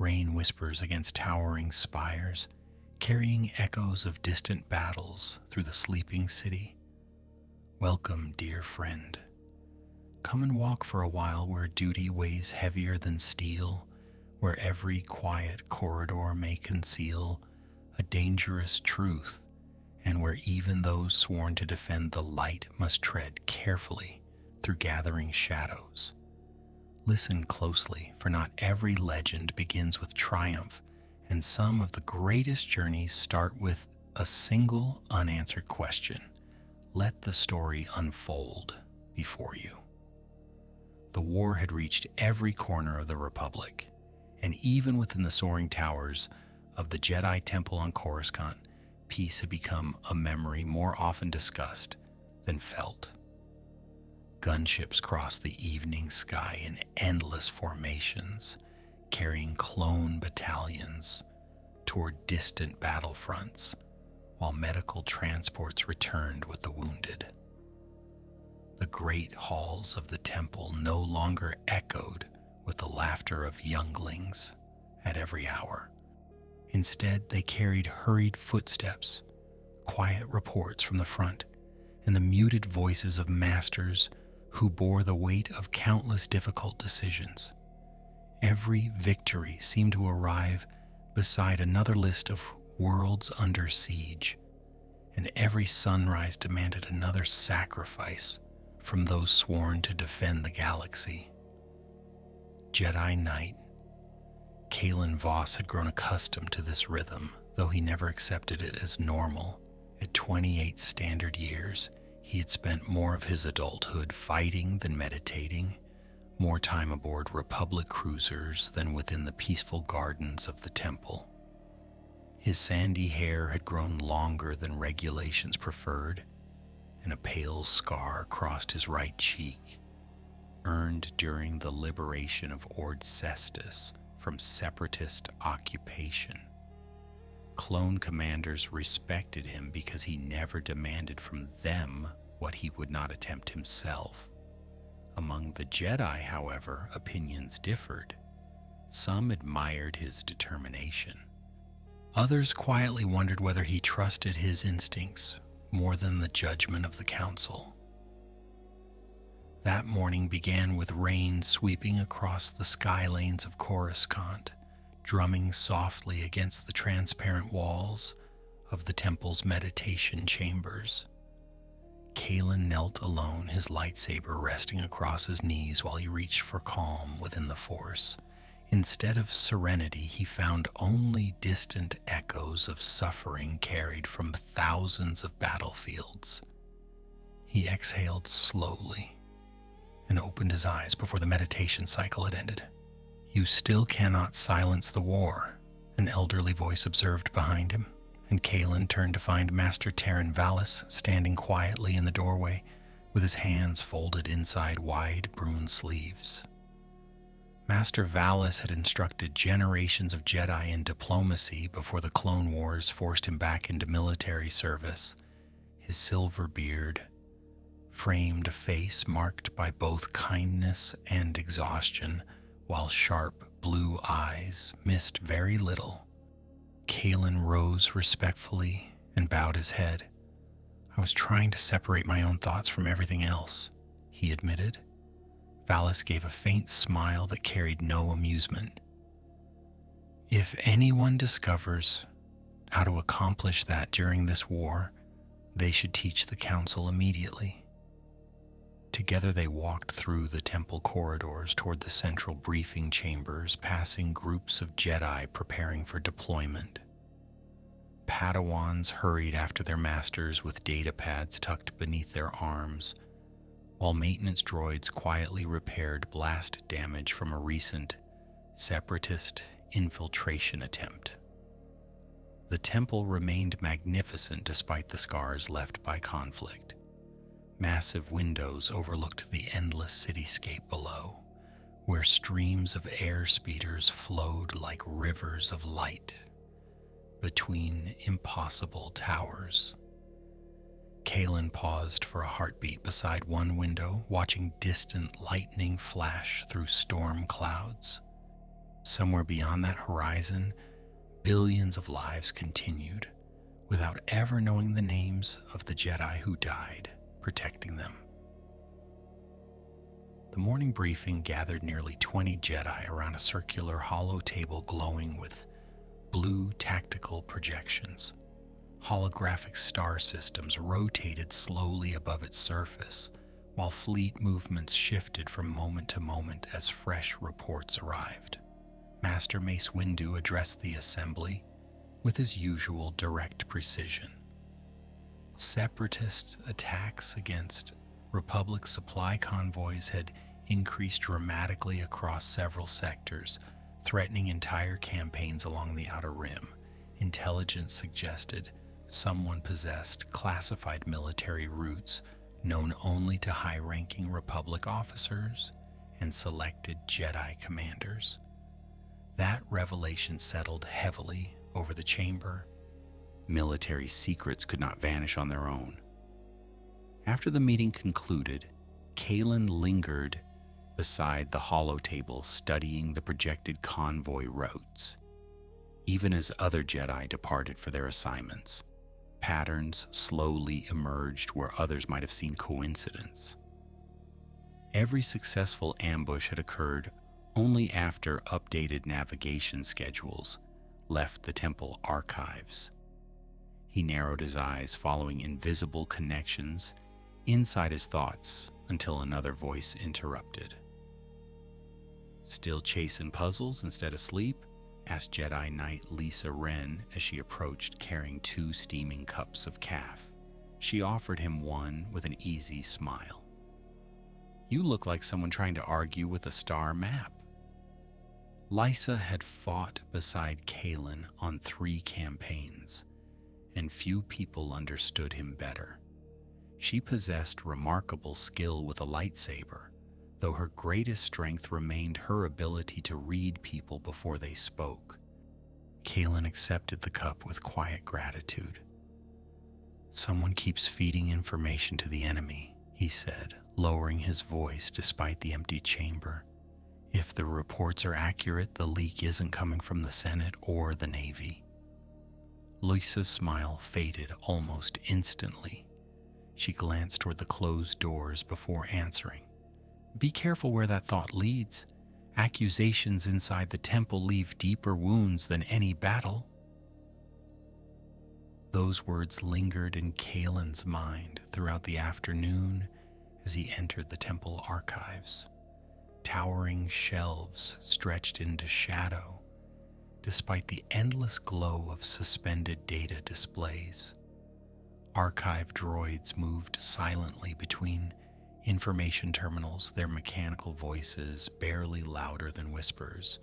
Rain whispers against towering spires, carrying echoes of distant battles through the sleeping city. Welcome, dear friend. Come and walk for a while where duty weighs heavier than steel, where every quiet corridor may conceal a dangerous truth, and where even those sworn to defend the light must tread carefully through gathering shadows. Listen closely, for not every legend begins with triumph, and some of the greatest journeys start with a single unanswered question. Let the story unfold before you. The war had reached every corner of the Republic, and even within the soaring towers of the Jedi Temple on Coruscant, peace had become a memory more often discussed than felt. Gunships crossed the evening sky in endless formations, carrying clone battalions toward distant battlefronts, while medical transports returned with the wounded. The great halls of the temple no longer echoed with the laughter of younglings at every hour. Instead, they carried hurried footsteps, quiet reports from the front, and the muted voices of masters who bore the weight of countless difficult decisions. Every victory seemed to arrive beside another list of worlds under siege, and every sunrise demanded another sacrifice from those sworn to defend the galaxy. Jedi Knight Kalen Voss had grown accustomed to this rhythm, though he never accepted it as normal. At 28 standard years, he had spent more of his adulthood fighting than meditating, more time aboard Republic cruisers than within the peaceful gardens of the temple. His sandy hair had grown longer than regulations preferred, and a pale scar crossed his right cheek, earned during the liberation of Ord Cestus from separatist occupation. Clone commanders respected him because he never demanded from them what he would not attempt himself. Among the Jedi, however, opinions differed. Some admired his determination. Others quietly wondered whether he trusted his instincts more than the judgment of the Council. That morning began with rain sweeping across the sky lanes of Coruscant, drumming softly against the transparent walls of the temple's meditation chambers. Kalen knelt alone, his lightsaber resting across his knees while he reached for calm within the Force. Instead of serenity, he found only distant echoes of suffering carried from thousands of battlefields. He exhaled slowly and opened his eyes before the meditation cycle had ended. "You still cannot silence the war," an elderly voice observed behind him, and Kalen turned to find Master Terran Vallis standing quietly in the doorway with his hands folded inside wide Brune sleeves. Master Vallis had instructed generations of Jedi in diplomacy before the Clone Wars forced him back into military service. His silver beard framed a face marked by both kindness and exhaustion, while sharp blue eyes missed very little. Kalen rose respectfully and bowed his head. "I was trying to separate my own thoughts from everything else," he admitted. Vallis gave a faint smile that carried no amusement. "If anyone discovers how to accomplish that during this war, they should teach the Council immediately." Together they walked through the temple corridors toward the central briefing chambers, passing groups of Jedi preparing for deployment. Padawans hurried after their masters with data pads tucked beneath their arms, while maintenance droids quietly repaired blast damage from a recent separatist infiltration attempt. The temple remained magnificent despite the scars left by conflict. Massive windows overlooked the endless cityscape below, where streams of air speeders flowed like rivers of light between impossible towers. Kalen paused for a heartbeat beside one window, watching distant lightning flash through storm clouds. Somewhere beyond that horizon, billions of lives continued, without ever knowing the names of the Jedi who died protecting them. The morning briefing gathered nearly 20 Jedi around a circular hollow table glowing with blue tactical projections. Holographic star systems rotated slowly above its surface, while fleet movements shifted from moment to moment as fresh reports arrived. Master Mace Windu addressed the assembly with his usual direct precision. Separatist attacks against Republic supply convoys had increased dramatically across several sectors, threatening entire campaigns along the Outer Rim. Intelligence suggested someone possessed classified military routes known only to high-ranking Republic officers and selected Jedi commanders. That revelation settled heavily over the chamber. Military secrets could not vanish on their own. After the meeting concluded, Kalen lingered beside the hollow table studying the projected convoy routes. Even as other Jedi departed for their assignments, patterns slowly emerged where others might have seen coincidence. Every successful ambush had occurred only after updated navigation schedules left the temple archives. He narrowed his eyes, following invisible connections inside his thoughts until another voice interrupted. "Still chasing puzzles instead of sleep?" asked Jedi Knight Lisa Wren as she approached carrying 2 steaming cups of caf. She offered him one with an easy smile. "You look like someone trying to argue with a star map." Lisa had fought beside Kalen on 3 campaigns, and few people understood him better. She possessed remarkable skill with a lightsaber, though her greatest strength remained her ability to read people before they spoke. Kalen accepted the cup with quiet gratitude. "Someone keeps feeding information to the enemy," he said, lowering his voice despite the empty chamber. "If the reports are accurate, the leak isn't coming from the Senate or the Navy." Lisa's smile faded almost instantly. She glanced toward the closed doors before answering. "Be careful where that thought leads. Accusations inside the temple leave deeper wounds than any battle." Those words lingered in Kalen's mind throughout the afternoon as he entered the temple archives. Towering shelves stretched into shadow, despite the endless glow of suspended data displays. Archive droids moved silently between information terminals, their mechanical voices barely louder than whispers.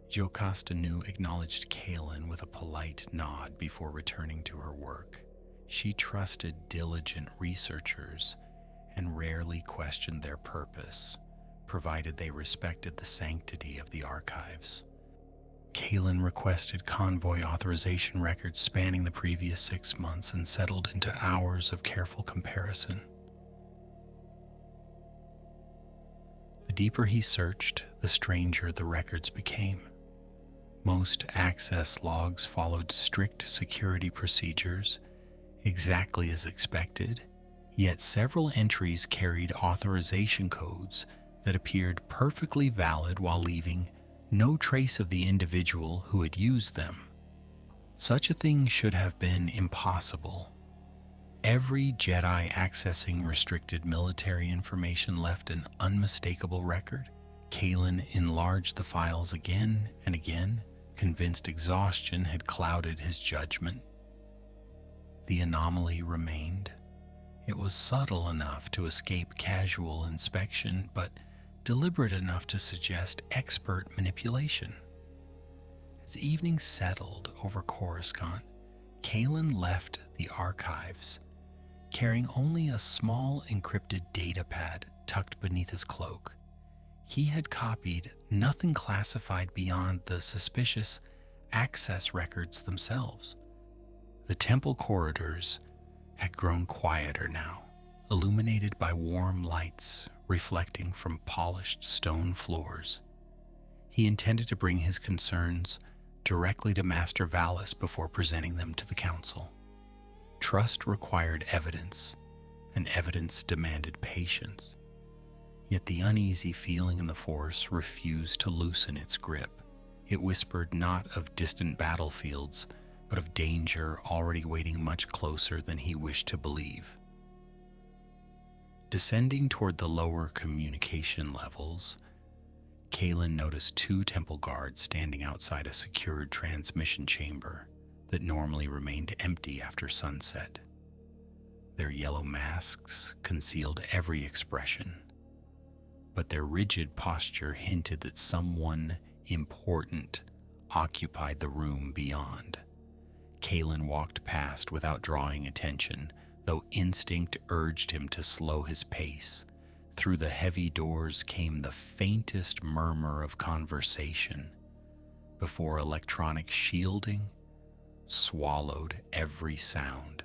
Jocasta Nu acknowledged Kalen with a polite nod before returning to her work. She trusted diligent researchers and rarely questioned their purpose, provided they respected the sanctity of the archives. Kalen requested convoy authorization records spanning the previous 6 months and settled into hours of careful comparison. The deeper he searched, the stranger the records became. Most access logs followed strict security procedures, exactly as expected, yet several entries carried authorization codes that appeared perfectly valid while leaving no trace of the individual who had used them. Such a thing should have been impossible. Every Jedi accessing restricted military information left an unmistakable record. Kalen enlarged the files again and again, convinced exhaustion had clouded his judgment. The anomaly remained. It was subtle enough to escape casual inspection, but deliberate enough to suggest expert manipulation. As evening settled over Coruscant, Kalen left the archives, carrying only a small encrypted datapad tucked beneath his cloak. He had copied nothing classified beyond the suspicious access records themselves. The temple corridors had grown quieter now, illuminated by warm lights reflecting from polished stone floors. He intended to bring his concerns directly to Master Valis before presenting them to the council. Trust required evidence, and evidence demanded patience. Yet the uneasy feeling in the Force refused to loosen its grip. It whispered not of distant battlefields, but of danger already waiting much closer than he wished to believe. Descending toward the lower communication levels, Kalen noticed 2 temple guards standing outside a secured transmission chamber that normally remained empty after sunset. Their yellow masks concealed every expression, but their rigid posture hinted that someone important occupied the room beyond. Kalen walked past without drawing attention, though instinct urged him to slow his pace. Through the heavy doors came the faintest murmur of conversation before electronic shielding swallowed every sound.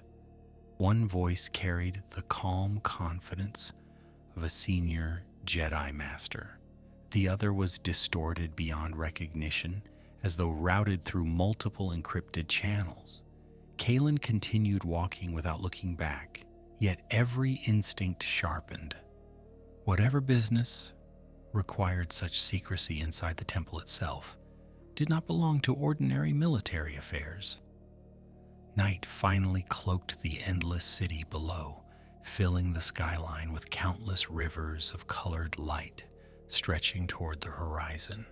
One voice carried the calm confidence of a senior Jedi Master. The other was distorted beyond recognition, as though routed through multiple encrypted channels. Kalen continued walking without looking back, yet every instinct sharpened. Whatever business required such secrecy inside the temple itself did not belong to ordinary military affairs. Night finally cloaked the endless city below, filling the skyline with countless rivers of colored light stretching toward the horizon.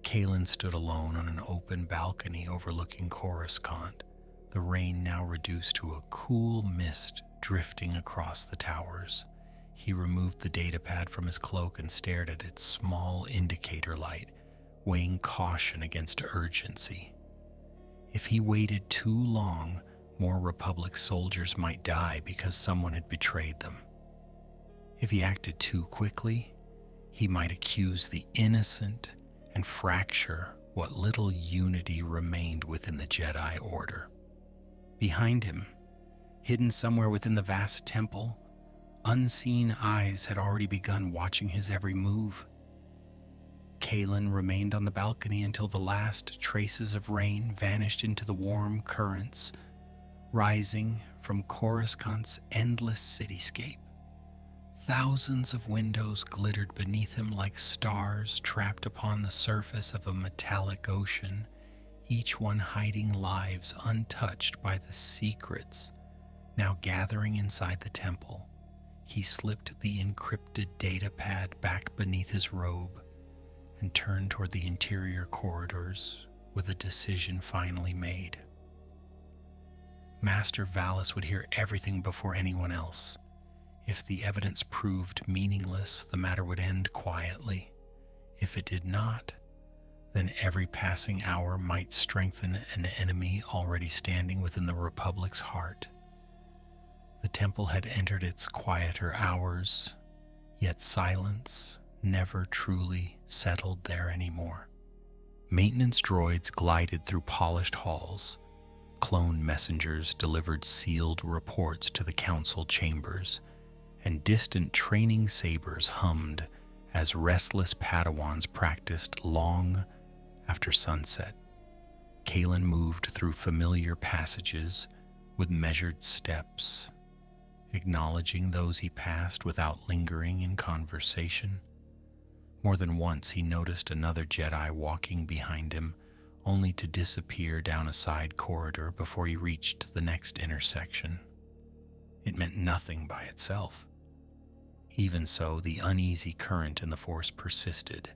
Kalen stood alone on an open balcony overlooking Coruscant, the rain now reduced to a cool mist drifting across the towers. He removed the datapad from his cloak and stared at its small indicator light, weighing caution against urgency. If he waited too long, more Republic soldiers might die because someone had betrayed them. If he acted too quickly, he might accuse the innocent and fracture what little unity remained within the Jedi Order. Behind him, hidden somewhere within the vast temple, unseen eyes had already begun watching his every move. Kalen remained on the balcony until the last traces of rain vanished into the warm currents, rising from Coruscant's endless cityscape. Thousands of windows glittered beneath him like stars trapped upon the surface of a metallic ocean, each one hiding lives untouched by the secrets now gathering inside the temple. He slipped the encrypted datapad back beneath his robe and turned toward the interior corridors with a decision finally made. Master Valis would hear everything before anyone else. If the evidence proved meaningless, the matter would end quietly. If it did not, then every passing hour might strengthen an enemy already standing within the Republic's heart. The temple had entered its quieter hours, yet silence never truly settled there anymore. Maintenance droids glided through polished halls. Clone messengers delivered sealed reports to the council chambers, and distant training sabers hummed as restless Padawans practiced long after sunset. Kalen moved through familiar passages with measured steps, acknowledging those he passed without lingering in conversation. More than once he noticed another Jedi walking behind him, only to disappear down a side corridor before he reached the next intersection. It meant nothing by itself. Even so, the uneasy current in the Force persisted,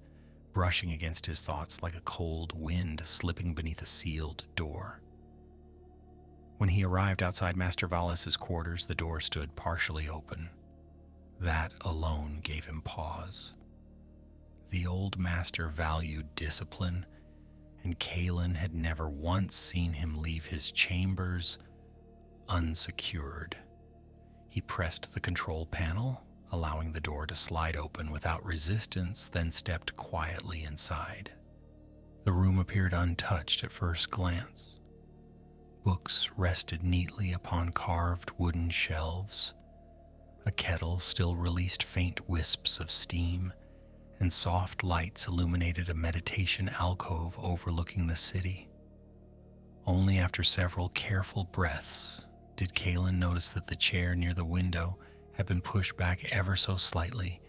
brushing against his thoughts like a cold wind slipping beneath a sealed door. When he arrived outside Master Valis's quarters, the door stood partially open. That alone gave him pause. The old master valued discipline, and Kalen had never once seen him leave his chambers unsecured. He pressed the control panel, allowing the door to slide open without resistance, then stepped quietly inside. The room appeared untouched at first glance. Books rested neatly upon carved wooden shelves. A kettle still released faint wisps of steam, and soft lights illuminated a meditation alcove overlooking the city. Only after several careful breaths did Kalen notice that the chair near the window had been pushed back ever so slightly,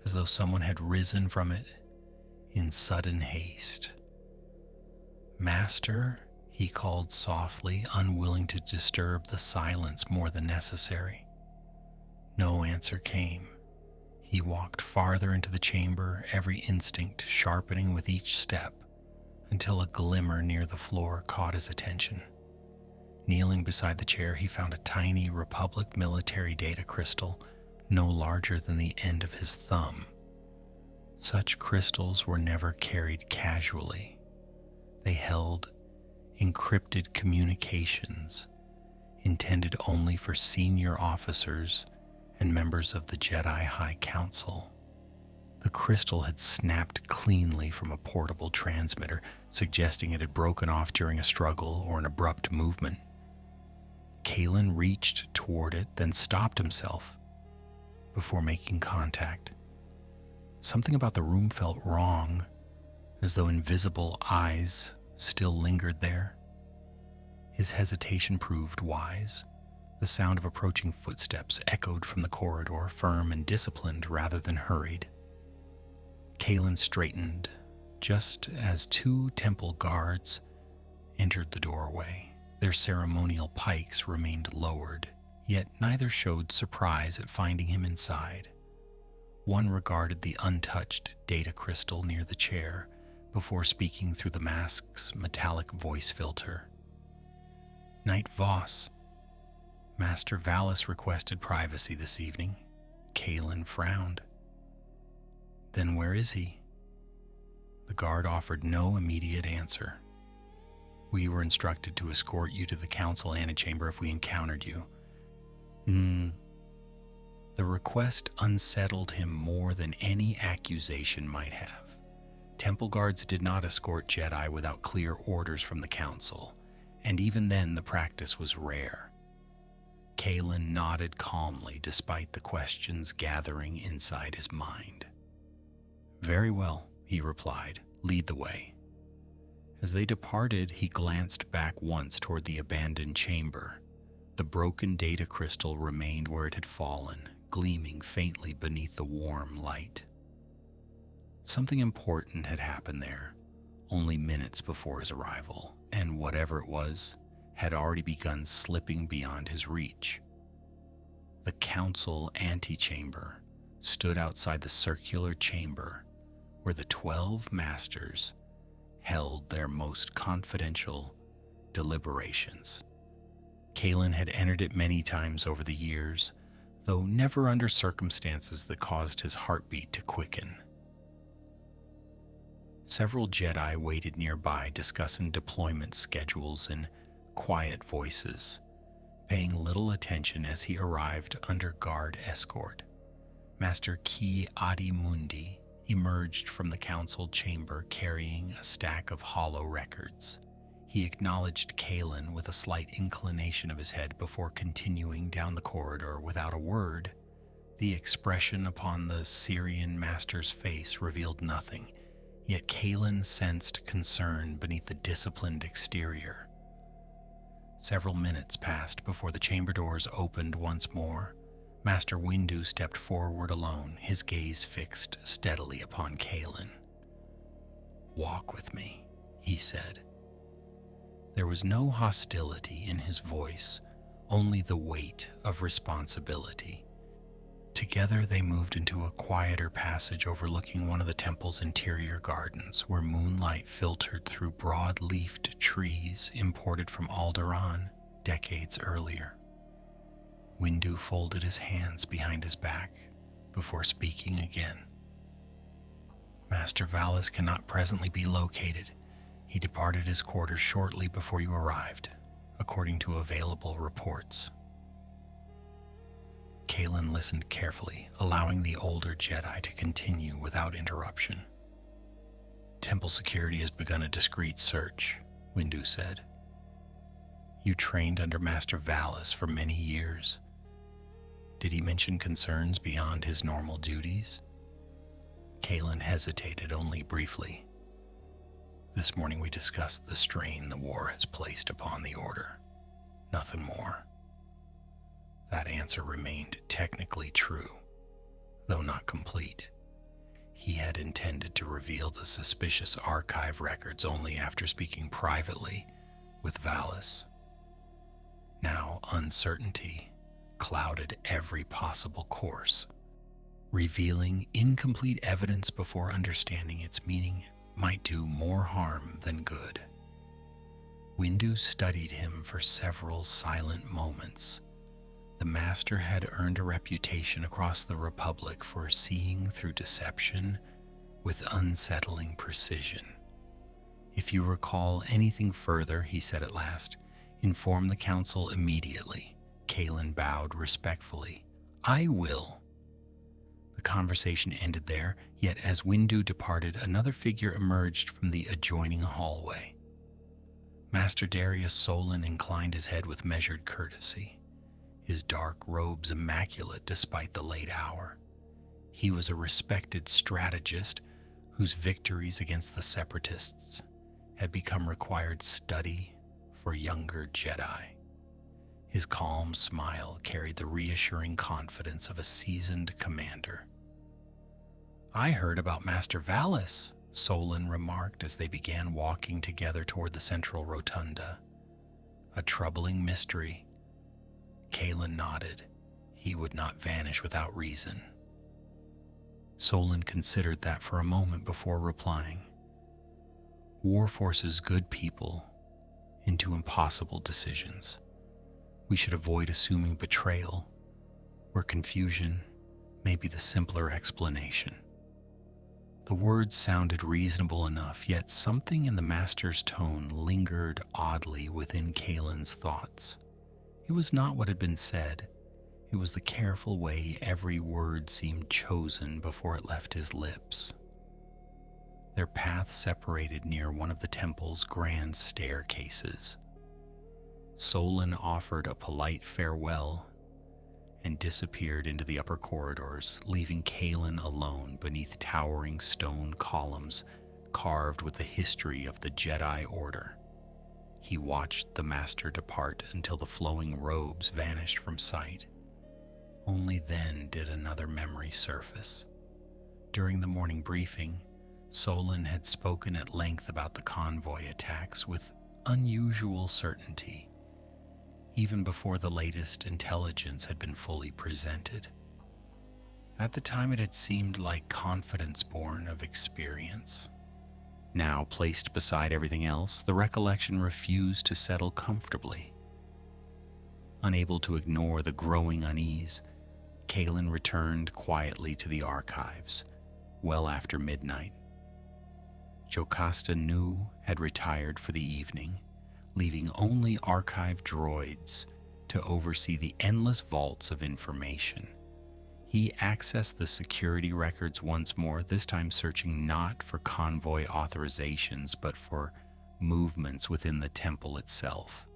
as though someone had risen from it in sudden haste. "Master," he called softly, unwilling to disturb the silence more than necessary. No answer came. He walked farther into the chamber, every instinct sharpening with each step, until a glimmer near the floor caught his attention. Kneeling beside the chair, he found a tiny Republic military data crystal no larger than the end of his thumb. Such crystals were never carried casually. They held encrypted communications intended only for senior officers and members of the Jedi High Council. The crystal had snapped cleanly from a portable transmitter, suggesting it had broken off during a struggle or an abrupt movement. Kalen reached toward it, then stopped himself before making contact. Something about the room felt wrong, as though invisible eyes still lingered there. His hesitation proved wise. The sound of approaching footsteps echoed from the corridor, firm and disciplined rather than hurried. Kalen straightened just as two temple guards entered the doorway. Their ceremonial pikes remained lowered, yet neither showed surprise at finding him inside. One regarded the untouched data crystal near the chair before speaking through the mask's metallic voice filter. "Knight Voss, Master Valis requested privacy this evening." Kalen frowned. "Then where is he?" The guard offered no immediate answer. "We were instructed to escort you to the council antechamber if we encountered you." The request unsettled him more than any accusation might have. Temple guards did not escort Jedi without clear orders from the council, and even then the practice was rare. Kalen nodded calmly despite the questions gathering inside his mind. "Very well," he replied. "Lead the way." As they departed, he glanced back once toward the abandoned chamber. The broken data crystal remained where it had fallen, gleaming faintly beneath the warm light. Something important had happened there only minutes before his arrival, and whatever it was had already begun slipping beyond his reach. The council antechamber stood outside the circular chamber where the 12 masters held their most confidential deliberations. Kalen had entered it many times over the years, though never under circumstances that caused his heartbeat to quicken. Several Jedi waited nearby, discussing deployment schedules in quiet voices, paying little attention as he arrived under guard escort. Master Ki Adi Mundi emerged from the council chamber carrying a stack of hollow records. He acknowledged Kalen with a slight inclination of his head before continuing down the corridor without a word. The expression upon the Syrian master's face revealed nothing, yet Kalen sensed concern beneath the disciplined exterior. Several minutes passed before the chamber doors opened once more. Master Windu stepped forward alone, his gaze fixed steadily upon Kalen. "Walk with me," he said. There was no hostility in his voice, only the weight of responsibility. Together they moved into a quieter passage overlooking one of the temple's interior gardens, where moonlight filtered through broad-leafed trees imported from Alderaan decades earlier. Windu folded his hands behind his back before speaking again. "Master Valis cannot presently be located. He departed his quarters shortly before you arrived, according to available reports." Kalen listened carefully, allowing the older Jedi to continue without interruption. "Temple security has begun a discreet search," Windu said. "You trained under Master Valis for many years. Did he mention concerns beyond his normal duties?" Kalen hesitated only briefly. This morning we discussed the strain the war has placed upon the Order. Nothing more. That answer remained technically true, though not complete. He had intended to reveal the suspicious archive records only after speaking privately with Valis. Now uncertainty clouded every possible course. Revealing incomplete evidence before understanding its meaning might do more harm than good. Windu studied him for several silent moments. The Master had earned a reputation across the Republic for seeing through deception with unsettling precision. "If you recall anything further," he said at last, "inform the Council immediately." Kalen bowed respectfully. "I will." The conversation ended there, yet as Windu departed, another figure emerged from the adjoining hallway. Master Darius Solon inclined his head with measured courtesy, his dark robes immaculate despite the late hour. He was a respected strategist whose victories against the Separatists had become required study for younger Jedi. His calm smile carried the reassuring confidence of a seasoned commander. "I heard about Master Valis," Solon remarked as they began walking together toward the central rotunda. "A troubling mystery." Kalen nodded. He would not vanish without reason. Solon considered that for a moment before replying. "War forces good people into impossible decisions. We should avoid assuming betrayal, where confusion may be the simpler explanation." The words sounded reasonable enough, yet something in the Master's tone lingered oddly within Kalen's thoughts. It was not what had been said. It was the careful way every word seemed chosen before it left his lips. Their path separated near one of the temple's grand staircases. Solon offered a polite farewell and disappeared into the upper corridors, leaving Kalen alone beneath towering stone columns carved with the history of the Jedi Order. He watched the Master depart until the flowing robes vanished from sight. Only then did another memory surface. During the morning briefing, Solon had spoken at length about the convoy attacks with unusual certainty, even before the latest intelligence had been fully presented. At the time, it had seemed like confidence born of experience. Now, placed beside everything else, the recollection refused to settle comfortably. Unable to ignore the growing unease, Kalen returned quietly to the archives, well after midnight. Jocasta Nu had retired for the evening, leaving only archive droids to oversee the endless vaults of information. He accessed the security records once more, this time searching not for convoy authorizations, but for movements within the temple itself.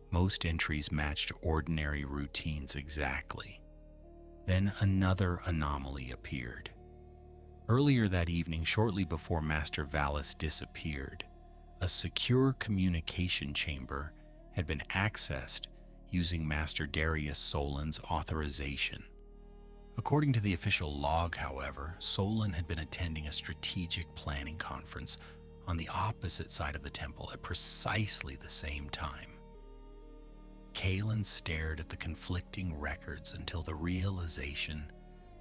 Most entries matched ordinary routines exactly. Then another anomaly appeared. Earlier that evening, shortly before Master Valis disappeared, a secure communication chamber had been accessed using Master Darius Solon's authorization. According to the official log, however, Solon had been attending a strategic planning conference on the opposite side of the temple at precisely the same time. Kalen stared at the conflicting records until the realization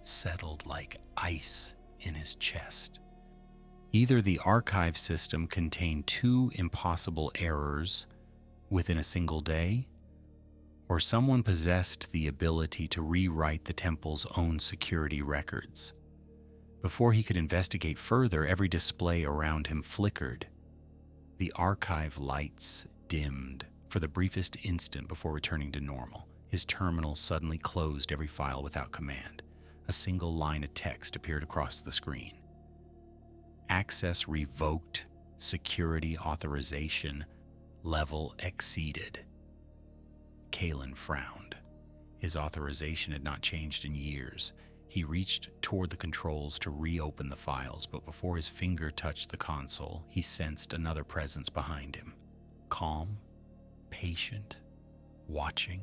settled like ice in his chest. Either the archive system contained two impossible errors within a single day, or someone possessed the ability to rewrite the temple's own security records. Before he could investigate further, every display around him flickered. The archive lights dimmed for the briefest instant before returning to normal. His terminal suddenly closed every file without command. A single line of text appeared across the screen. Access revoked. Security authorization level exceeded. Kalen frowned. His authorization had not changed in years. He reached toward the controls to reopen the files, but before his finger touched the console, he sensed another presence behind him. Calm, patient, watching.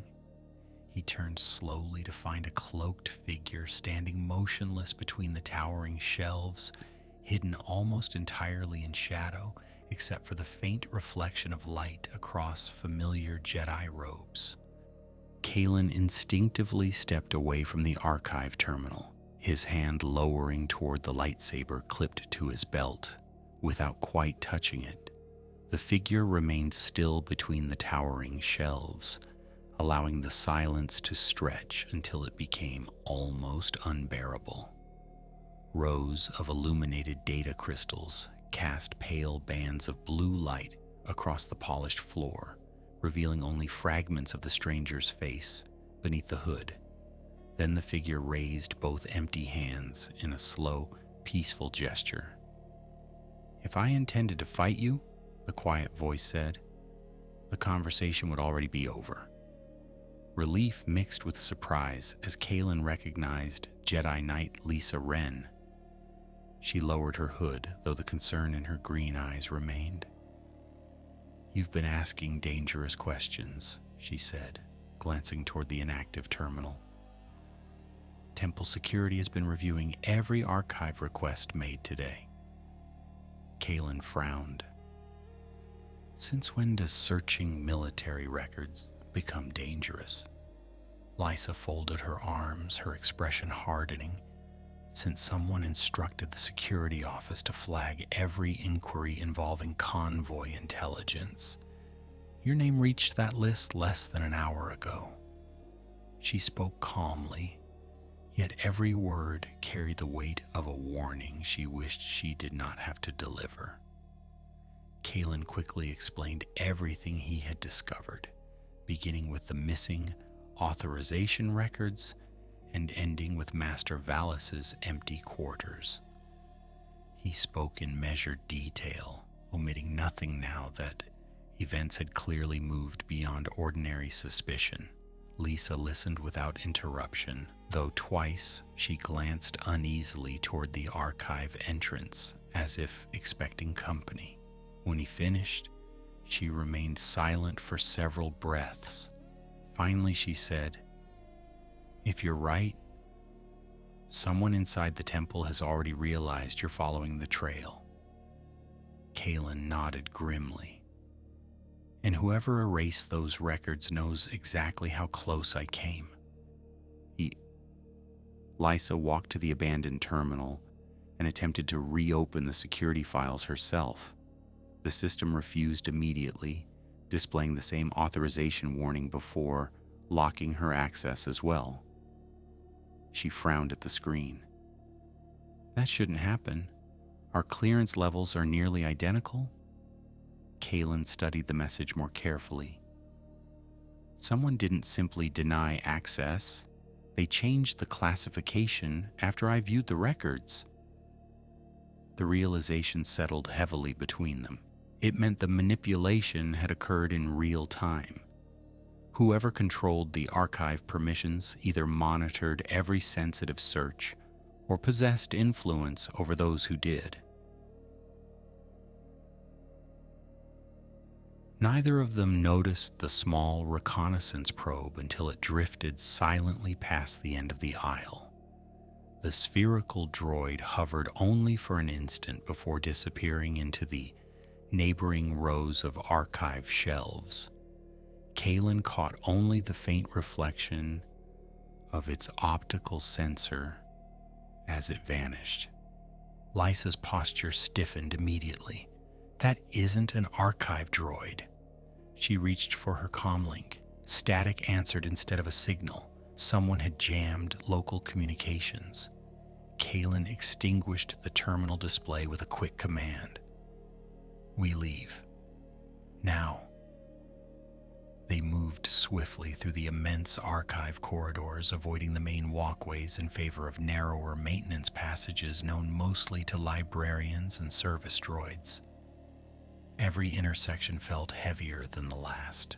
He turned slowly to find a cloaked figure standing motionless between the towering shelves, hidden almost entirely in shadow, except for the faint reflection of light across familiar Jedi robes. Kalen instinctively stepped away from the archive terminal, his hand lowering toward the lightsaber clipped to his belt. Without quite touching it, the figure remained still between the towering shelves, allowing the silence to stretch until it became almost unbearable. Rows of illuminated data crystals cast pale bands of blue light across the polished floor, revealing only fragments of the stranger's face beneath the hood. Then the figure raised both empty hands in a slow, peaceful gesture. "If I intended to fight you," the quiet voice said, "the conversation would already be over." Relief mixed with surprise as Kalen recognized Jedi Knight Lisa Wren. She lowered her hood, though the concern in her green eyes remained. "You've been asking dangerous questions," she said, glancing toward the inactive terminal. "Temple security has been reviewing every archive request made today." Kalen frowned. "Since when does searching military records become dangerous?" Lisa folded her arms, her expression hardening. "Since someone instructed the security office to flag every inquiry involving convoy intelligence. Your name reached that list less than an hour ago." She spoke calmly, yet every word carried the weight of a warning she wished she did not have to deliver. Kalen quickly explained everything he had discovered, beginning with the missing authorization records and ending with Master Valis's empty quarters. He spoke in measured detail, omitting nothing now that events had clearly moved beyond ordinary suspicion. Lisa listened without interruption, though twice she glanced uneasily toward the archive entrance, as if expecting company. When he finished, she remained silent for several breaths. Finally, she said, "If you're right, someone inside the temple has already realized you're following the trail." Kalen nodded grimly. "And whoever erased those records knows exactly how close I came." Lisa walked to the abandoned terminal and attempted to reopen the security files herself. The system refused immediately, displaying the same authorization warning before, locking her access as well. She frowned at the screen. "That shouldn't happen. Our clearance levels are nearly identical." Kalen studied the message more carefully. "Someone didn't simply deny access. They changed the classification after I viewed the records." The realization settled heavily between them. It meant the manipulation had occurred in real time. Whoever controlled the archive permissions either monitored every sensitive search or possessed influence over those who did. Neither of them noticed the small reconnaissance probe until it drifted silently past the end of the aisle. The spherical droid hovered only for an instant before disappearing into the neighboring rows of archive shelves. Kalen caught only the faint reflection of its optical sensor as it vanished. Lisa's posture stiffened immediately. "That isn't an archive droid." She reached for her comlink. Static answered instead of a signal. Someone had jammed local communications. Kalen extinguished the terminal display with a quick command. "We leave. Now." They moved swiftly through the immense archive corridors, avoiding the main walkways in favor of narrower maintenance passages known mostly to librarians and service droids. Every intersection felt heavier than the last.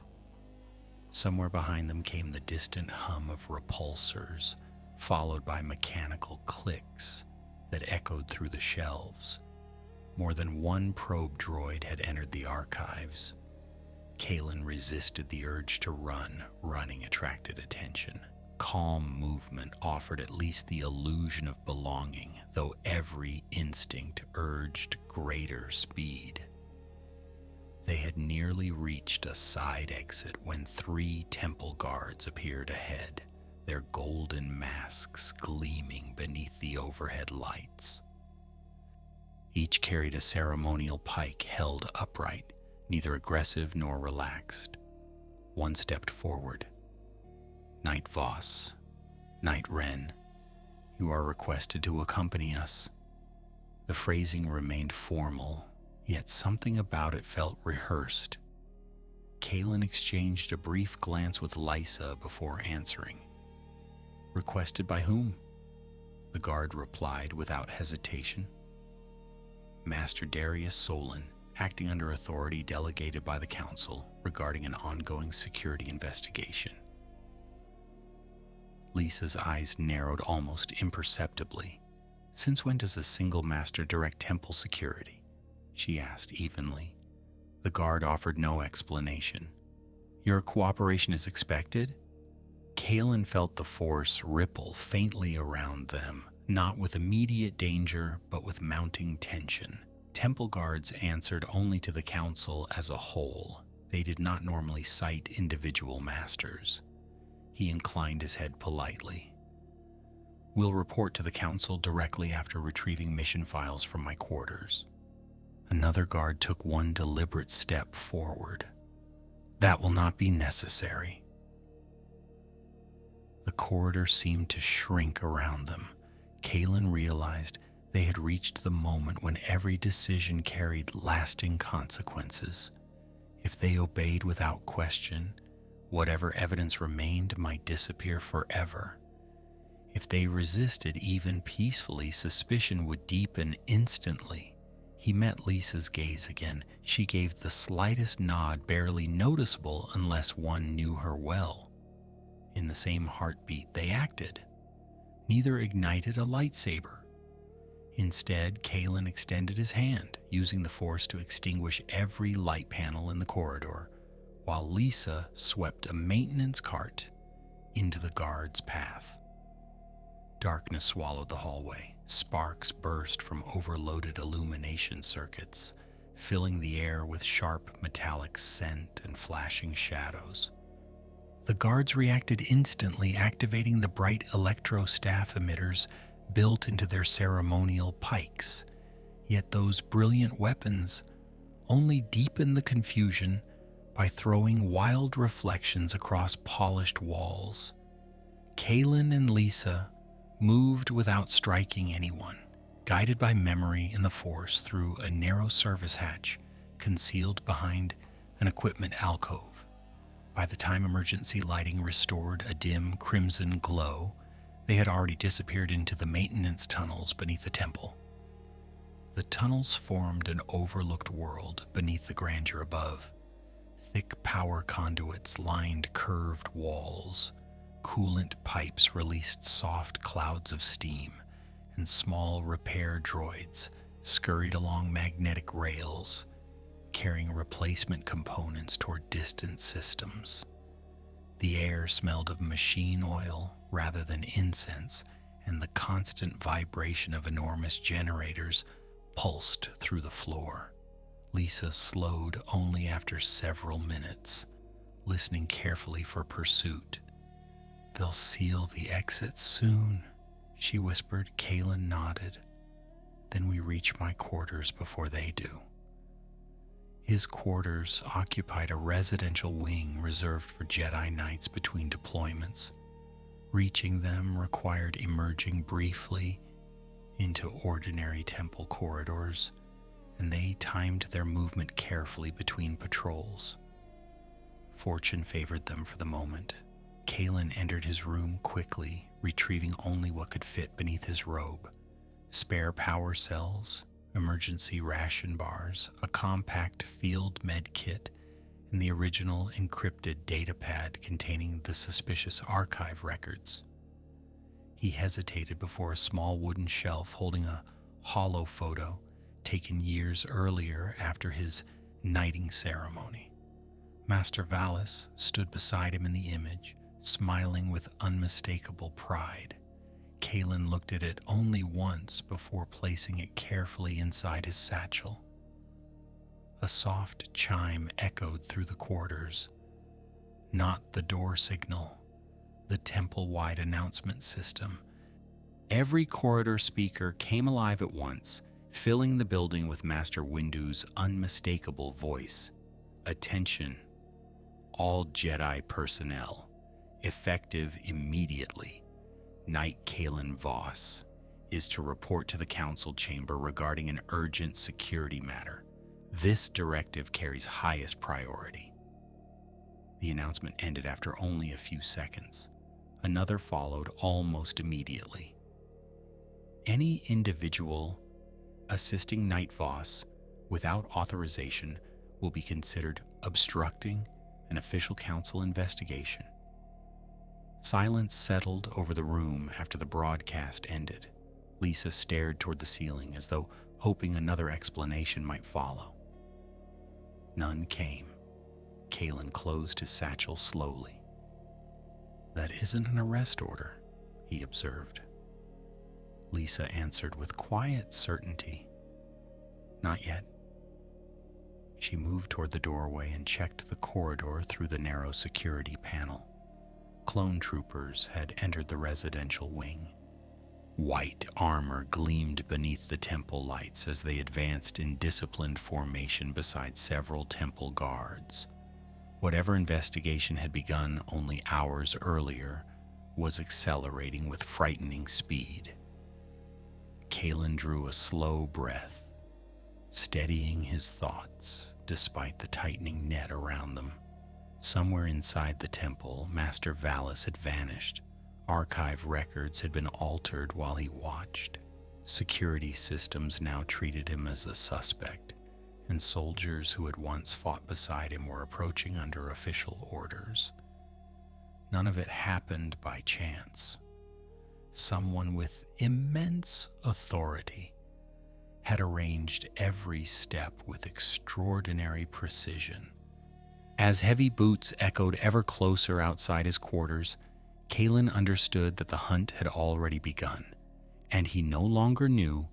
Somewhere behind them came the distant hum of repulsors, followed by mechanical clicks that echoed through the shelves. More than one probe droid had entered the archives. Kalen resisted the urge to run. Running attracted attention. Calm movement offered at least the illusion of belonging, though every instinct urged greater speed. They had nearly reached a side exit when 3 temple guards appeared ahead, their golden masks gleaming beneath the overhead lights. Each carried a ceremonial pike held upright, neither aggressive nor relaxed. One stepped forward. "Knight Voss, Knight Ren, you are requested to accompany us." The phrasing remained formal, yet something about it felt rehearsed. Kalen exchanged a brief glance with Lysa before answering. "Requested by whom?" The guard replied without hesitation. "Master Darius Solon, acting under authority delegated by the Council regarding an ongoing security investigation." Lisa's eyes narrowed almost imperceptibly. "Since when does a single master direct temple security?" she asked evenly. The guard offered no explanation. "Your cooperation is expected?" Kalen felt the force ripple faintly around them, not with immediate danger, but with mounting tension. Temple guards answered only to the council as a whole. They did not normally cite individual masters. He inclined his head politely. "We'll report to the council directly after retrieving mission files from my quarters." Another guard took one deliberate step forward. "That will not be necessary." The corridor seemed to shrink around them. Kalen realized they had reached the moment when every decision carried lasting consequences. If they obeyed without question, whatever evidence remained might disappear forever. If they resisted even peacefully, suspicion would deepen instantly. He met Lisa's gaze again. She gave the slightest nod, barely noticeable unless one knew her well. In the same heartbeat, they acted. Neither ignited a lightsaber. Instead, Kalen extended his hand, using the force to extinguish every light panel in the corridor, while Lisa swept a maintenance cart into the guard's path. Darkness swallowed the hallway. Sparks burst from overloaded illumination circuits, filling the air with sharp metallic scent and flashing shadows. The guards reacted instantly, activating the bright electro-staff emitters built into their ceremonial pikes. Yet those brilliant weapons only deepened the confusion by throwing wild reflections across polished walls. Kalen and Lisa moved without striking anyone, guided by memory and the Force through a narrow service hatch concealed behind an equipment alcove. By the time emergency lighting restored a dim crimson glow, they had already disappeared into the maintenance tunnels beneath the temple. The tunnels formed an overlooked world beneath the grandeur above. Thick power conduits lined curved walls. Coolant pipes released soft clouds of steam, and small repair droids scurried along magnetic rails, carrying replacement components toward distant systems. The air smelled of machine oil rather than incense, and the constant vibration of enormous generators pulsed through the floor. Lisa slowed only after several minutes, listening carefully for pursuit. "They'll seal the exit soon," she whispered. Kalen nodded. "Then we reach my quarters before they do." His quarters occupied a residential wing reserved for Jedi Knights between deployments. Reaching them required emerging briefly into ordinary temple corridors, and they timed their movement carefully between patrols. Fortune favored them for the moment. Kalen entered his room quickly, retrieving only what could fit beneath his robe: spare power cells, emergency ration bars, a compact field med kit, and the original encrypted datapad containing the suspicious archive records. He hesitated before a small wooden shelf holding a hollow photo taken years earlier after his knighting ceremony. Master Valis stood beside him in the image, smiling with unmistakable pride. Kalen looked at it only once before placing it carefully inside his satchel. A soft chime echoed through the quarters. Not the door signal, the temple-wide announcement system. Every corridor speaker came alive at once, filling the building with Master Windu's unmistakable voice. Attention, all Jedi personnel, effective immediately. Knight Kalen Voss is to report to the council chamber regarding an urgent security matter. This directive carries highest priority. The announcement ended after only a few seconds. Another followed almost immediately. Any individual assisting Knight Voss without authorization will be considered obstructing an official council investigation. Silence settled over the room after the broadcast ended. Lisa stared toward the ceiling as though hoping another explanation might follow. None came. Kalen closed his satchel slowly. "That isn't an arrest order," he observed. Lisa answered with quiet certainty. "Not yet." She moved toward the doorway and checked the corridor through the narrow security panel. Clone troopers had entered the residential wing. White armor gleamed beneath the temple lights as they advanced in disciplined formation beside several temple guards. Whatever investigation had begun only hours earlier was accelerating with frightening speed. Kalen drew a slow breath, steadying his thoughts despite the tightening net around them. Somewhere inside the temple, Master Valis had vanished. Archive records had been altered while he watched. Security systems now treated him as a suspect, and soldiers who had once fought beside him were approaching under official orders. None of it happened by chance. Someone with immense authority had arranged every step with extraordinary precision. As heavy boots echoed ever closer outside his quarters, Kalen understood that the hunt had already begun, and he no longer knew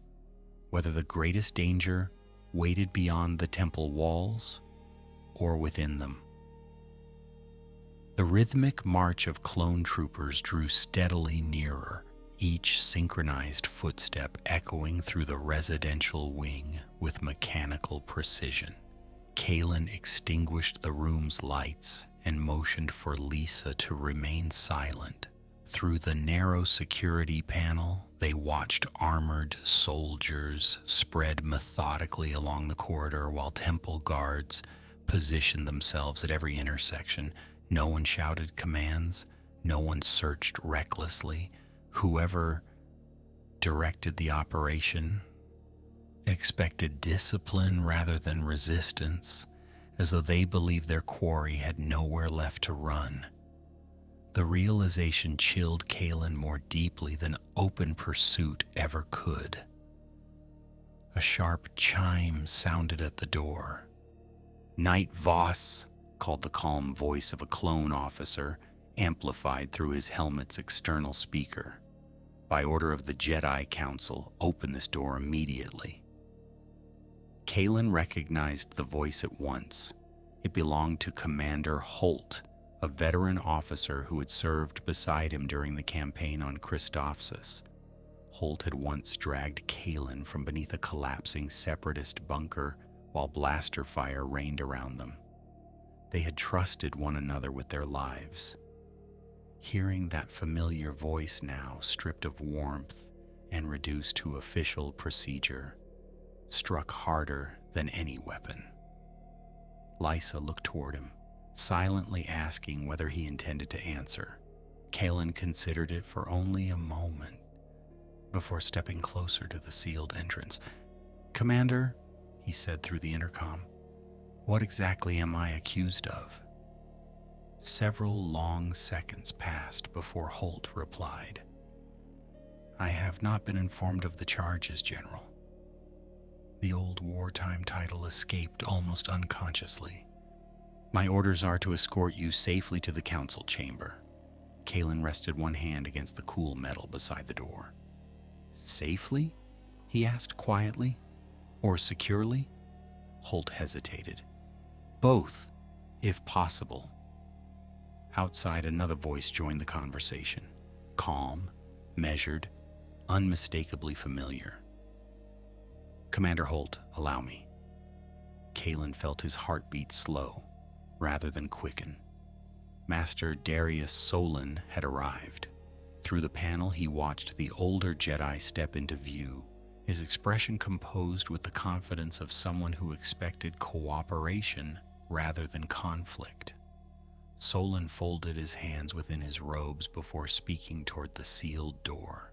whether the greatest danger waited beyond the temple walls or within them. The rhythmic march of clone troopers drew steadily nearer, each synchronized footstep echoing through the residential wing with mechanical precision. Kalen extinguished the room's lights and motioned for Lisa to remain silent. Through the narrow security panel, they watched armored soldiers spread methodically along the corridor while temple guards positioned themselves at every intersection. No one shouted commands, no one searched recklessly. Whoever directed the operation expected discipline rather than resistance, as though they believed their quarry had nowhere left to run. The realization chilled Kalen more deeply than open pursuit ever could. A sharp chime sounded at the door. "Knight Voss," called the calm voice of a clone officer, amplified through his helmet's external speaker. "By order of the Jedi Council, open this door immediately." Kalen recognized the voice at once. It belonged to Commander Holt, a veteran officer who had served beside him during the campaign on Christophsis. Holt had once dragged Kalen from beneath a collapsing separatist bunker while blaster fire rained around them. They had trusted one another with their lives. Hearing that familiar voice now, stripped of warmth and reduced to official procedure, struck harder than any weapon. Lisa looked toward him, silently asking whether he intended to answer. Kalen considered it for only a moment before stepping closer to the sealed entrance. "Commander," he said through the intercom, "what exactly am I accused of?" Several long seconds passed before Holt replied. I have not been informed of the charges, General. The old wartime title escaped almost unconsciously. My orders are to escort you safely to the council chamber. Kalen rested one hand against the cool metal beside the door. Safely? He asked quietly. Or securely? Holt hesitated. Both, if possible. Outside, another voice joined the conversation. Calm, measured, unmistakably familiar. Commander Holt, allow me. Kalen felt his heartbeat slow, rather than quicken. Master Darius Solon had arrived. Through the panel, he watched the older Jedi step into view, his expression composed with the confidence of someone who expected cooperation rather than conflict. Solon folded his hands within his robes before speaking toward the sealed door.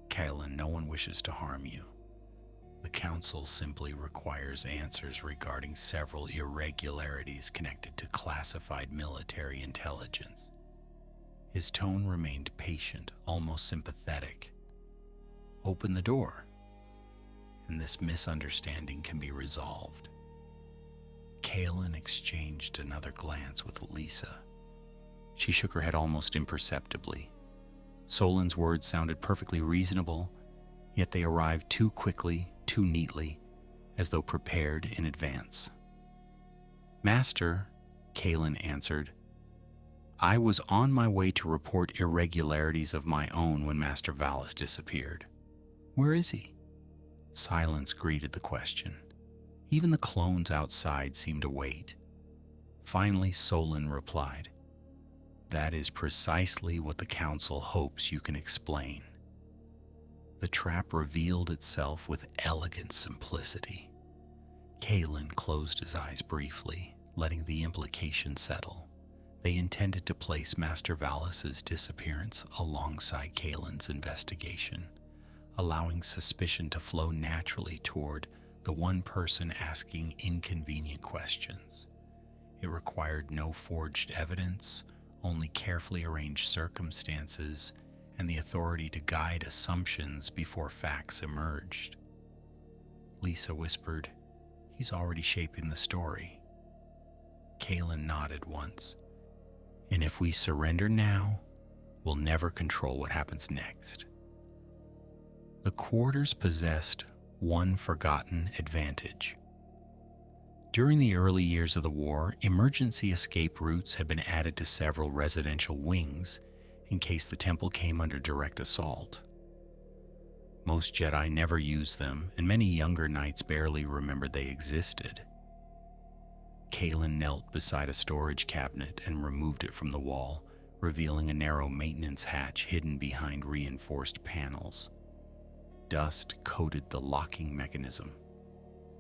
Kalen, no one wishes to harm you. The Council simply requires answers regarding several irregularities connected to classified military intelligence. His tone remained patient, almost sympathetic. Open the door, and this misunderstanding can be resolved. Kalen exchanged another glance with Lisa. She shook her head almost imperceptibly. Solon's words sounded perfectly reasonable, yet they arrived too quickly, too neatly, as though prepared in advance. Master, Kalen answered, I was on my way to report irregularities of my own when Master Valis disappeared. Where is he? Silence greeted the question. Even the clones outside seemed to wait. Finally, Solon replied, That is precisely what the Council hopes you can explain. The trap revealed itself with elegant simplicity. Kalen closed his eyes briefly, letting the implication settle. They intended to place Master Valis's disappearance alongside Kalen's investigation, allowing suspicion to flow naturally toward the one person asking inconvenient questions. It required no forged evidence, only carefully arranged circumstances, and the authority to guide assumptions before facts emerged. Lisa whispered, He's already shaping the story. Kalen nodded once. And if we surrender now, we'll never control what happens next. The quarters possessed one forgotten advantage. During the early years of the war, emergency escape routes had been added to several residential wings in case the temple came under direct assault. Most Jedi never used them, and many younger knights barely remembered they existed. Kalen knelt beside a storage cabinet and removed it from the wall, revealing a narrow maintenance hatch hidden behind reinforced panels. Dust coated the locking mechanism.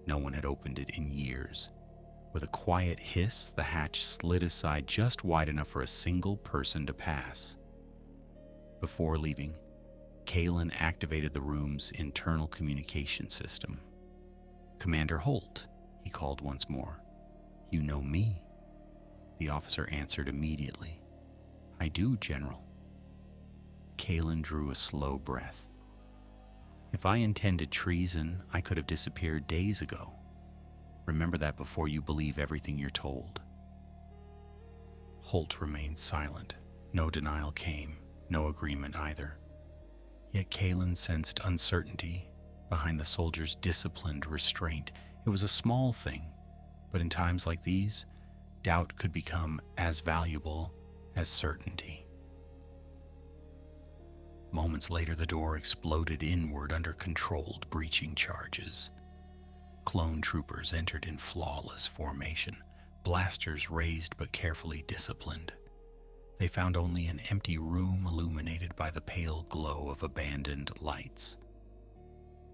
No one had opened it in years. With a quiet hiss, the hatch slid aside just wide enough for a single person to pass. Before leaving, Kalen activated the room's internal communication system. Commander Holt, he called once more. You know me? The officer answered immediately. I do, General. Kalen drew a slow breath. If I intended treason, I could have disappeared days ago. Remember that before you believe everything you're told. Holt remained silent. No denial came, no agreement either. Yet Kalen sensed uncertainty behind the soldier's disciplined restraint. It was a small thing, but in times like these, doubt could become as valuable as certainty. Moments later, the door exploded inward under controlled breaching charges. Clone troopers entered in flawless formation, blasters raised but carefully disciplined. They found only an empty room illuminated by the pale glow of abandoned lights.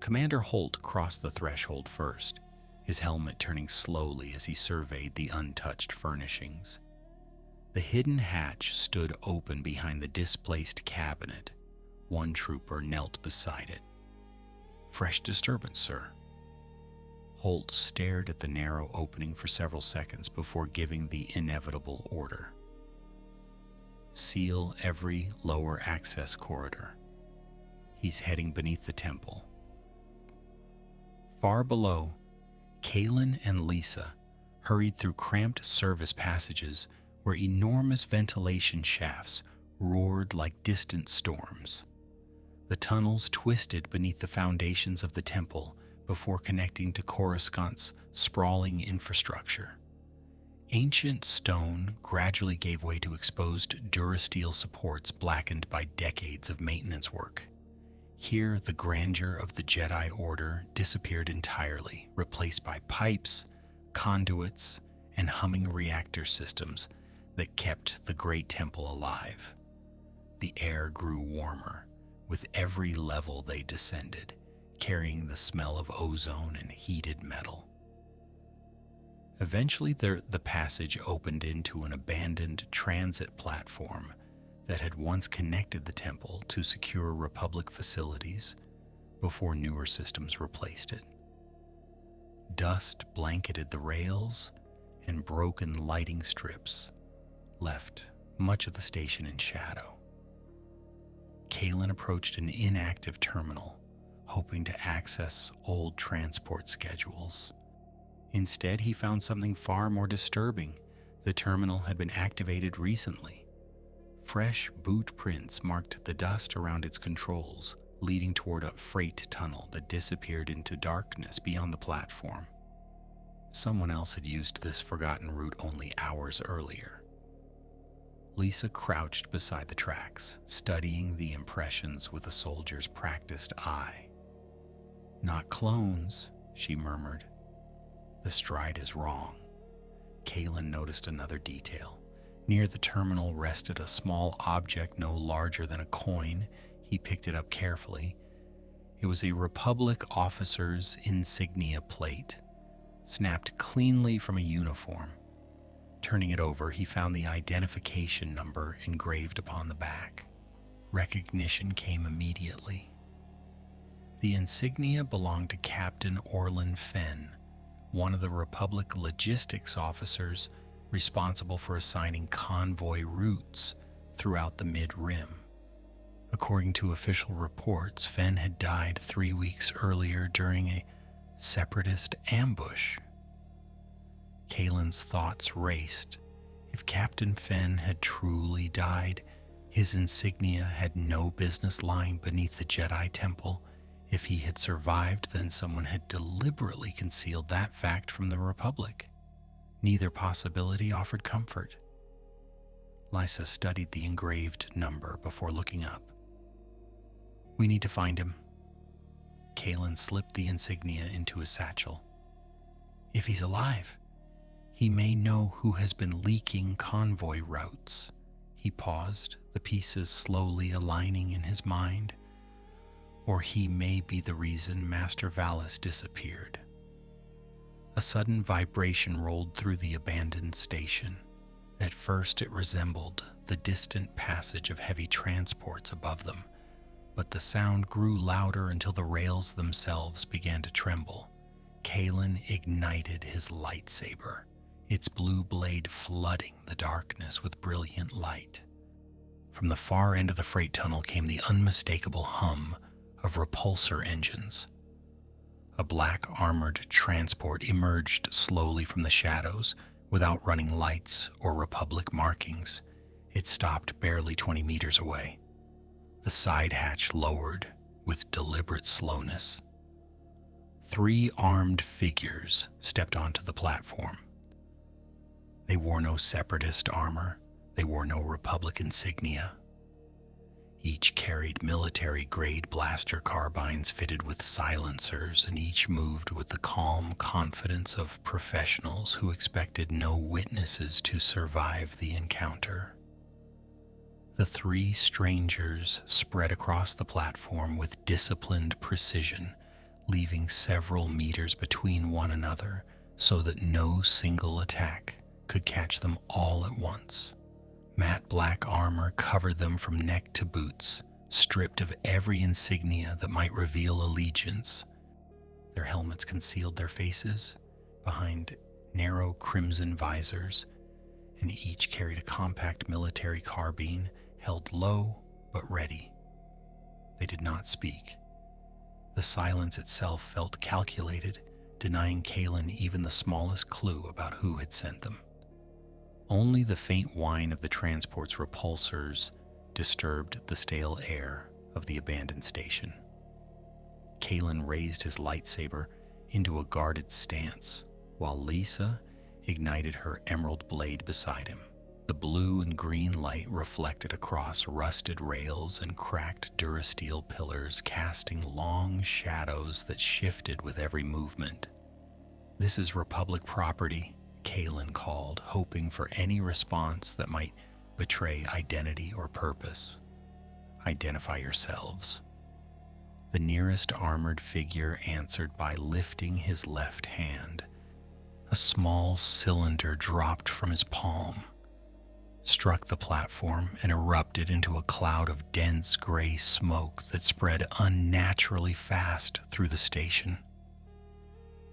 Commander Holt crossed the threshold first, his helmet turning slowly as he surveyed the untouched furnishings. The hidden hatch stood open behind the displaced cabinet. One trooper knelt beside it. Fresh disturbance, sir. Holt stared at the narrow opening for several seconds before giving the inevitable order. Seal every lower access corridor. he's heading beneath the temple. Far below, Kaylin and Lisa hurried through cramped service passages where enormous ventilation shafts roared like distant storms. The tunnels twisted beneath the foundations of the temple before connecting to Coruscant's sprawling infrastructure. Ancient stone gradually gave way to exposed durasteel supports blackened by decades of maintenance work. Here, the grandeur of the Jedi Order disappeared entirely, replaced by pipes, conduits, and humming reactor systems that kept the great temple alive. The air grew warmer with every level they descended, carrying the smell of ozone and heated metal. Eventually, the passage opened into an abandoned transit platform that had once connected the temple to secure Republic facilities before newer systems replaced it. Dust blanketed the rails, and broken lighting strips left much of the station in shadow. Kaylin approached an inactive terminal, hoping to access old transport schedules. Instead, he found something far more disturbing. The terminal had been activated recently. Fresh boot prints marked the dust around its controls, leading toward a freight tunnel that disappeared into darkness beyond the platform. Someone else had used this forgotten route only hours earlier. Lisa crouched beside the tracks, studying the impressions with a soldier's practiced eye. "Not clones," she murmured. "The stride is wrong." Kaylin noticed another detail. Near the terminal rested a small object no larger than a coin. He picked it up carefully. It was a Republic officer's insignia plate, snapped cleanly from a uniform. Turning it over, he found the identification number engraved upon the back. Recognition came immediately. The insignia belonged to Captain Orlan Fenn, one of the Republic logistics officers responsible for assigning convoy routes throughout the Mid-Rim. According to official reports, Fenn had died 3 weeks earlier during a separatist ambush. Kaylin's thoughts raced. If Captain Fenn had truly died, his insignia had no business lying beneath the Jedi Temple. If he had survived, then someone had deliberately concealed that fact from the Republic. Neither possibility offered comfort. Lisa studied the engraved number before looking up. "We need to find him." Kaylin slipped the insignia into his satchel. "If he's alive, he may know who has been leaking convoy routes." He paused, the pieces slowly aligning in his mind. "Or he may be the reason Master Valis disappeared." A sudden vibration rolled through the abandoned station. At first it resembled the distant passage of heavy transports above them, but the sound grew louder until the rails themselves began to tremble. Kaylin ignited his lightsaber, its blue blade flooding the darkness with brilliant light. From the far end of the freight tunnel came the unmistakable hum of repulsor engines. A black armored transport emerged slowly from the shadows without running lights or Republic markings. It stopped barely 20 meters away. The side hatch lowered with deliberate slowness. 3 armed figures stepped onto the platform. They wore no separatist armor. They wore no Republic insignia. Each carried military-grade blaster carbines fitted with silencers, and each moved with the calm confidence of professionals who expected no witnesses to survive the encounter. The 3 strangers spread across the platform with disciplined precision, leaving several meters between one another so that no single attack could catch them all at once. Matte black armor covered them from neck to boots, stripped of every insignia that might reveal allegiance. Their helmets concealed their faces behind narrow crimson visors, and each carried a compact military carbine held low but ready. They did not speak. The silence itself felt calculated, denying Kalen even the smallest clue about who had sent them. Only the faint whine of the transport's repulsors disturbed the stale air of the abandoned station. Kalen raised his lightsaber into a guarded stance, while Lisa ignited her emerald blade beside him. The blue and green light reflected across rusted rails and cracked durasteel pillars, casting long shadows that shifted with every movement. "This is Republic property," Kalen called, hoping for any response that might betray identity or purpose. "Identify yourselves." The nearest armored figure answered by lifting his left hand. A small cylinder dropped from his palm, struck the platform, and erupted into a cloud of dense gray smoke that spread unnaturally fast through the station.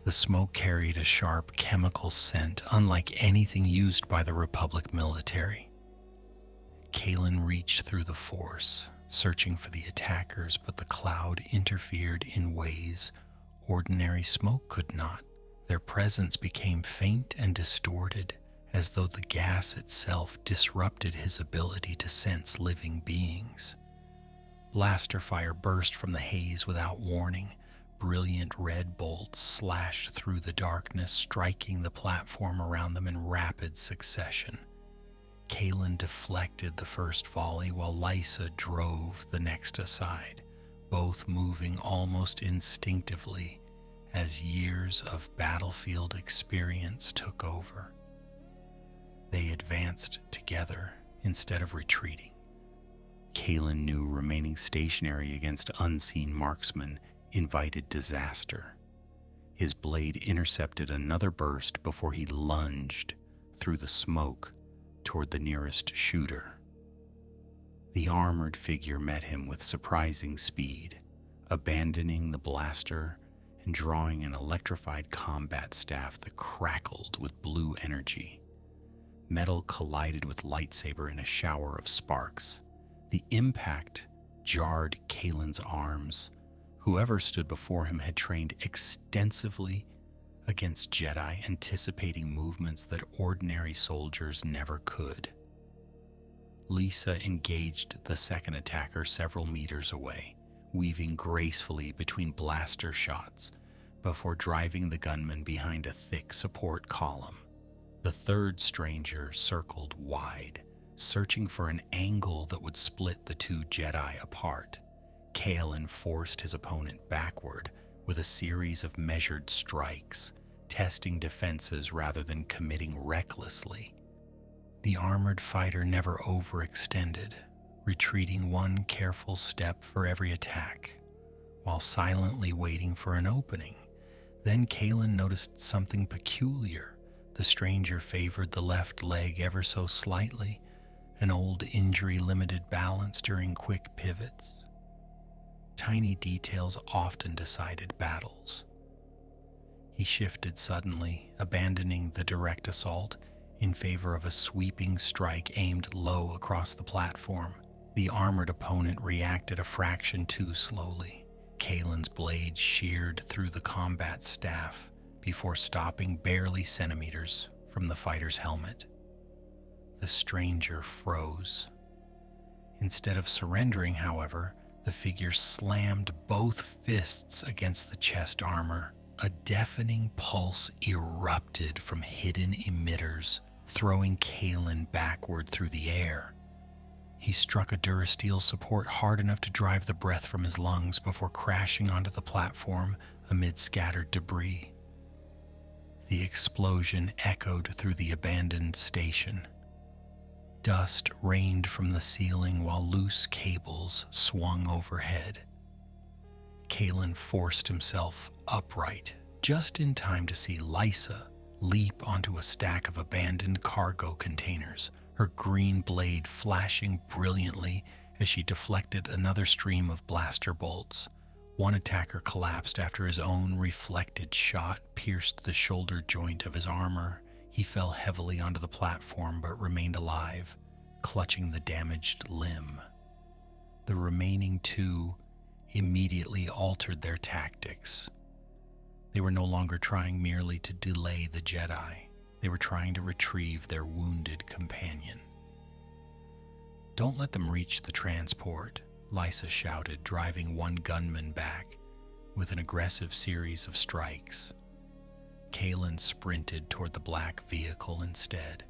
The smoke carried a sharp chemical scent unlike anything used by the Republic military. Kalen reached through the Force, searching for the attackers, but the cloud interfered in ways ordinary smoke could not. Their presence became faint and distorted, as though the gas itself disrupted his ability to sense living beings. Blaster fire burst from the haze without warning. Brilliant red bolts slashed through the darkness, striking the platform around them in rapid succession. Kalen deflected the first volley while Lysa drove the next aside, both moving almost instinctively as years of battlefield experience took over. They advanced together instead of retreating. Kalen knew remaining stationary against unseen marksmen invited disaster. His blade intercepted another burst before he lunged through the smoke toward the nearest shooter. The armored figure met him with surprising speed, abandoning the blaster and drawing an electrified combat staff that crackled with blue energy. Metal collided with lightsaber in a shower of sparks. The impact jarred Kalen's arms. Whoever stood before him had trained extensively against Jedi, anticipating movements that ordinary soldiers never could. Lisa engaged the second attacker several meters away, weaving gracefully between blaster shots before driving the gunman behind a thick support column. The third stranger circled wide, searching for an angle that would split the two Jedi apart. Kalen forced his opponent backward with a series of measured strikes, testing defenses rather than committing recklessly. The armored fighter never overextended, retreating one careful step for every attack, while silently waiting for an opening. Then Kalen noticed something peculiar. The stranger favored the left leg ever so slightly, an old injury limited balance during quick pivots. Tiny details often decided battles. He shifted suddenly, abandoning the direct assault in favor of a sweeping strike aimed low across the platform. The armored opponent reacted a fraction too slowly. Kalen's blade sheared through the combat staff before stopping barely centimeters from the fighter's helmet. The stranger froze. Instead of surrendering, however, the figure slammed both fists against the chest armor. A deafening pulse erupted from hidden emitters, throwing Kalen backward through the air. He struck a durasteel support hard enough to drive the breath from his lungs before crashing onto the platform amid scattered debris. The explosion echoed through the abandoned station. Dust rained from the ceiling while loose cables swung overhead. Kalen forced himself upright just in time to see Lysa leap onto a stack of abandoned cargo containers, her green blade flashing brilliantly as she deflected another stream of blaster bolts. One attacker collapsed after his own reflected shot pierced the shoulder joint of his armor. He fell heavily onto the platform but remained alive, clutching the damaged limb. The remaining two immediately altered their tactics. They were no longer trying merely to delay the Jedi. They were trying to retrieve their wounded companion. "Don't let them reach the transport," Lysa shouted, driving one gunman back with an aggressive series of strikes. Kalen sprinted toward the black vehicle instead.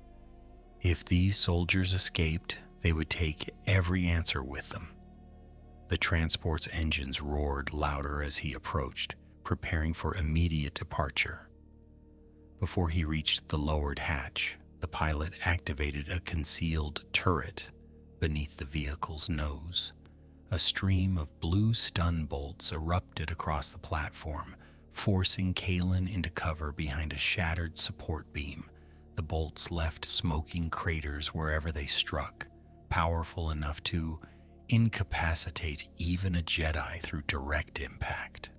If these soldiers escaped, they would take every answer with them. The transport's engines roared louder as he approached, preparing for immediate departure. Before he reached the lowered hatch, the pilot activated a concealed turret beneath the vehicle's nose. A stream of blue stun bolts erupted across the platform, forcing Kalen into cover behind a shattered support beam. The bolts left smoking craters wherever they struck, powerful enough to incapacitate even a Jedi through direct impact.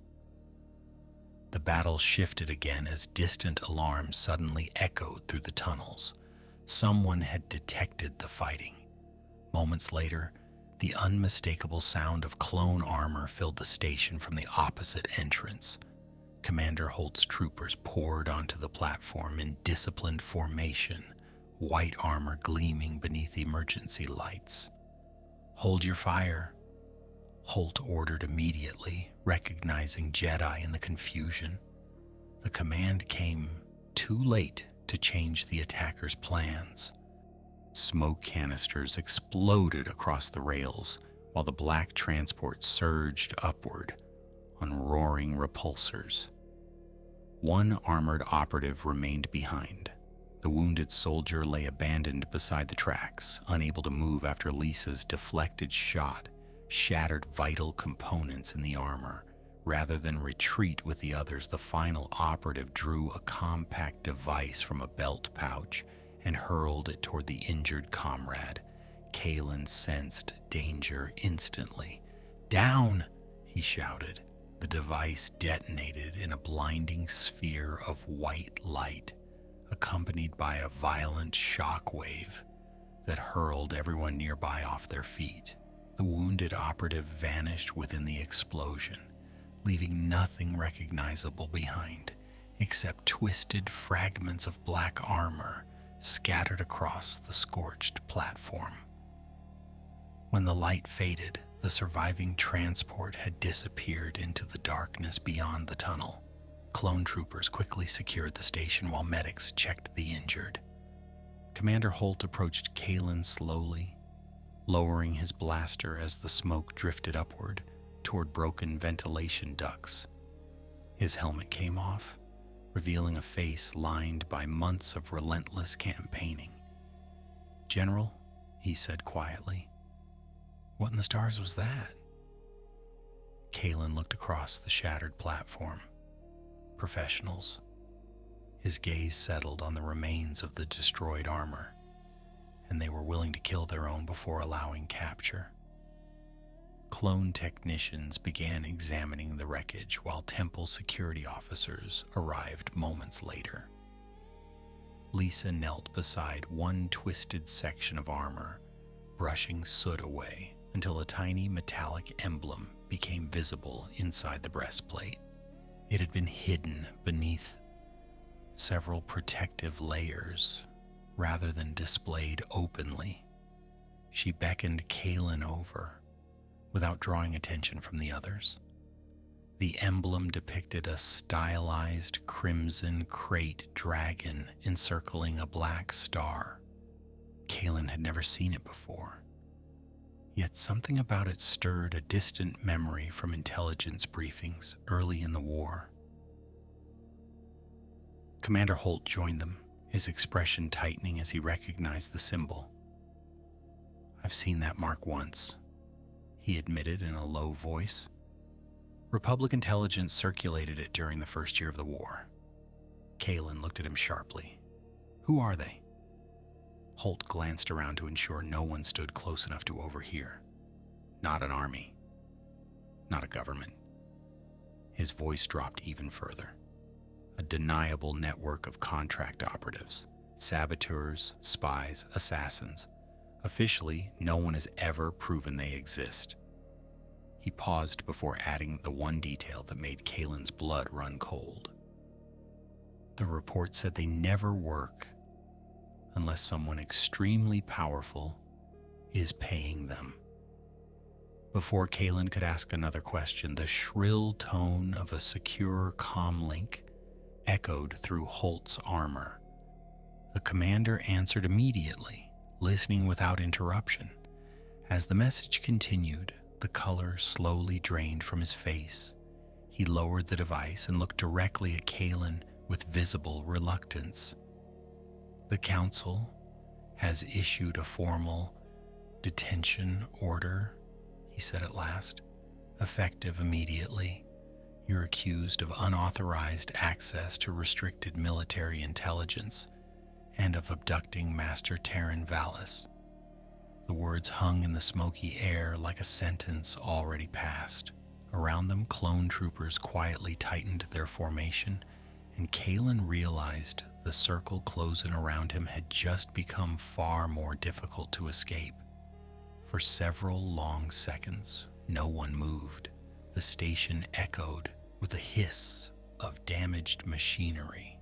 The battle shifted again as distant alarms suddenly echoed through the tunnels. Someone had detected the fighting. Moments later, the unmistakable sound of clone armor filled the station from the opposite entrance. Commander Holt's troopers poured onto the platform in disciplined formation, white armor gleaming beneath emergency lights. "Hold your fire," Holt ordered immediately, recognizing Jedi in the confusion. The command came too late to change the attackers' plans. Smoke canisters exploded across the rails while the black transport surged upward on roaring repulsors. One armored operative remained behind. The wounded soldier lay abandoned beside the tracks, unable to move after Lisa's deflected shot shattered vital components in the armor. Rather than retreat with the others, the final operative drew a compact device from a belt pouch and hurled it toward the injured comrade. Kalen sensed danger instantly. "Down!" he shouted. The device detonated in a blinding sphere of white light, accompanied by a violent shock wave that hurled everyone nearby off their feet. The wounded operative vanished within the explosion, leaving nothing recognizable behind except twisted fragments of black armor scattered across the scorched platform. When the light faded, the surviving transport had disappeared into the darkness beyond the tunnel. Clone troopers quickly secured the station while medics checked the injured. Commander Holt approached Kalen slowly, lowering his blaster as the smoke drifted upward toward broken ventilation ducts. His helmet came off, revealing a face lined by months of relentless campaigning. "General," he said quietly, "what in the stars was that?" Kalen looked across the shattered platform. Professionals. His gaze settled on the remains of the destroyed armor, and they were willing to kill their own before allowing capture. Clone technicians began examining the wreckage while Temple security officers arrived moments later. Lisa knelt beside one twisted section of armor, brushing soot away until a tiny metallic emblem became visible inside the breastplate. It had been hidden beneath several protective layers rather than displayed openly. She beckoned Kalen over without drawing attention from the others. The emblem depicted a stylized crimson crate dragon encircling a black star. Kalen had never seen it before, yet something about it stirred a distant memory from intelligence briefings early in the war. Commander Holt joined them, his expression tightening as he recognized the symbol. "I've seen that mark once," he admitted in a low voice. "Republic intelligence circulated it during the first year of the war." Kalen looked at him sharply. "Who are they?" Holt glanced around to ensure no one stood close enough to overhear. "Not an army. Not a government." His voice dropped even further. "A deniable network of contract operatives, saboteurs, spies, assassins. Officially, no one has ever proven they exist." He paused before adding the one detail that made Kalen's blood run cold. The report said they never work unless someone extremely powerful is paying them. Before Kalen could ask another question, the shrill tone of a secure comm link echoed through Holt's armor. The commander answered immediately, listening without interruption. As the message continued, the color slowly drained from his face. He lowered the device and looked directly at Kalen with visible reluctance. "The Council has issued a formal detention order," he said at last, "effective immediately. You're accused of unauthorized access to restricted military intelligence and of abducting Master Terran Vallis." The words hung in the smoky air like a sentence already passed. Around them, clone troopers quietly tightened their formation, and Kalen realized the circle closing around him had just become far more difficult to escape. For several long seconds, no one moved. The station echoed with a hiss of damaged machinery,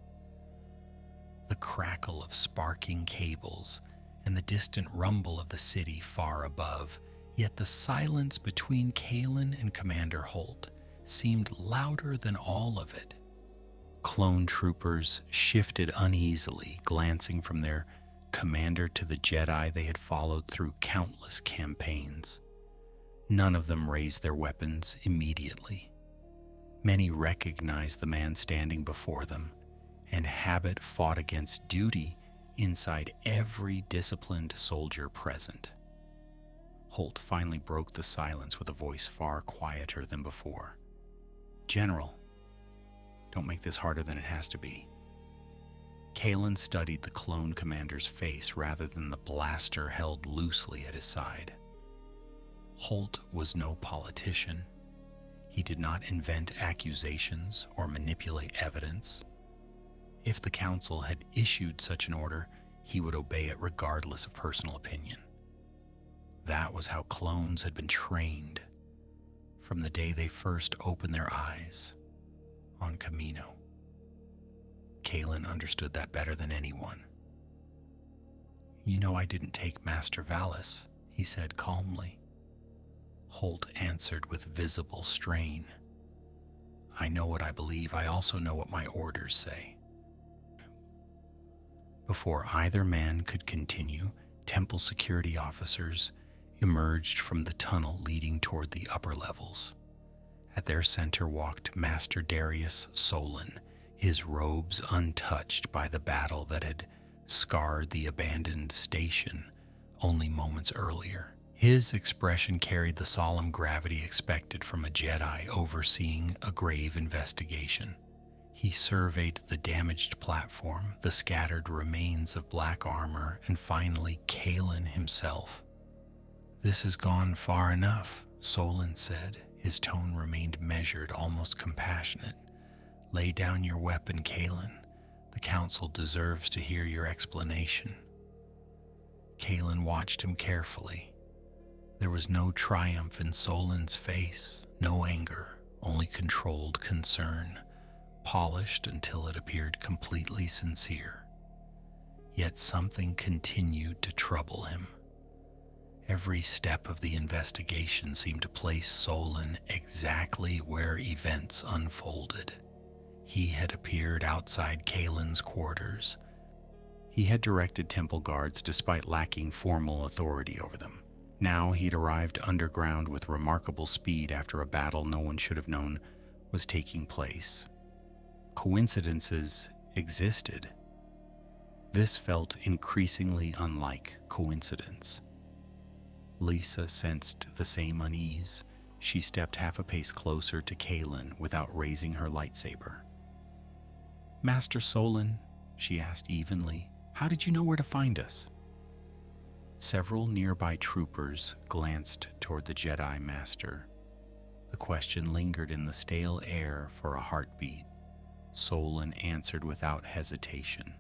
the crackle of sparking cables, and the distant rumble of the city far above. Yet the silence between Kalen and Commander Holt seemed louder than all of it. Clone troopers shifted uneasily, glancing from their commander to the Jedi they had followed through countless campaigns. None of them raised their weapons immediately. Many recognized the man standing before them, and habit fought against duty inside every disciplined soldier present. Holt finally broke the silence with a voice far quieter than before. "General, don't make this harder than it has to be." Kalen studied the clone commander's face rather than the blaster held loosely at his side. Holt was no politician. He did not invent accusations or manipulate evidence. If the Council had issued such an order, he would obey it regardless of personal opinion. That was how clones had been trained from the day they first opened their eyes on Camino. Kalen understood that better than anyone. "You know I didn't take Master Vallis," he said calmly. Holt answered with visible strain. "I know what I believe. I also know what my orders say." Before either man could continue, temple security officers emerged from the tunnel leading toward the upper levels. At their center walked Master Darius Solon, his robes untouched by the battle that had scarred the abandoned station only moments earlier. His expression carried the solemn gravity expected from a Jedi overseeing a grave investigation. He surveyed the damaged platform, the scattered remains of black armor, and finally Kalen himself. "This has gone far enough," Solon said. His tone remained measured, almost compassionate. "Lay down your weapon, Kalen. The Council deserves to hear your explanation." Kalen watched him carefully. There was no triumph in Solon's face, no anger, only controlled concern, polished until it appeared completely sincere. Yet something continued to trouble him. Every step of the investigation seemed to place Solon exactly where events unfolded. He had appeared outside Kalen's quarters. He had directed temple guards despite lacking formal authority over them. Now he'd arrived underground with remarkable speed after a battle no one should have known was taking place. Coincidences existed. This felt increasingly unlike coincidence. Lisa sensed the same unease. She stepped half a pace closer to Kalen without raising her lightsaber. "Master Solon," she asked evenly, "how did you know where to find us?" Several nearby troopers glanced toward the Jedi Master. The question lingered in the stale air for a heartbeat. Solon answered without hesitation.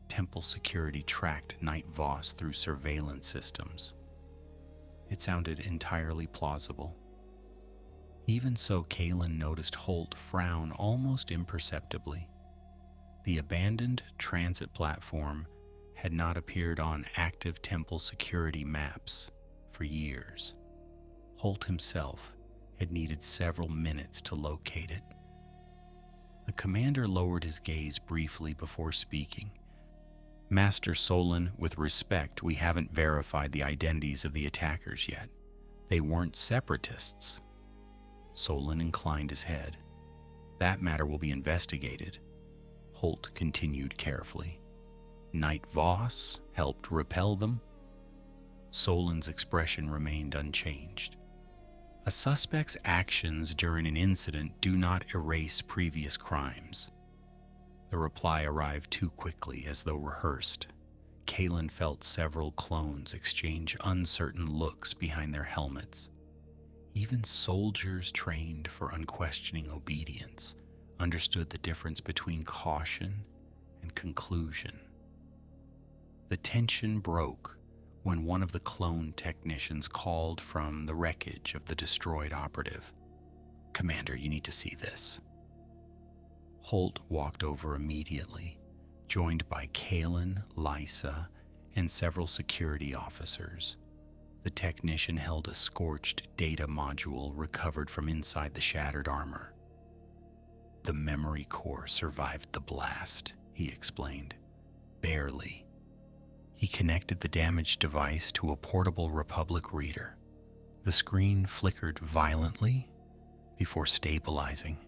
Temple security tracked Night Voss through surveillance systems. It sounded entirely plausible. Even so, Kalen noticed Holt frown almost imperceptibly. The abandoned transit platform had not appeared on active temple security maps for years. Holt himself had needed several minutes to locate it. The commander lowered his gaze briefly before speaking. "Master Solon, with respect, we haven't verified the identities of the attackers yet. They weren't separatists." Solon inclined his head. "That matter will be investigated." Holt continued carefully. "Knight Voss helped repel them?" Solon's expression remained unchanged. A suspect's actions during an incident do not erase previous crimes. The reply arrived too quickly, as though rehearsed. Kalen felt several clones exchange uncertain looks behind their helmets. Even soldiers trained for unquestioning obedience understood the difference between caution and conclusion. The tension broke when one of the clone technicians called from the wreckage of the destroyed operative. "Commander, you need to see this." Holt walked over immediately, joined by Kalen, Lysa, and several security officers. The technician held a scorched data module recovered from inside the shattered armor. "The memory core survived the blast," he explained. "Barely." He connected the damaged device to a portable Republic reader. The screen flickered violently before stabilizing.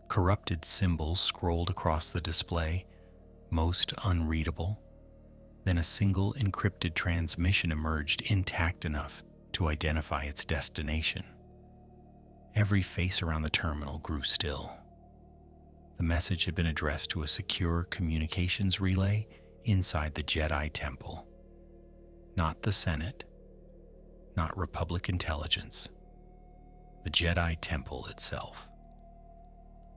Corrupted symbols scrolled across the display, most unreadable. Then a single encrypted transmission emerged intact enough to identify its destination. Every face around the terminal grew still. The message had been addressed to a secure communications relay inside the Jedi Temple. Not the Senate, not Republic intelligence, the Jedi Temple itself.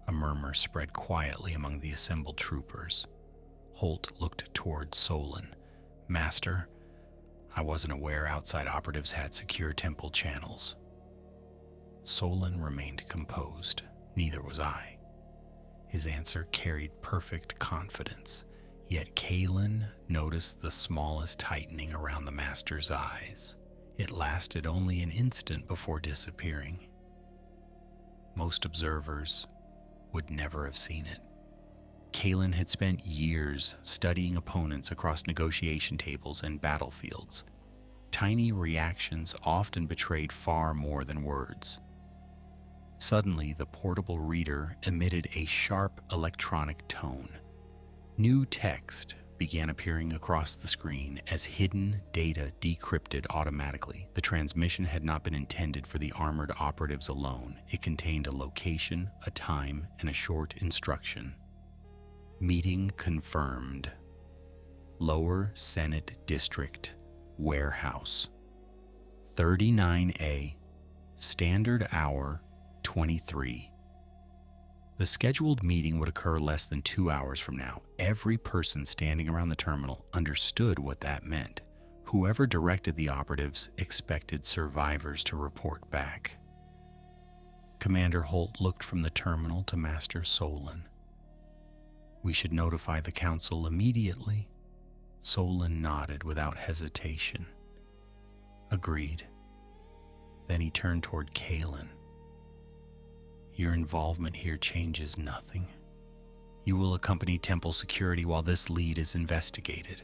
A murmur spread quietly among the assembled troopers. Holt looked toward Solon. "Master, I wasn't aware outside operatives had secure temple channels." Solon remained composed. "Neither was I." His answer carried perfect confidence, yet Kalen noticed the smallest tightening around the master's eyes. It lasted only an instant before disappearing. Most observers would never have seen it. Kalen had spent years studying opponents across negotiation tables and battlefields. Tiny reactions often betrayed far more than words. Suddenly, the portable reader emitted a sharp electronic tone. New text began appearing across the screen as hidden data decrypted automatically. The transmission had not been intended for the armored operatives alone. It contained a location, a time, and a short instruction. "Meeting confirmed. Lower Senate District, Warehouse. 39A, Standard Hour 23. The scheduled meeting would occur less than 2 hours from now. Every person standing around the terminal understood what that meant. Whoever directed the operatives expected survivors to report back. Commander Holt looked from the terminal to Master Solon. "We should notify the council immediately." Solon nodded without hesitation. "Agreed." Then he turned toward Kalen. "Your involvement here changes nothing. You will accompany temple security while this lead is investigated."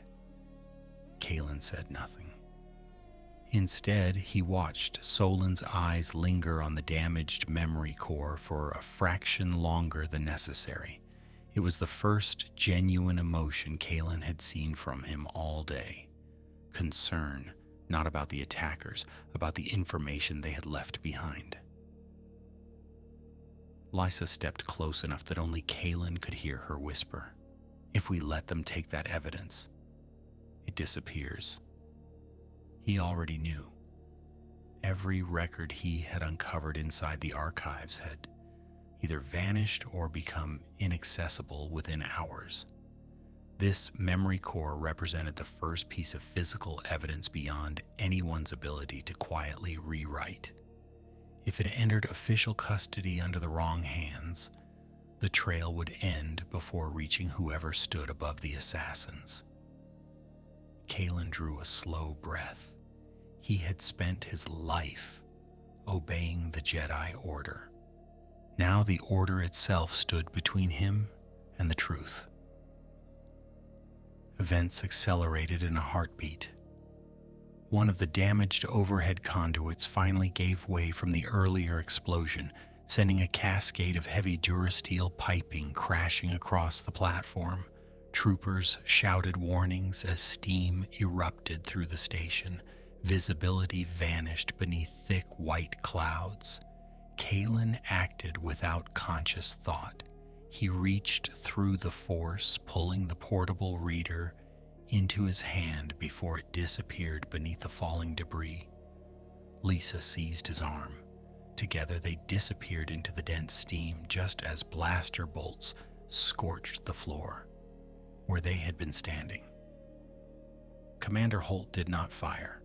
Kalen said nothing. Instead, he watched Solon's eyes linger on the damaged memory core for a fraction longer than necessary. It was the first genuine emotion Kalen had seen from him all day. Concern, not about the attackers, about the information they had left behind. Lysa stepped close enough that only Kalen could hear her whisper. "If we let them take that evidence, it disappears." He already knew. Every record he had uncovered inside the archives had either vanished or become inaccessible within hours. This memory core represented the first piece of physical evidence beyond anyone's ability to quietly rewrite. If it entered official custody under the wrong hands, the trail would end before reaching whoever stood above the assassins. Kalen drew a slow breath. He had spent his life obeying the Jedi Order. Now the Order itself stood between him and the truth. Events accelerated in a heartbeat. One of the damaged overhead conduits finally gave way from the earlier explosion, sending a cascade of heavy durasteel piping crashing across the platform. Troopers shouted warnings as steam erupted through the station. Visibility vanished beneath thick white clouds. Kalen acted without conscious thought. He reached through the force, pulling the portable reader into his hand before it disappeared beneath the falling debris. Lisa seized his arm. Together they disappeared into the dense steam just as blaster bolts scorched the floor where they had been standing. Commander Holt did not fire.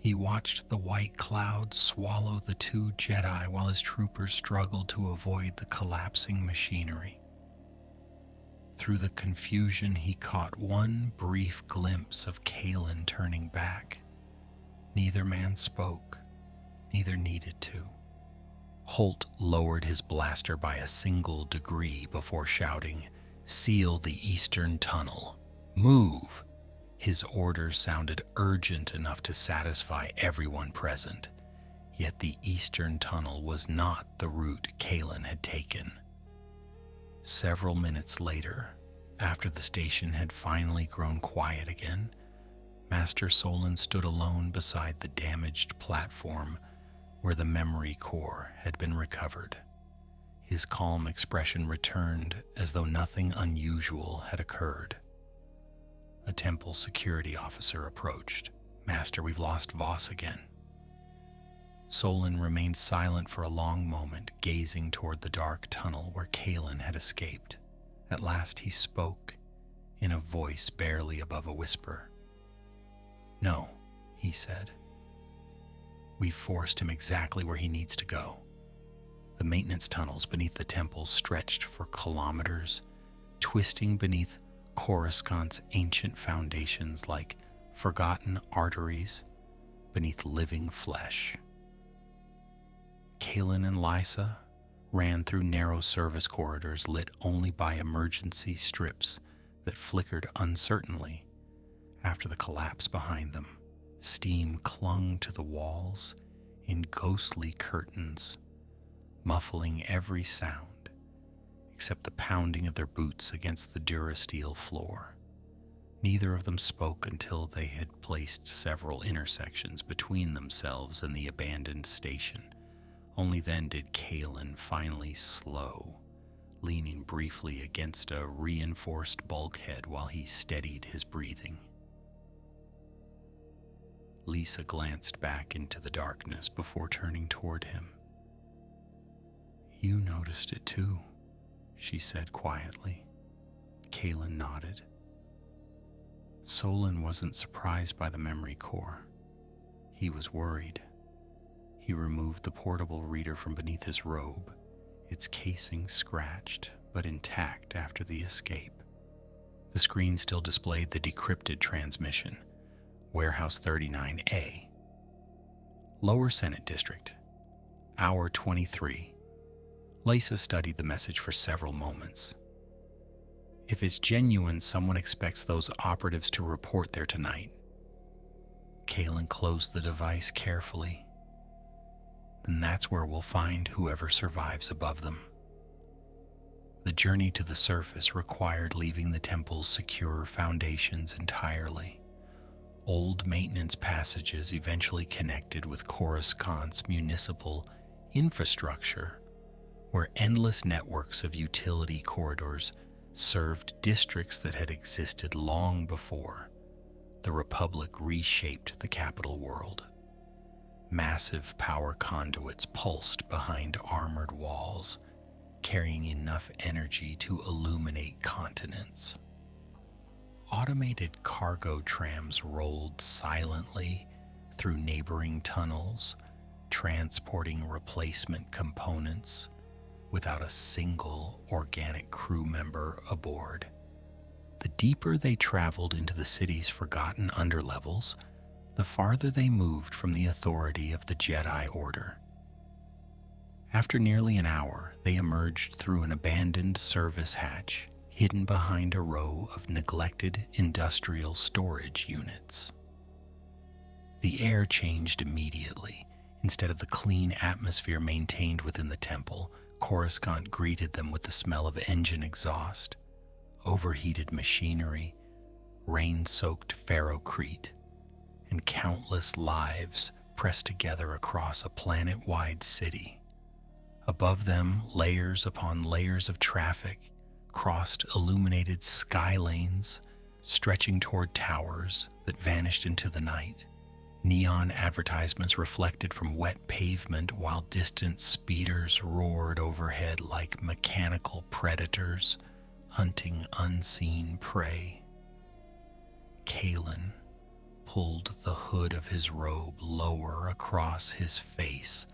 He watched the white clouds swallow the two Jedi while his troopers struggled to avoid the collapsing machinery. Through the confusion, he caught one brief glimpse of Kalen turning back. Neither man spoke, neither needed to. Holt lowered his blaster by a single degree before shouting, "Seal the eastern tunnel. Move!" His order sounded urgent enough to satisfy everyone present, yet the eastern tunnel was not the route Kalen had taken. Several minutes later, after the station had finally grown quiet again, Master Solon stood alone beside the damaged platform where the memory core had been recovered. His calm expression returned as though nothing unusual had occurred. A temple security officer approached. "Master, we've lost Voss again." Solon remained silent for a long moment, gazing toward the dark tunnel where Kalen had escaped. At last he spoke, in a voice barely above a whisper. "No," he said. "We've forced him exactly where he needs to go." The maintenance tunnels beneath the temple stretched for kilometers, twisting beneath Coruscant's ancient foundations like forgotten arteries beneath living flesh. Kalen and Lysa ran through narrow service corridors lit only by emergency strips that flickered uncertainly after the collapse behind them. Steam clung to the walls in ghostly curtains, muffling every sound except the pounding of their boots against the durasteel floor. Neither of them spoke until they had placed several intersections between themselves and the abandoned station. Only then did Kalen finally slow, leaning briefly against a reinforced bulkhead while he steadied his breathing. Lisa glanced back into the darkness before turning toward him. "You noticed it too," she said quietly. Kalen nodded. Solon wasn't surprised by the memory core. He was worried. He removed the portable reader from beneath his robe, its casing scratched but intact after the escape. The screen still displayed the decrypted transmission, Warehouse 39A. Lower Senate District, Hour 23. Lysa studied the message for several moments. If it's genuine, someone expects those operatives to report there tonight. Kalen closed the device carefully. Then that's where we'll find whoever survives above them. The journey to the surface required leaving the temple's secure foundations entirely. Old maintenance passages eventually connected with Coruscant's municipal infrastructure, where endless networks of utility corridors served districts that had existed long before the Republic reshaped the capital world. Massive power conduits pulsed behind armored walls, carrying enough energy to illuminate continents. Automated cargo trams rolled silently through neighboring tunnels, transporting replacement components without a single organic crew member aboard. The deeper they traveled into the city's forgotten underlevels, the farther they moved from the authority of the Jedi Order. After nearly an hour, they emerged through an abandoned service hatch hidden behind a row of neglected industrial storage units. The air changed immediately. Instead of the clean atmosphere maintained within the temple, Coruscant greeted them with the smell of engine exhaust, overheated machinery, rain-soaked ferrocrete, and countless lives pressed together across a planet-wide city. Above them, layers upon layers of traffic crossed illuminated sky lanes, stretching toward towers that vanished into the night. Neon advertisements reflected from wet pavement while distant speeders roared overhead like mechanical predators hunting unseen prey. Kalen pulled the hood of his robe lower across his face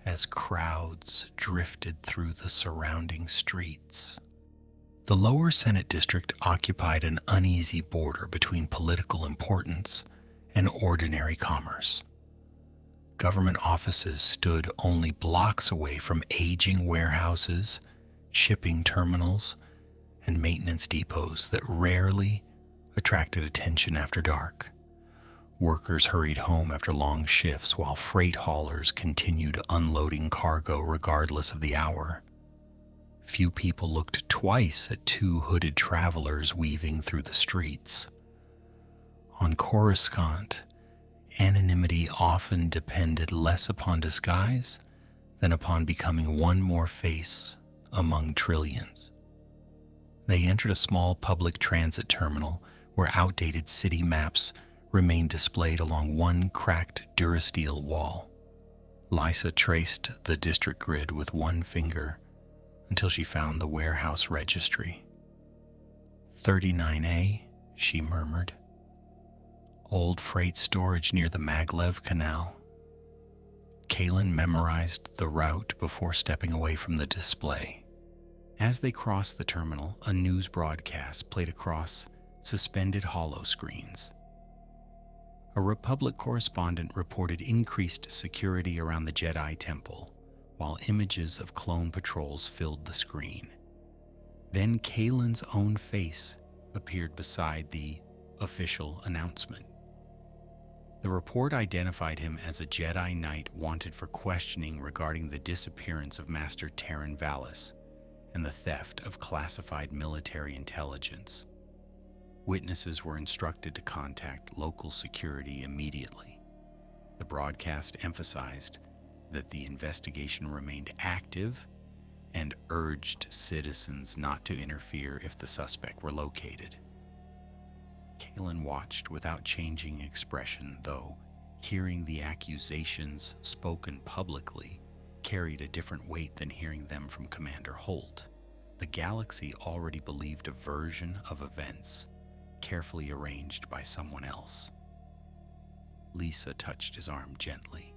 as crowds drifted through the surrounding streets. The lower Senate district occupied an uneasy border between political importance and ordinary commerce. Government offices stood only blocks away from aging warehouses, shipping terminals, and maintenance depots that rarely attracted attention after dark. Workers hurried home after long shifts while freight haulers continued unloading cargo regardless of the hour. Few people looked twice at two hooded travelers weaving through the streets. On Coruscant, anonymity often depended less upon disguise than upon becoming one more face among trillions. They entered a small public transit terminal where outdated city maps remained displayed along one cracked Durasteel wall. Lysa traced the district grid with one finger until she found the warehouse registry. 39A, she murmured. Old freight storage near the Maglev Canal. Kalen memorized the route before stepping away from the display. As they crossed the terminal, a news broadcast played across suspended holo screens. A Republic correspondent reported increased security around the Jedi Temple, while images of clone patrols filled the screen. Then Kalen's own face appeared beside the official announcement. The report identified him as a Jedi Knight wanted for questioning regarding the disappearance of Master Terran Vallis and the theft of classified military intelligence. Witnesses were instructed to contact local security immediately. The broadcast emphasized that the investigation remained active and urged citizens not to interfere if the suspect were located. Kalen watched without changing expression, though hearing the accusations spoken publicly carried a different weight than hearing them from Commander Holt. The galaxy already believed a version of events carefully arranged by someone else. Lysa touched his arm gently.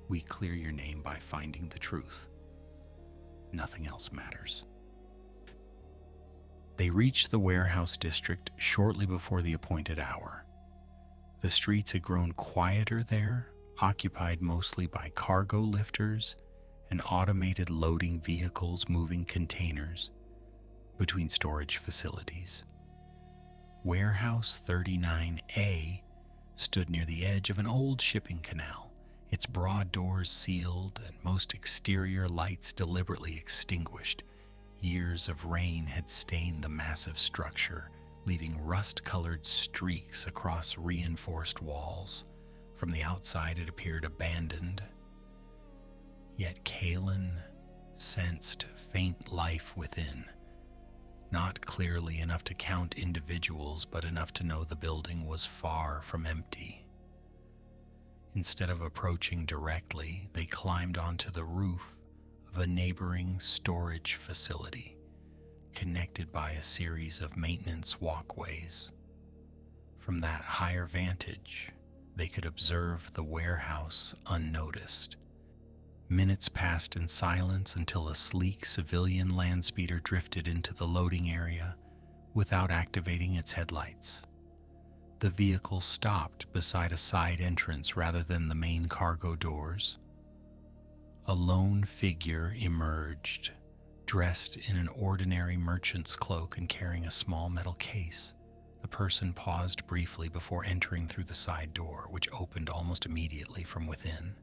We clear your name by finding the truth. Nothing else matters. They reached the warehouse district shortly before the appointed hour. The streets had grown quieter there, occupied mostly by cargo lifters and automated loading vehicles moving containers between storage facilities. Warehouse 39A stood near the edge of an old shipping canal, its broad doors sealed and most exterior lights deliberately extinguished. Years of rain had stained the massive structure, leaving rust-colored streaks across reinforced walls. From the outside, it appeared abandoned. Yet Kalen sensed faint life within, not clearly enough to count individuals, but enough to know the building was far from empty. Instead of approaching directly, they climbed onto the roof of a neighboring storage facility, connected by a series of maintenance walkways. From that higher vantage, they could observe the warehouse unnoticed. Minutes passed in silence until a sleek civilian landspeeder drifted into the loading area without activating its headlights. The vehicle stopped beside a side entrance rather than the main cargo doors. A lone figure emerged, dressed in an ordinary merchant's cloak and carrying a small metal case. The person paused briefly before entering through the side door, which opened almost immediately from within.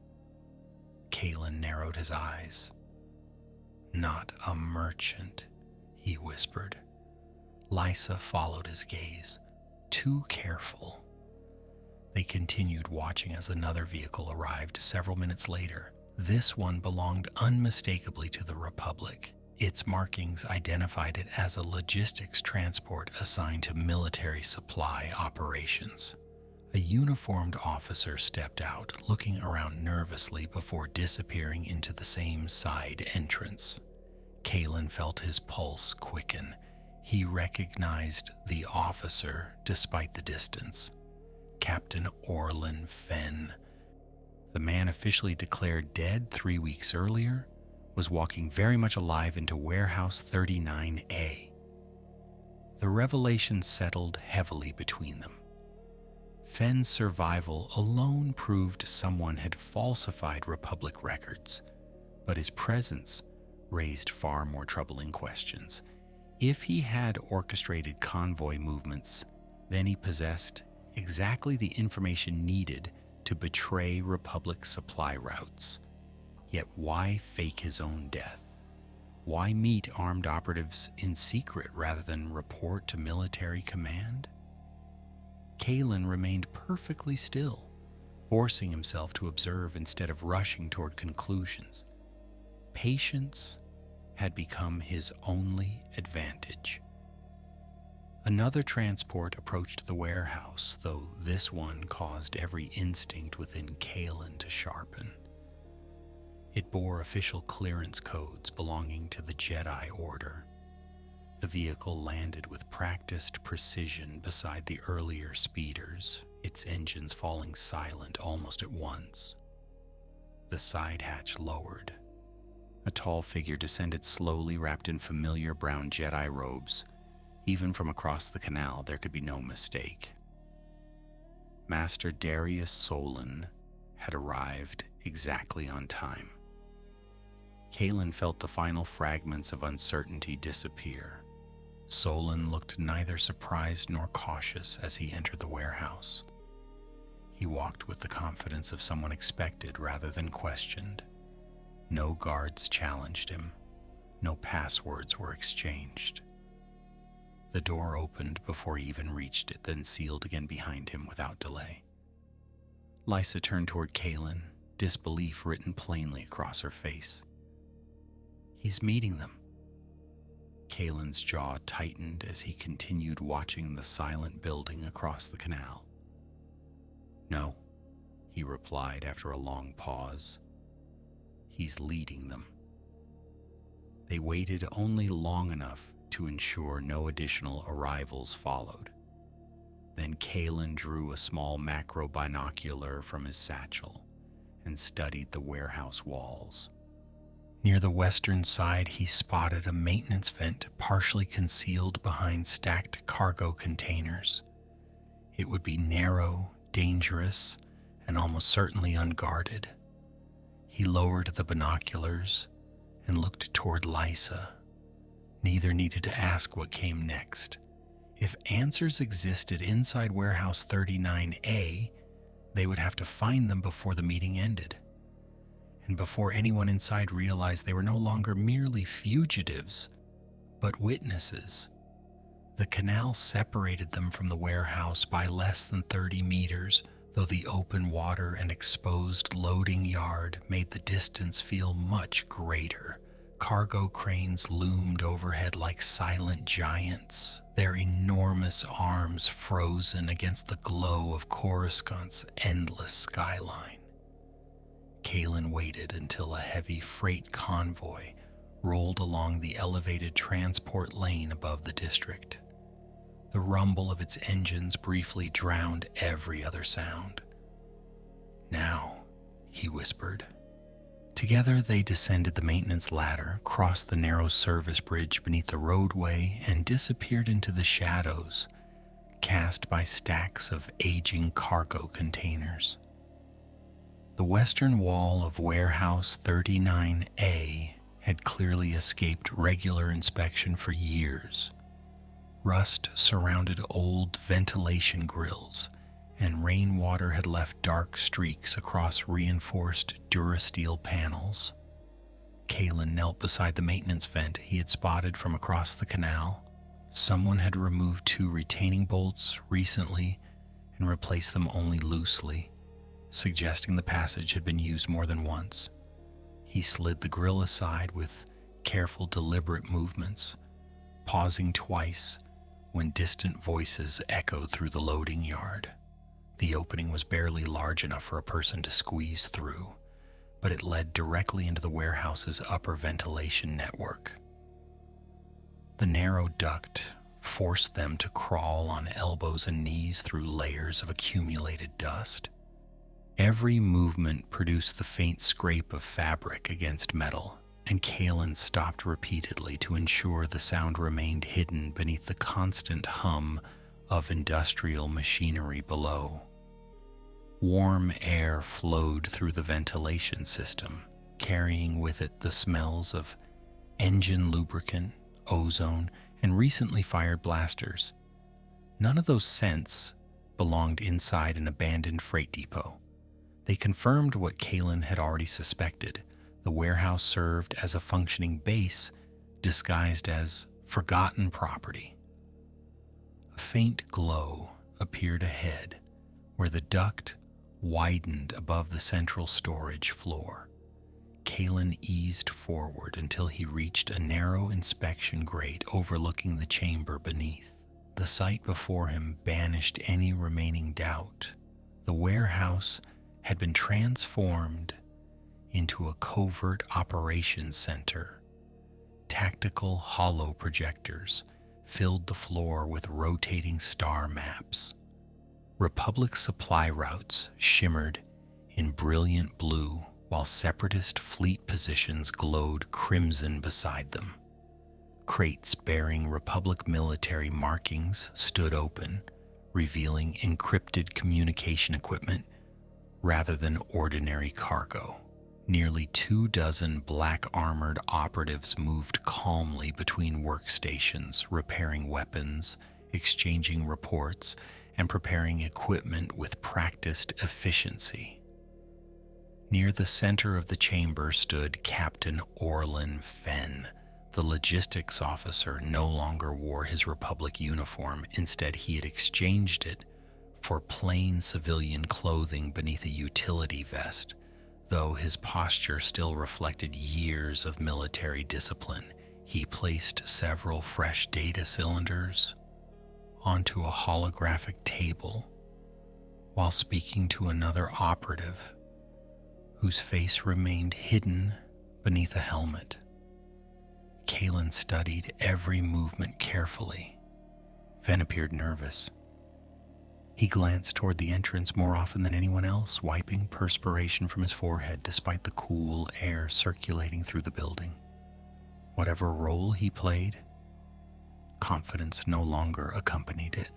Kalen narrowed his eyes. "Not a merchant," he whispered. Lysa followed his gaze. Too careful. They continued watching as another vehicle arrived several minutes later. This one belonged unmistakably to the Republic. Its markings identified it as a logistics transport assigned to military supply operations. A uniformed officer stepped out, looking around nervously before disappearing into the same side entrance. Kalen felt his pulse quicken. He recognized the officer despite the distance. Captain Orlin Fenn. The man officially declared dead 3 weeks earlier was walking very much alive into Warehouse 39A. The revelation settled heavily between them. Fenn's survival alone proved someone had falsified Republic records, but his presence raised far more troubling questions. If he had orchestrated convoy movements, then he possessed exactly the information needed to betray Republic supply routes. Yet why fake his own death? Why meet armed operatives in secret rather than report to military command? Kalen remained perfectly still, forcing himself to observe instead of rushing toward conclusions. Patience had become his only advantage. Another transport approached the warehouse, though this one caused every instinct within Kalen to sharpen. It bore official clearance codes belonging to the Jedi Order. The vehicle landed with practiced precision beside the earlier speeders, its engines falling silent almost at once. The side hatch lowered. A tall figure descended slowly, wrapped in familiar brown Jedi robes. Even from across the canal, there could be no mistake. Master Darius Solon had arrived exactly on time. Kalen felt the final fragments of uncertainty disappear. Solon looked neither surprised nor cautious as he entered the warehouse. He walked with the confidence of someone expected rather than questioned. No guards challenged him. No passwords were exchanged. The door opened before he even reached it, then sealed again behind him without delay. Lysa turned toward Kalen, disbelief written plainly across her face. "He's meeting them." Kalen's jaw tightened as he continued watching the silent building across the canal. "No," he replied after a long pause. "He's leading them." They waited only long enough to ensure no additional arrivals followed. Then Kalen drew a small macro binocular from his satchel and studied the warehouse walls. Near the western side, he spotted a maintenance vent partially concealed behind stacked cargo containers. It would be narrow, dangerous, and almost certainly unguarded. He lowered the binoculars and looked toward Lysa. Neither needed to ask what came next. If answers existed inside Warehouse 39A, they would have to find them before the meeting ended. And before anyone inside realized they were no longer merely fugitives, but witnesses. The canal separated them from the warehouse by less than 30 meters, though the open water and exposed loading yard made the distance feel much greater. Cargo cranes loomed overhead like silent giants, their enormous arms frozen against the glow of Coruscant's endless skyline. Kalen waited until a heavy freight convoy rolled along the elevated transport lane above the district. The rumble of its engines briefly drowned every other sound. "Now," he whispered. Together they descended the maintenance ladder, crossed the narrow service bridge beneath the roadway, and disappeared into the shadows cast by stacks of aging cargo containers. The western wall of Warehouse 39A had clearly escaped regular inspection for years. Rust surrounded old ventilation grills, and rainwater had left dark streaks across reinforced Durasteel panels. Kalen knelt beside the maintenance vent he had spotted from across the canal. Someone had removed 2 retaining bolts recently and replaced them only loosely, suggesting the passage had been used more than once. He slid the grill aside with careful, deliberate movements, pausing twice when distant voices echoed through the loading yard. The opening was barely large enough for a person to squeeze through, but it led directly into the warehouse's upper ventilation network. The narrow duct forced them to crawl on elbows and knees through layers of accumulated dust. Every movement produced the faint scrape of fabric against metal, and Kalen stopped repeatedly to ensure the sound remained hidden beneath the constant hum of industrial machinery below. Warm air flowed through the ventilation system, carrying with it the smells of engine lubricant, ozone, and recently fired blasters. None of those scents belonged inside an abandoned freight depot. They confirmed what Kalen had already suspected. The warehouse served as a functioning base disguised as forgotten property. A faint glow appeared ahead where the duct widened above the central storage floor. Kalen eased forward until he reached a narrow inspection grate overlooking the chamber beneath. The sight before him banished any remaining doubt. The warehouse had been transformed into a covert operations center. Tactical holo projectors filled the floor with rotating star maps. Republic supply routes shimmered in brilliant blue, while separatist fleet positions glowed crimson beside them. Crates bearing Republic military markings stood open, revealing encrypted communication equipment rather than ordinary cargo. Nearly 24 black-armored operatives moved calmly between workstations, repairing weapons, exchanging reports, and preparing equipment with practiced efficiency. Near the center of the chamber stood Captain Orlin Fenn. The logistics officer no longer wore his Republic uniform. Instead, he had exchanged it for plain civilian clothing beneath a utility vest. Though his posture still reflected years of military discipline, he placed several fresh data cylinders onto a holographic table while speaking to another operative whose face remained hidden beneath a helmet. Kalen studied every movement carefully. Fenn appeared nervous. He glanced toward the entrance more often than anyone else, wiping perspiration from his forehead despite the cool air circulating through the building. Whatever role he played, confidence no longer accompanied it.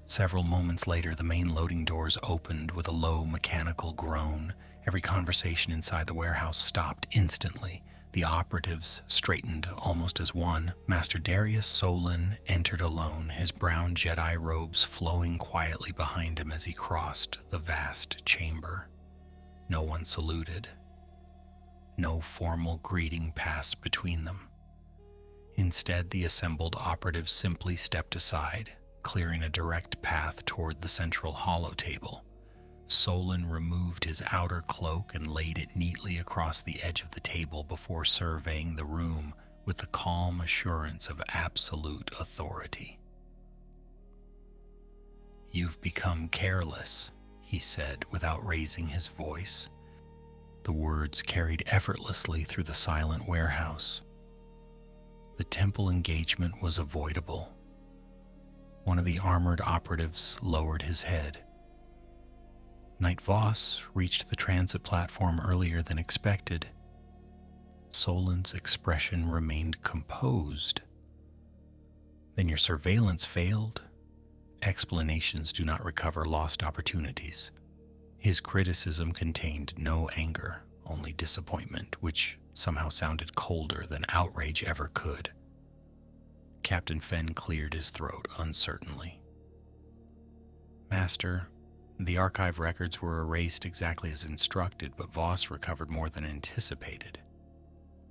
Several moments later, the main loading doors opened with a low mechanical groan. Every conversation inside the warehouse stopped instantly. The operatives straightened almost as one. Master Darius Solon entered alone, his brown Jedi robes flowing quietly behind him as he crossed the vast chamber. No one saluted. No formal greeting passed between them. Instead, the assembled operatives simply stepped aside, clearing a direct path toward the central holotable. Solon removed his outer cloak and laid it neatly across the edge of the table before surveying the room with the calm assurance of absolute authority. "You've become careless," he said without raising his voice. The words carried effortlessly through the silent warehouse. The temple engagement was avoidable. One of the armored operatives lowered his head. Knight Voss reached the transit platform earlier than expected. Solin's expression remained composed. Then your surveillance failed. Explanations do not recover lost opportunities. His criticism contained no anger, only disappointment, which somehow sounded colder than outrage ever could. Captain Fenn cleared his throat uncertainly. Master, the archive records were erased exactly as instructed, but Voss recovered more than anticipated.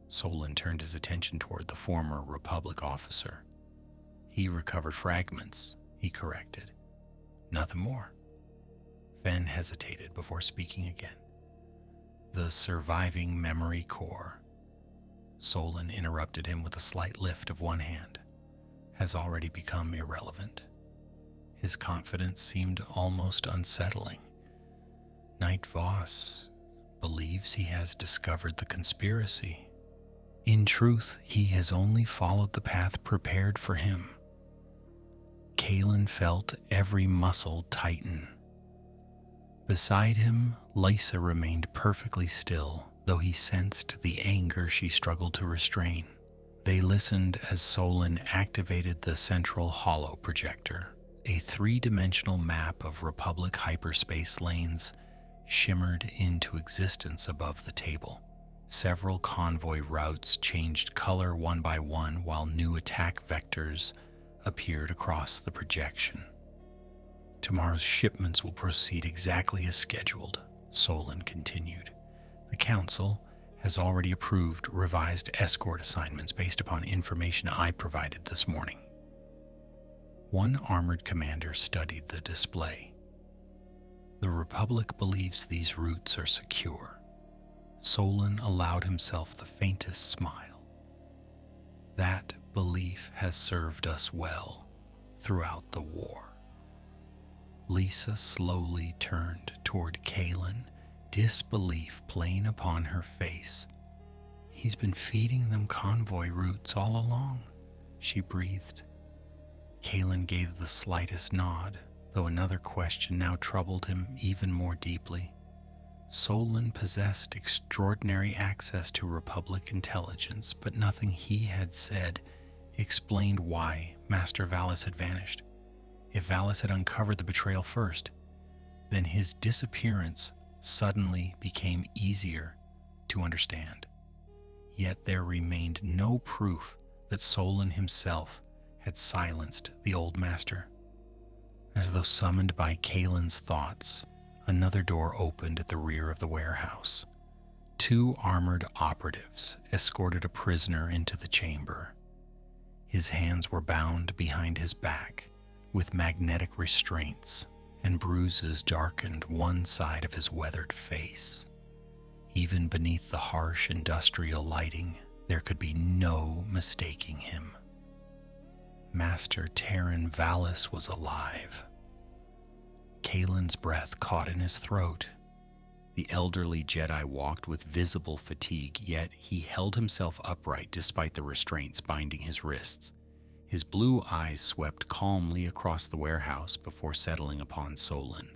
Solon turned his attention toward the former Republic officer. He recovered fragments, he corrected. Nothing more. Fenn hesitated before speaking again. The surviving memory core, Solon interrupted him with a slight lift of one hand, has already become irrelevant. His confidence seemed almost unsettling. Knight Voss believes he has discovered the conspiracy. In truth, he has only followed the path prepared for him. Kalen felt every muscle tighten. Beside him, Lysa remained perfectly still, though he sensed the anger she struggled to restrain. They listened as Solon activated the central holo projector. A three-dimensional map of Republic hyperspace lanes shimmered into existence above the table. Several convoy routes changed color one by one while new attack vectors appeared across the projection. Tomorrow's shipments will proceed exactly as scheduled, Solon continued. The Council has already approved revised escort assignments based upon information I provided this morning. One armored commander studied the display. The Republic believes these routes are secure. Solon allowed himself the faintest smile. That belief has served us well throughout the war. Lisa slowly turned toward Kalen, disbelief plain upon her face. He's been feeding them convoy routes all along, she breathed. Kalen gave the slightest nod, though another question now troubled him even more deeply. Solon possessed extraordinary access to Republic intelligence, but nothing he had said explained why Master Valis had vanished. If Valis had uncovered the betrayal first, then his disappearance suddenly became easier to understand. Yet there remained no proof that Solon himself had silenced the old master. As though summoned by Kalen's thoughts, another door opened at the rear of the warehouse. Two armored operatives escorted a prisoner into the chamber. His hands were bound behind his back with magnetic restraints, and bruises darkened one side of his weathered face. Even beneath the harsh industrial lighting, there could be no mistaking him. Master Terran Valis was alive. Kalen's breath caught in his throat. The elderly Jedi walked with visible fatigue, yet he held himself upright despite the restraints binding his wrists. His blue eyes swept calmly across the warehouse before settling upon Solon.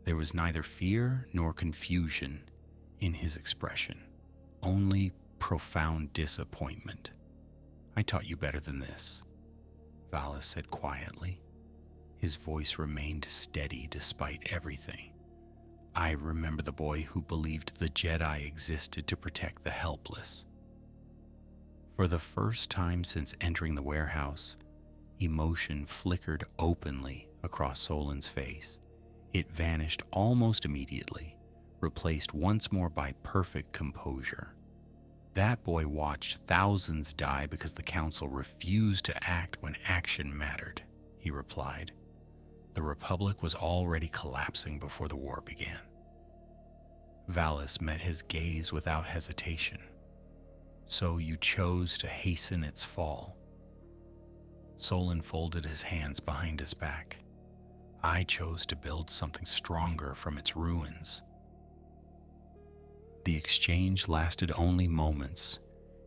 There was neither fear nor confusion in his expression, only profound disappointment. "I taught you better than this," Valis said quietly. His voice remained steady despite everything. "I remember the boy who believed the Jedi existed to protect the helpless." For the first time since entering the warehouse, emotion flickered openly across Solon's face. It vanished almost immediately, replaced once more by perfect composure. "That boy watched thousands die because the Council refused to act when action mattered," he replied. "The Republic was already collapsing before the war began." Valis met his gaze without hesitation. "So you chose to hasten its fall." Solon folded his hands behind his back. "I chose to build something stronger from its ruins." The exchange lasted only moments,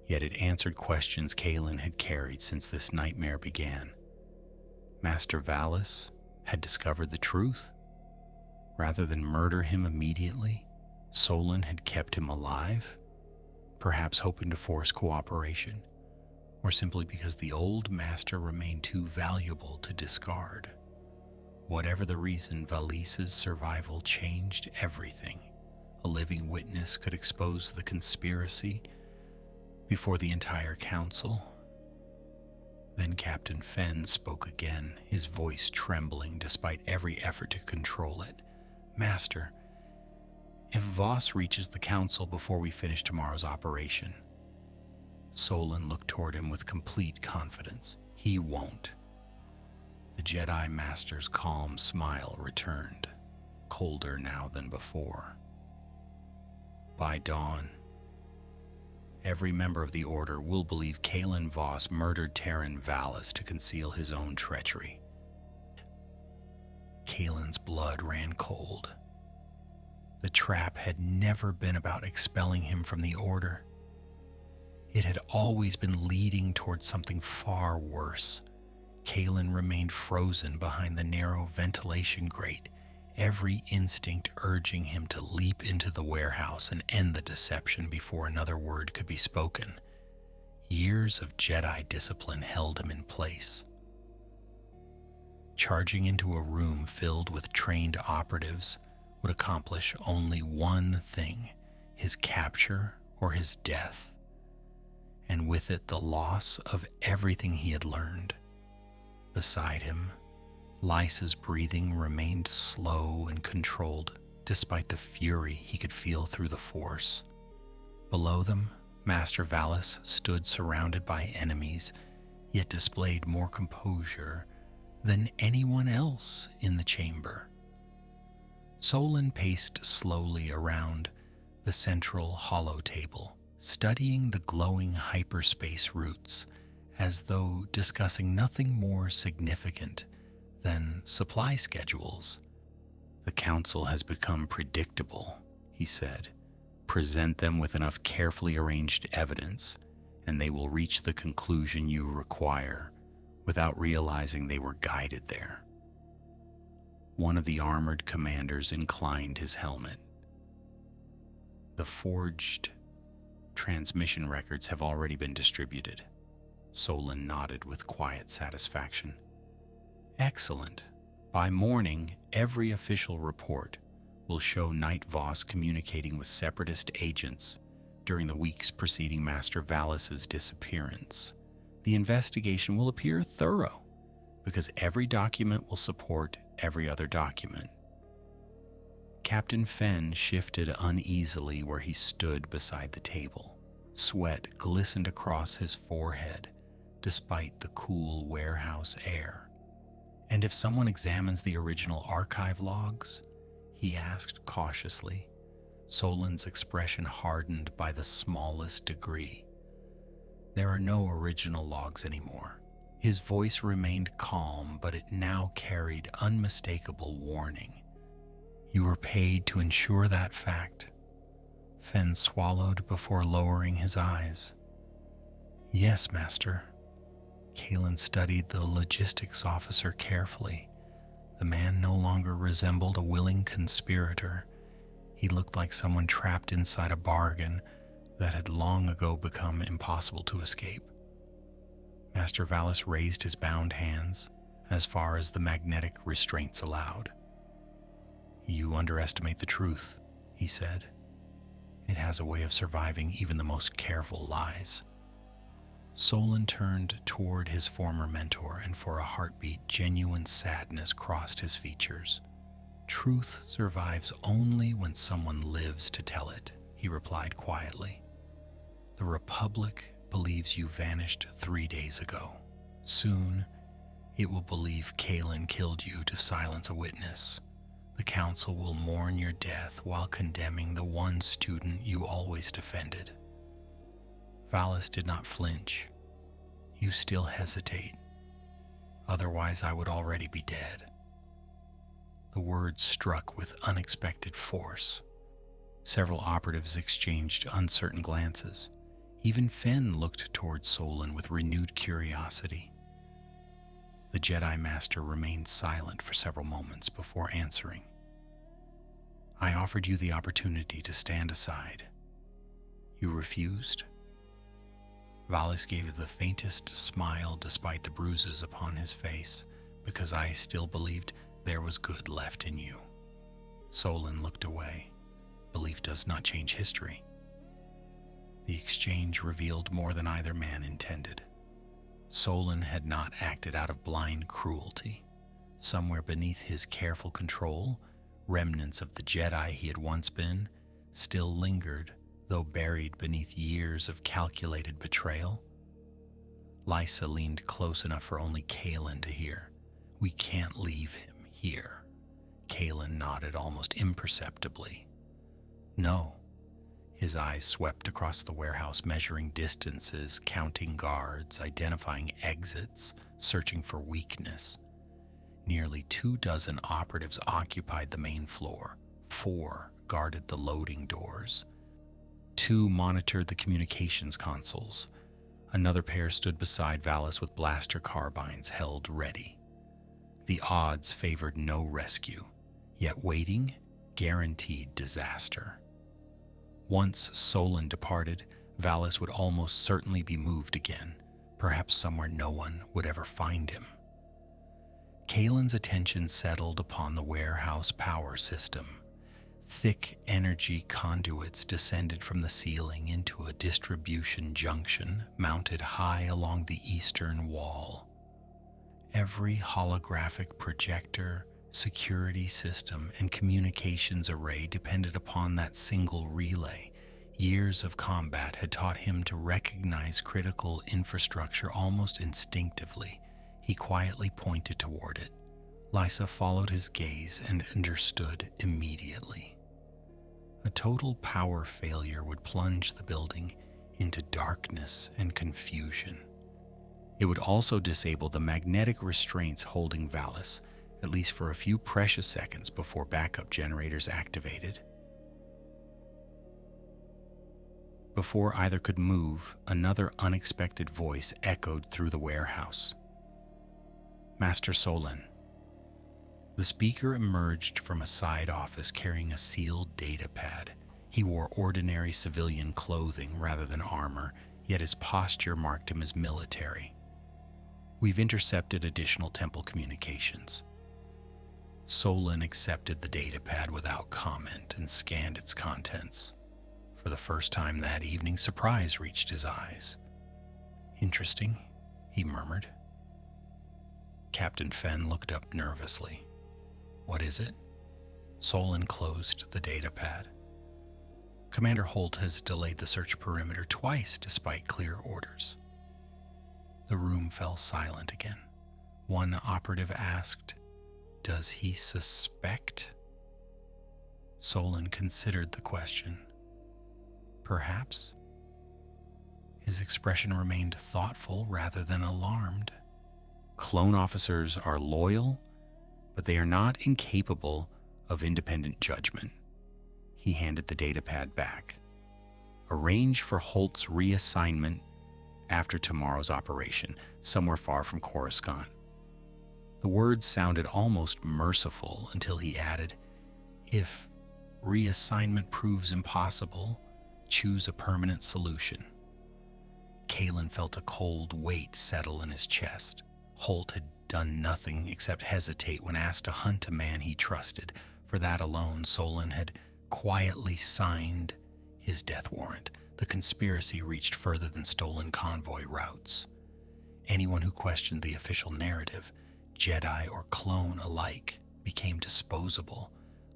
yet it answered questions Kalen had carried since this nightmare began. Master Valis had discovered the truth. Rather than murder him immediately, Solon had kept him alive, perhaps hoping to force cooperation, or simply because the old master remained too valuable to discard. Whatever the reason, Valis's survival changed everything. A living witness could expose the conspiracy before the entire council. Then Captain Fenn spoke again, his voice trembling despite every effort to control it. "Master, if Voss reaches the council before we finish tomorrow's operation..." Solon looked toward him with complete confidence. "He won't." The Jedi Master's calm smile returned, colder now than before. "By dawn, every member of the Order will believe Kalen Voss murdered Terran Valis to conceal his own treachery." Kalen's blood ran cold. The trap had never been about expelling him from the Order. It had always been leading towards something far worse. Kalen remained frozen behind the narrow ventilation grate, every instinct urging him to leap into the warehouse and end the deception before another word could be spoken. Years of Jedi discipline held him in place. Charging into a room filled with trained operatives would accomplish only one thing: his capture or his death, and with it the loss of everything he had learned. Beside him, Lysa's breathing remained slow and controlled, despite the fury he could feel through the Force. Below them, Master Valis stood surrounded by enemies, yet displayed more composure than anyone else in the chamber. Solon paced slowly around the central hollow table, studying the glowing hyperspace routes, as though discussing nothing more significant than supply schedules. "The council has become predictable," he said. "Present them with enough carefully arranged evidence, and they will reach the conclusion you require without realizing they were guided there." One of the armored commanders inclined his helmet. "The forged transmission records have already been distributed." Solon nodded with quiet satisfaction. "Excellent. By morning, every official report will show Knight Voss communicating with Separatist agents during the weeks preceding Master Valis's disappearance. The investigation will appear thorough, because every document will support every other document." Captain Fenn shifted uneasily where he stood beside the table. Sweat glistened across his forehead, despite the cool warehouse air. "And if someone examines the original archive logs?" he asked cautiously. Solon's expression hardened by the smallest degree. "There are no original logs anymore." His voice remained calm, but it now carried unmistakable warning. "You were paid to ensure that fact." Fenn swallowed before lowering his eyes. "Yes, Master." Kalen studied the logistics officer carefully. The man no longer resembled a willing conspirator. He looked like someone trapped inside a bargain that had long ago become impossible to escape. Master Valis raised his bound hands as far as the magnetic restraints allowed. "You underestimate the truth," he said. "It has a way of surviving even the most careful lies." Solon turned toward his former mentor, and for a heartbeat, genuine sadness crossed his features. "Truth survives only when someone lives to tell it," he replied quietly. "The Republic believes you vanished 3 days ago. Soon, it will believe Kalen killed you to silence a witness. The Council will mourn your death while condemning the one student you always defended." Valis did not flinch. "You still hesitate. Otherwise, I would already be dead." The words struck with unexpected force. Several operatives exchanged uncertain glances. Even Fenn looked toward Solon with renewed curiosity. The Jedi Master remained silent for several moments before answering. I offered you the opportunity to stand aside. You refused? Valis gave the faintest smile despite the bruises upon his face, because I still believed there was good left in you. Solon looked away. Belief does not change history. The exchange revealed more than either man intended. Solon had not acted out of blind cruelty. Somewhere beneath his careful control, remnants of the Jedi he had once been still lingered, though buried beneath years of calculated betrayal. Lysa leaned close enough for only Kalen to hear. We can't leave him here. Kalen nodded almost imperceptibly. No. His eyes swept across the warehouse, measuring distances, counting guards, identifying exits, searching for weakness. Nearly 24 operatives occupied the main floor. 4 guarded the loading doors. 2 monitored the communications consoles. Another pair stood beside Valis with blaster carbines held ready. The odds favored no rescue, yet waiting guaranteed disaster. Once Solon departed, Valis would almost certainly be moved again, perhaps somewhere no one would ever find him. Kalen's attention settled upon the warehouse power system. Thick energy conduits descended from the ceiling into a distribution junction mounted high along the eastern wall. Every holographic projector, security system, and communications array depended upon that single relay. Years of combat had taught him to recognize critical infrastructure almost instinctively. He quietly pointed toward it. Lysa followed his gaze and understood immediately. A total power failure would plunge the building into darkness and confusion. It would also disable the magnetic restraints holding Valis, at least for a few precious seconds before backup generators activated. Before either could move, another unexpected voice echoed through the warehouse. Master Solon. The speaker emerged from a side office carrying a sealed data pad. He wore ordinary civilian clothing rather than armor, yet his posture marked him as military. We've intercepted additional temple communications. Solon accepted the data pad without comment and scanned its contents. For the first time that evening, surprise reached his eyes. Interesting, he murmured. Captain Fenn looked up nervously. What is it? Solon closed the data pad. Commander Holt has delayed the search perimeter twice despite clear orders. The room fell silent again. One operative asked, "Does he suspect?" Solon considered the question. Perhaps. His expression remained thoughtful rather than alarmed. Clone officers are loyal, but they are not incapable of independent judgment. He handed the datapad back. Arrange for Holt's reassignment after tomorrow's operation, somewhere far from Coruscant. The words sounded almost merciful until he added, if reassignment proves impossible, choose a permanent solution. Kalen felt a cold weight settle in his chest. Holt had done nothing except hesitate when asked to hunt a man he trusted. For that alone, Solon had quietly signed his death warrant. The conspiracy reached further than stolen convoy routes. Anyone who questioned the official narrative, Jedi or clone alike, became disposable.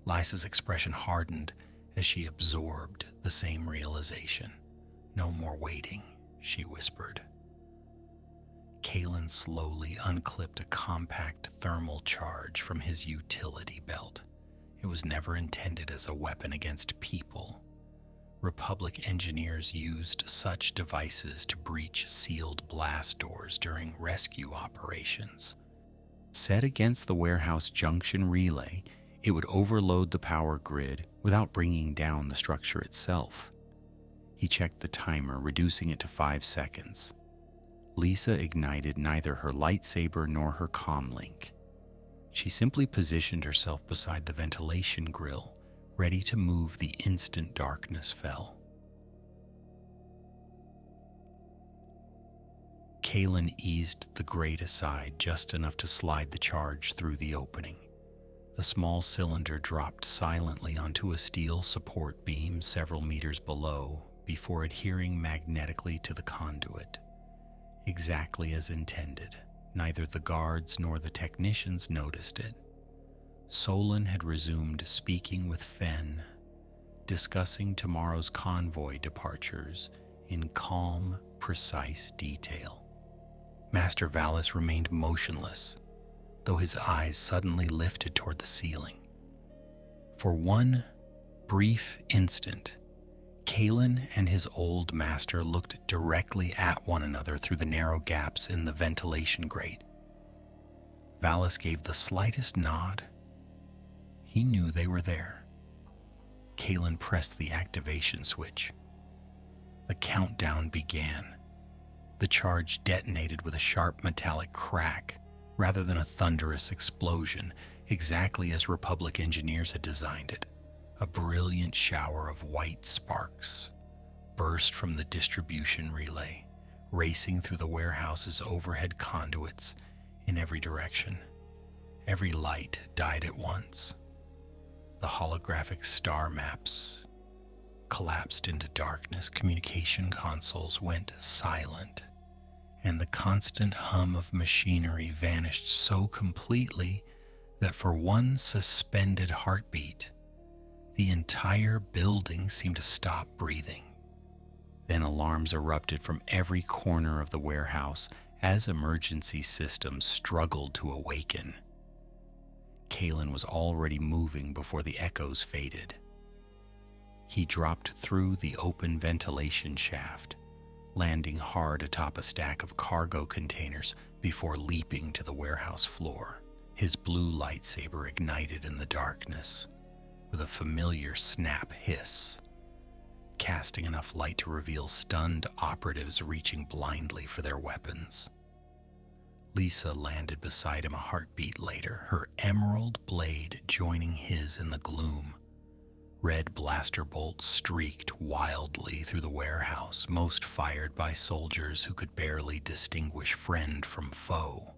Lysa's expression hardened as she absorbed the same realization. No more waiting, she whispered. Kalen slowly unclipped a compact thermal charge from his utility belt. It was never intended as a weapon against people. Republic engineers used such devices to breach sealed blast doors during rescue operations. Set against the warehouse junction relay, it would overload the power grid without bringing down the structure itself. He checked the timer, reducing it to 5 seconds. Lisa ignited neither her lightsaber nor her comlink. She simply positioned herself beside the ventilation grill, ready to move the instant darkness fell. Kalen eased the grate aside just enough to slide the charge through the opening. The small cylinder dropped silently onto a steel support beam several meters below before adhering magnetically to the conduit. Exactly as intended, neither the guards nor the technicians noticed it. Solon had resumed speaking with Fen, discussing tomorrow's convoy departures in calm, precise detail. Master Valis remained motionless, though his eyes suddenly lifted toward the ceiling. For one brief instant, Kalen and his old master looked directly at one another through the narrow gaps in the ventilation grate. Valis gave the slightest nod. He knew they were there. Kalen pressed the activation switch. The countdown began. The charge detonated with a sharp metallic crack rather than a thunderous explosion, exactly as Republic engineers had designed it. A brilliant shower of white sparks burst from the distribution relay, racing through the warehouse's overhead conduits in every direction. Every light died at once. The holographic star maps collapsed into darkness, communication consoles went silent, and the constant hum of machinery vanished so completely that for one suspended heartbeat, the entire building seemed to stop breathing. Then alarms erupted from every corner of the warehouse as emergency systems struggled to awaken. Kalen was already moving before the echoes faded. He dropped through the open ventilation shaft, landing hard atop a stack of cargo containers before leaping to the warehouse floor. His blue lightsaber ignited in the darkness with a familiar snap hiss, casting enough light to reveal stunned operatives reaching blindly for their weapons. Lisa landed beside him a heartbeat later, her emerald blade joining his in the gloom. Red blaster bolts streaked wildly through the warehouse, most fired by soldiers who could barely distinguish friend from foe.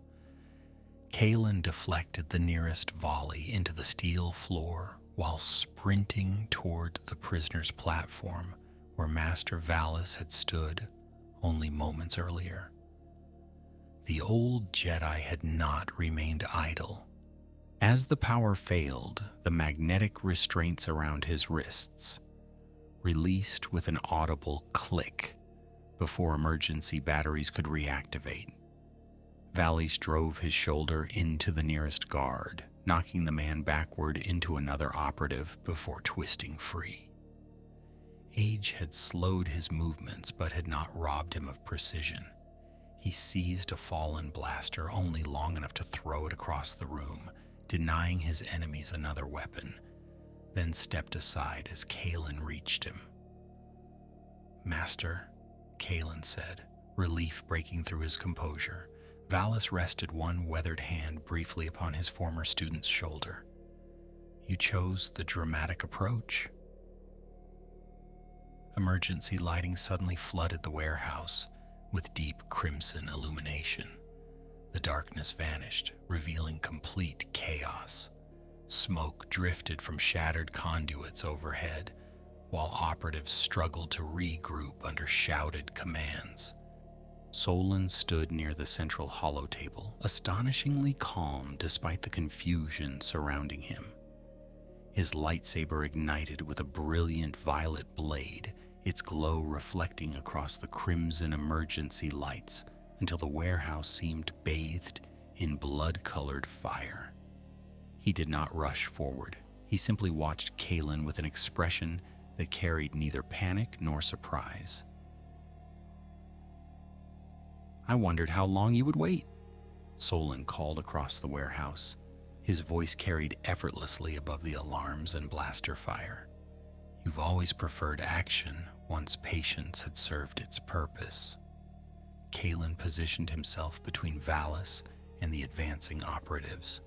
Kalen deflected the nearest volley into the steel floor while sprinting toward the prisoner's platform where Master Valis had stood only moments earlier. The old Jedi had not remained idle. As the power failed, the magnetic restraints around his wrists released with an audible click before emergency batteries could reactivate. Valis drove his shoulder into the nearest guard, knocking the man backward into another operative before twisting free. Age had slowed his movements but had not robbed him of precision. He seized a fallen blaster only long enough to throw it across the room, denying his enemies another weapon, then stepped aside as Kalen reached him. "Master," Kalen said, relief breaking through his composure. Valis rested one weathered hand briefly upon his former student's shoulder. "You chose the dramatic approach." Emergency lighting suddenly flooded the warehouse with deep crimson illumination. The darkness vanished, revealing complete chaos. Smoke drifted from shattered conduits overhead, while operatives struggled to regroup under shouted commands. Solon stood near the central holotable, astonishingly calm despite the confusion surrounding him. His lightsaber ignited with a brilliant violet blade, its glow reflecting across the crimson emergency lights until the warehouse seemed bathed in blood-colored fire. He did not rush forward. He simply watched Kalen with an expression that carried neither panic nor surprise. "I wondered how long you would wait," Solon called across the warehouse. His voice carried effortlessly above the alarms and blaster fire. "You've always preferred action once patience had served its purpose." Kalen positioned himself between Valis and the advancing operatives.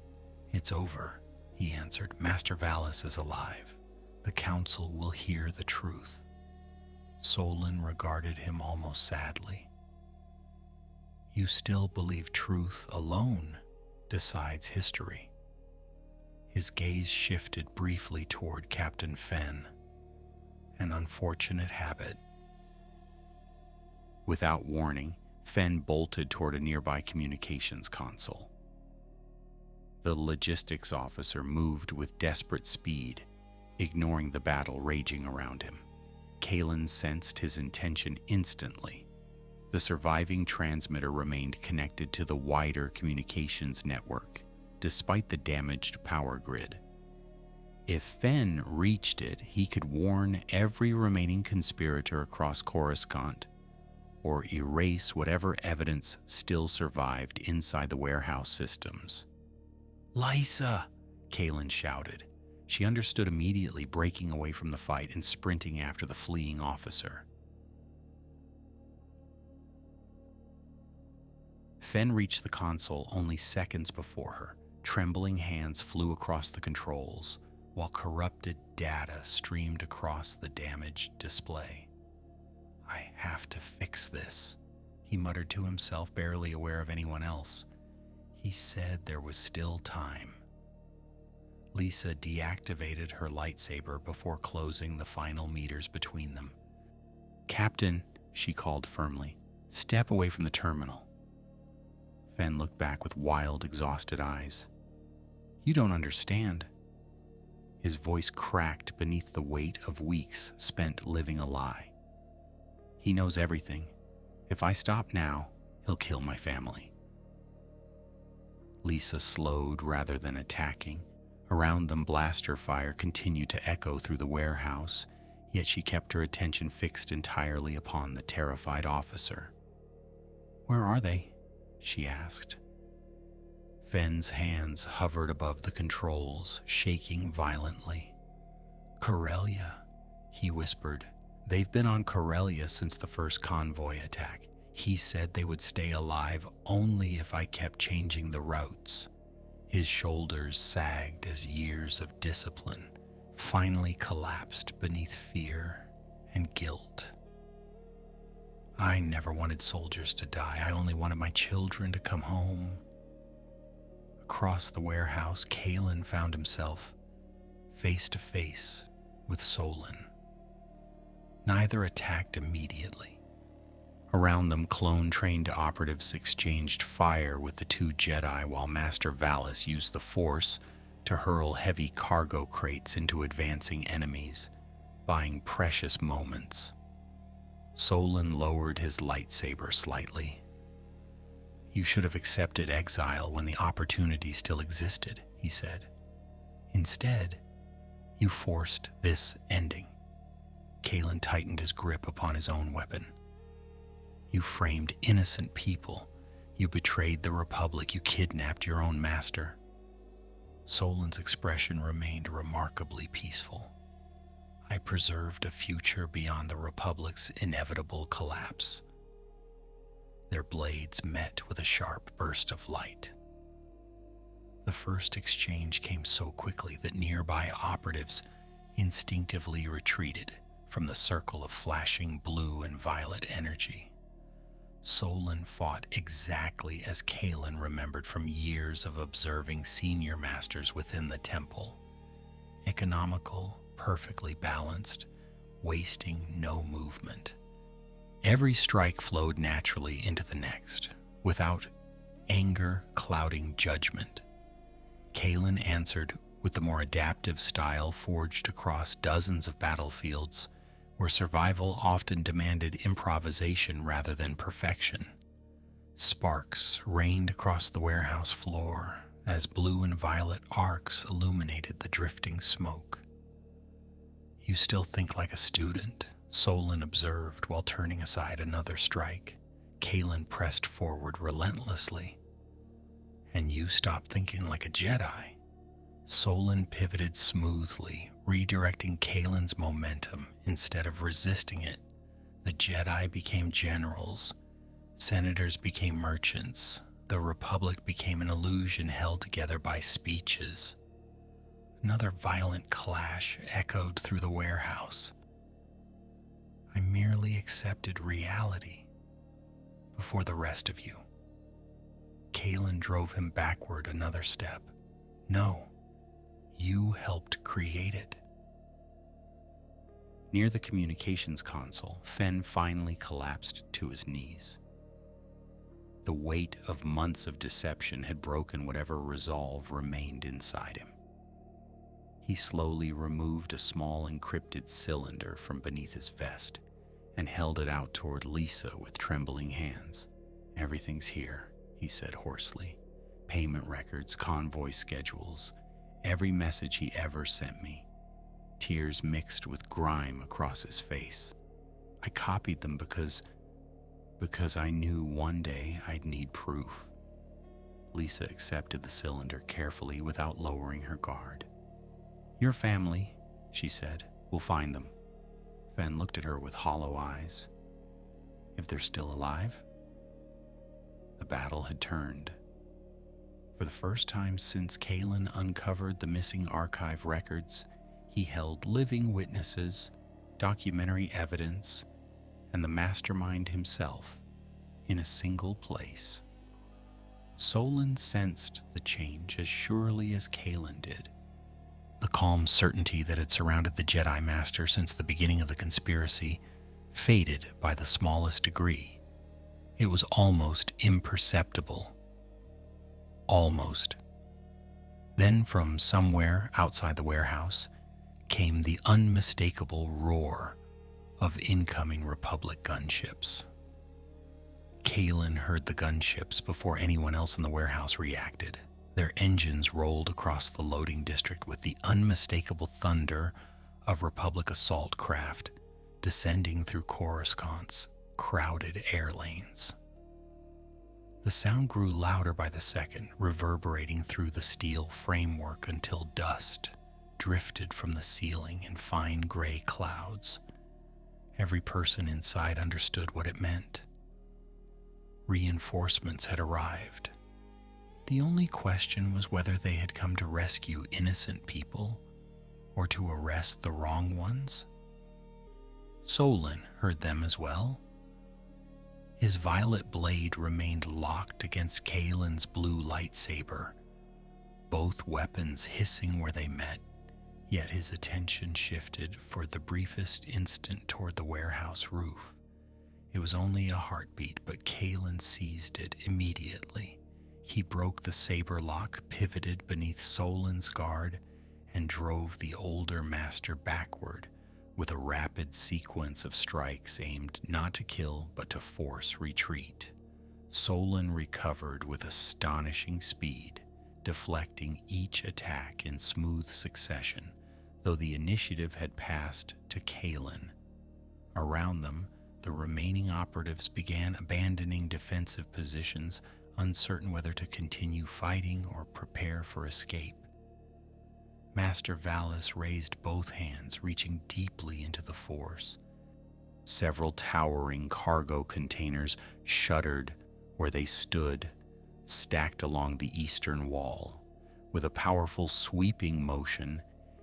"It's over," he answered. "Master Valis is alive. The Council will hear the truth." Solon regarded him almost sadly. "You still believe truth alone decides history?" His gaze shifted briefly toward Captain Fenn. "An unfortunate habit." Without warning, Fenn bolted toward a nearby communications console. The logistics officer moved with desperate speed, ignoring the battle raging around him. Kalen sensed his intention instantly. The surviving transmitter remained connected to the wider communications network, despite the damaged power grid. If Fenn reached it, he could warn every remaining conspirator across Coruscant, or erase whatever evidence still survived inside the warehouse systems. "Lysa!" Kalen shouted. She understood immediately, breaking away from the fight and sprinting after the fleeing officer. Fenn reached the console only seconds before her. Trembling hands flew across the controls, while corrupted data streamed across the damaged display. "I have to fix this," he muttered to himself, barely aware of anyone else. He said there was still time. Lysa deactivated her lightsaber before closing the final meters between them. "Captain," she called firmly, "step away from the terminal." Fenn looked back with wild, exhausted eyes. "You don't understand." His voice cracked beneath the weight of weeks spent living a lie. "He knows everything. If I stop now, he'll kill my family." Lysa slowed rather than attacking. Around them, blaster fire continued to echo through the warehouse, yet she kept her attention fixed entirely upon the terrified officer. "Where are they?" she asked. Fenn's hands hovered above the controls, shaking violently. "Corellia," he whispered. "They've been on Corellia since the first convoy attack. He said they would stay alive only if I kept changing the routes." His shoulders sagged as years of discipline finally collapsed beneath fear and guilt. "I never wanted soldiers to die. I only wanted my children to come home." Across the warehouse, Kalen found himself face to face with Solon. Neither attacked immediately. Around them, clone-trained operatives exchanged fire with the two Jedi, while Master Valis used the Force to hurl heavy cargo crates into advancing enemies, buying precious moments. Solon lowered his lightsaber slightly. "You should have accepted exile when the opportunity still existed," he said. "Instead, you forced this ending." Kalen tightened his grip upon his own weapon. "You framed innocent people. You betrayed the Republic. You kidnapped your own master." Solon's expression remained remarkably peaceful. "I preserved a future beyond the Republic's inevitable collapse." Their blades met with a sharp burst of light. The first exchange came so quickly that nearby operatives instinctively retreated from the circle of flashing blue and violet energy. Solon fought exactly as Kalen remembered from years of observing senior masters within the temple. Economical, perfectly balanced, wasting no movement. Every strike flowed naturally into the next, without anger clouding judgment. Kalen answered with the more adaptive style forged across dozens of battlefields where survival often demanded improvisation rather than perfection. Sparks rained across the warehouse floor as blue and violet arcs illuminated the drifting smoke. "You still think like a student," Solon observed while turning aside another strike. Kalen pressed forward relentlessly. "And you stopped thinking like a Jedi." Solon pivoted smoothly, redirecting Kalen's momentum instead of resisting it. The Jedi became generals, Senators became merchants. The Republic became an illusion held together by speeches. Another violent clash echoed through the warehouse. I merely accepted reality before the rest of you. Kalen drove him backward another step. No, you helped create it. Near the communications console, Fen finally collapsed to his knees. The weight of months of deception had broken whatever resolve remained inside him. He slowly removed a small encrypted cylinder from beneath his vest and held it out toward Lisa with trembling hands. "Everything's here," he said hoarsely. "Payment records, convoy schedules, every message he ever sent me." Tears mixed with grime across his face. "I copied them because I knew one day I'd need proof." Lisa accepted the cylinder carefully without lowering her guard. "Your family," she said, "will find them." Fen looked at her with hollow eyes. "If they're still alive?" The battle had turned. For the first time since Kalen uncovered the missing archive records, he held living witnesses, documentary evidence, and the mastermind himself in a single place. Solon sensed the change as surely as Kalen did. The calm certainty that had surrounded the Jedi Master since the beginning of the conspiracy faded by the smallest degree. It was almost imperceptible. Almost. Then from somewhere outside the warehouse came the unmistakable roar of incoming Republic gunships. Kalen heard the gunships before anyone else in the warehouse reacted. Their engines rolled across the loading district with the unmistakable thunder of Republic assault craft descending through Coruscant's crowded air lanes. The sound grew louder by the second, reverberating through the steel framework until dust drifted from the ceiling in fine gray clouds. Every person inside understood what it meant. Reinforcements had arrived. The only question was whether they had come to rescue innocent people or to arrest the wrong ones. Solon heard them as well. His violet blade remained locked against Kalen's blue lightsaber, both weapons hissing where they met, yet his attention shifted for the briefest instant toward the warehouse roof. It was only a heartbeat, but Kalen seized it immediately. He broke the saber lock, pivoted beneath Solon's guard, and drove the older master backward with a rapid sequence of strikes aimed not to kill but to force retreat. Solon recovered with astonishing speed, deflecting each attack in smooth succession, though the initiative had passed to Kalen. Around them, the remaining operatives began abandoning defensive positions, uncertain whether to continue fighting or prepare for escape. Master Valis raised both hands, reaching deeply into the Force. Several towering cargo containers shuddered where they stood, stacked along the eastern wall. With a powerful sweeping motion,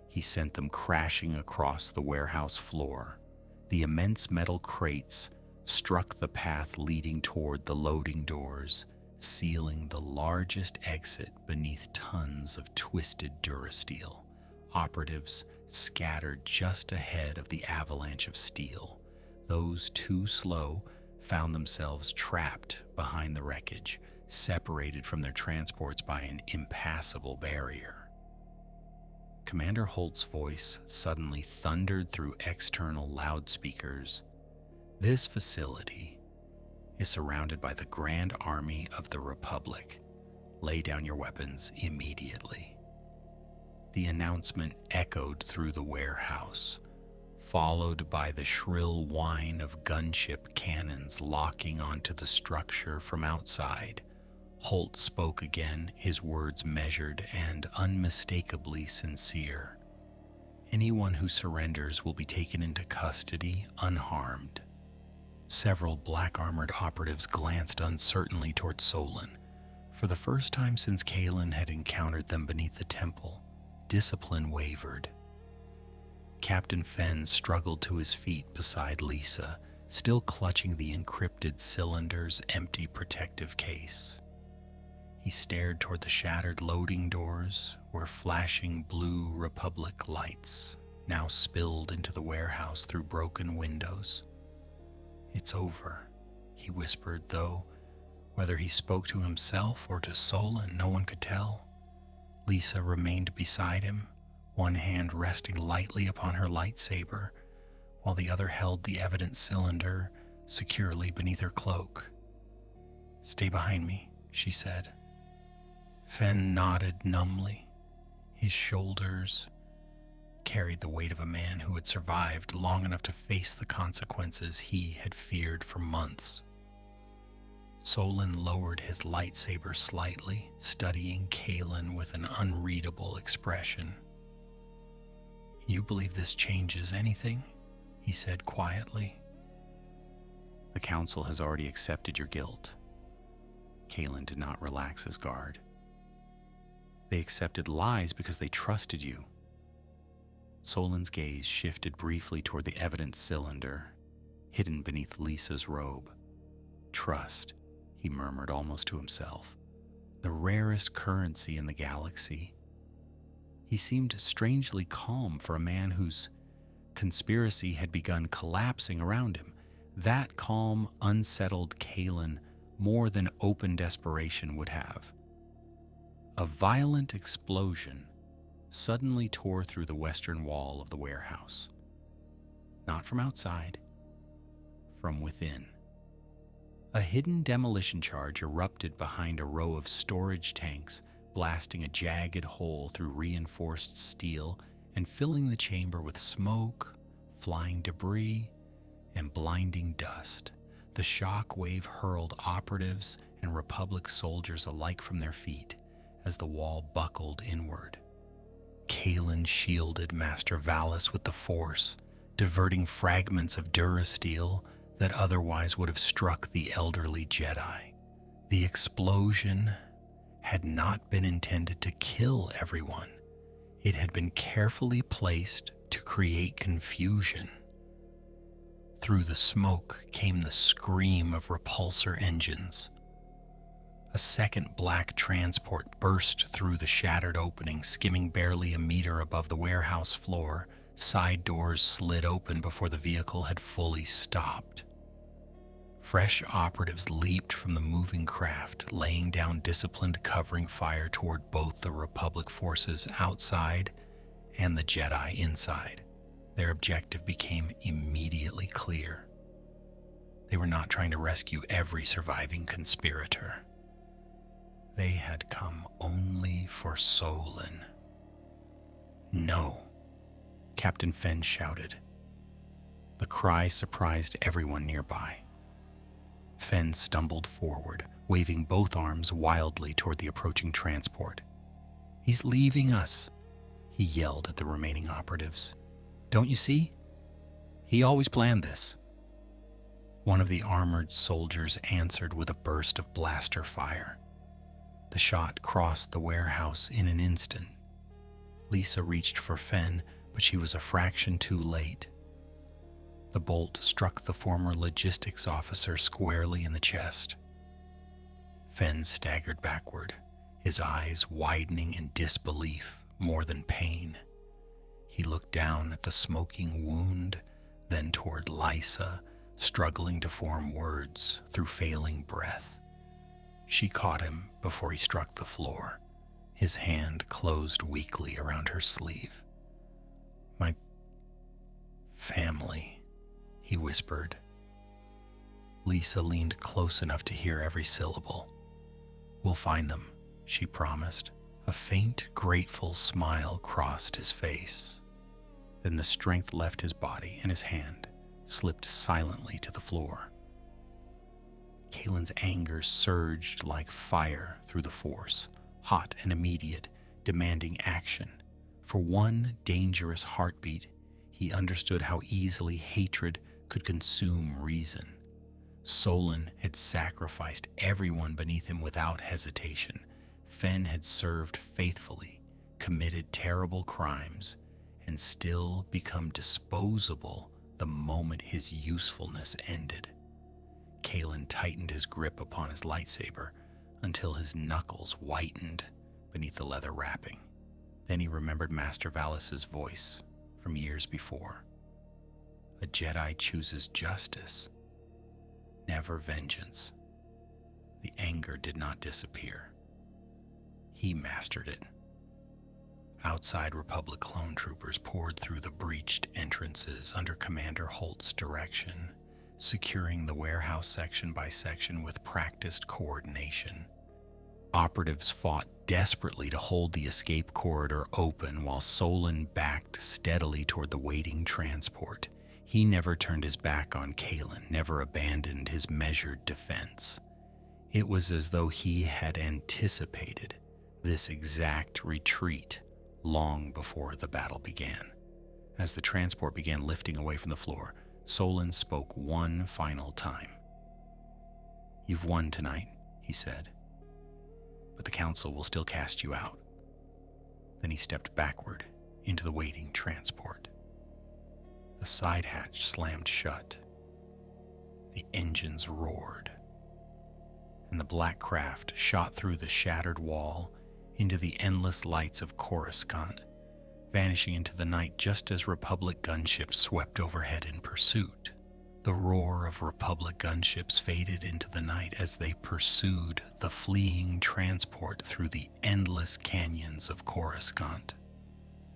he sent them crashing across the warehouse floor. The immense metal crates struck the path leading toward the loading doors, sealing the largest exit beneath tons of twisted durasteel. Operatives scattered just ahead of the avalanche of steel. Those too slow found themselves trapped behind the wreckage, separated from their transports by an impassable barrier. Commander Holt's voice suddenly thundered through external loudspeakers. "This facility is surrounded by the Grand Army of the Republic. Lay down your weapons immediately." The announcement echoed through the warehouse, followed by the shrill whine of gunship cannons locking onto the structure from outside. Holt spoke again, his words measured and unmistakably sincere. "Anyone who surrenders will be taken into custody unharmed." Several black-armored operatives glanced uncertainly toward Solon. For the first time since Kalen had encountered them beneath the temple, discipline wavered. Captain Fenn struggled to his feet beside Lisa, still clutching the encrypted cylinder's empty protective case. He stared toward the shattered loading doors, where flashing blue Republic lights now spilled into the warehouse through broken windows. "It's over," he whispered, though whether he spoke to himself or to Solon, no one could tell. Lisa remained beside him, one hand resting lightly upon her lightsaber, while the other held the evidence cylinder securely beneath her cloak. "Stay behind me," she said. Fenn nodded numbly. His shoulders carried the weight of a man who had survived long enough to face the consequences he had feared for months. Solon lowered his lightsaber slightly, studying Kalen with an unreadable expression. "You believe this changes anything?" he said quietly. "The Council has already accepted your guilt." Kalen did not relax his guard. "They accepted lies because they trusted you." Solon's gaze shifted briefly toward the evidence cylinder, hidden beneath Lisa's robe. "Trust," he murmured almost to himself. "The rarest currency in the galaxy." He seemed strangely calm for a man whose conspiracy had begun collapsing around him. That calm unsettled Kalen more than open desperation would have. A violent explosion suddenly tore through the western wall of the warehouse. Not from outside, from within. A hidden demolition charge erupted behind a row of storage tanks, blasting a jagged hole through reinforced steel and filling the chamber with smoke, flying debris, and blinding dust. The shock wave hurled operatives and Republic soldiers alike from their feet as the wall buckled inward. Kalen shielded Master Valis with the Force, diverting fragments of durasteel that otherwise would have struck the elderly Jedi. The explosion had not been intended to kill everyone. It had been carefully placed to create confusion. Through the smoke came the scream of repulsor engines. A second black transport burst through the shattered opening, skimming barely a meter above the warehouse floor. Side doors slid open before the vehicle had fully stopped. Fresh operatives leaped from the moving craft, laying down disciplined covering fire toward both the Republic forces outside and the Jedi inside. Their objective became immediately clear. They were not trying to rescue every surviving conspirator. They had come only for Solon. "No," Captain Fenn shouted. The cry surprised everyone nearby. Fenn stumbled forward, waving both arms wildly toward the approaching transport. "He's leaving us," he yelled at the remaining operatives. "Don't you see? He always planned this." One of the armored soldiers answered with a burst of blaster fire. The shot crossed the warehouse in an instant. Lisa reached for Fenn, but she was a fraction too late. The bolt struck the former logistics officer squarely in the chest. Fenn staggered backward, his eyes widening in disbelief more than pain. He looked down at the smoking wound, then toward Lisa, struggling to form words through failing breath. She caught him before he struck the floor. His hand closed weakly around her sleeve. "My family," he whispered. Lisa leaned close enough to hear every syllable. "We'll find them," she promised. A faint, grateful smile crossed his face. Then the strength left his body and his hand slipped silently to the floor. Kalen's anger surged like fire through the Force, hot and immediate, demanding action. For one dangerous heartbeat, he understood how easily hatred could consume reason. Solon had sacrificed everyone beneath him without hesitation. Fen had served faithfully, committed terrible crimes, and still become disposable the moment his usefulness ended. Kalen tightened his grip upon his lightsaber until his knuckles whitened beneath the leather wrapping. Then he remembered Master Valis's voice from years before. A Jedi chooses justice, never vengeance. The anger did not disappear. He mastered it. Outside, Republic clone troopers poured through the breached entrances under Commander Holt's direction, securing the warehouse section by section with practiced coordination. Operatives fought desperately to hold the escape corridor open while Solon backed steadily toward the waiting transport. He never turned his back on Kalen, never abandoned his measured defense. It was as though he had anticipated this exact retreat long before the battle began. As the transport began lifting away from the floor, Solon spoke one final time. "You've won tonight," he said, "but the Council will still cast you out." Then he stepped backward into the waiting transport. The side hatch slammed shut. The engines roared, and the black craft shot through the shattered wall into the endless lights of Coruscant, vanishing into the night just as Republic gunships swept overhead in pursuit. The roar of Republic gunships faded into the night as they pursued the fleeing transport through the endless canyons of Coruscant.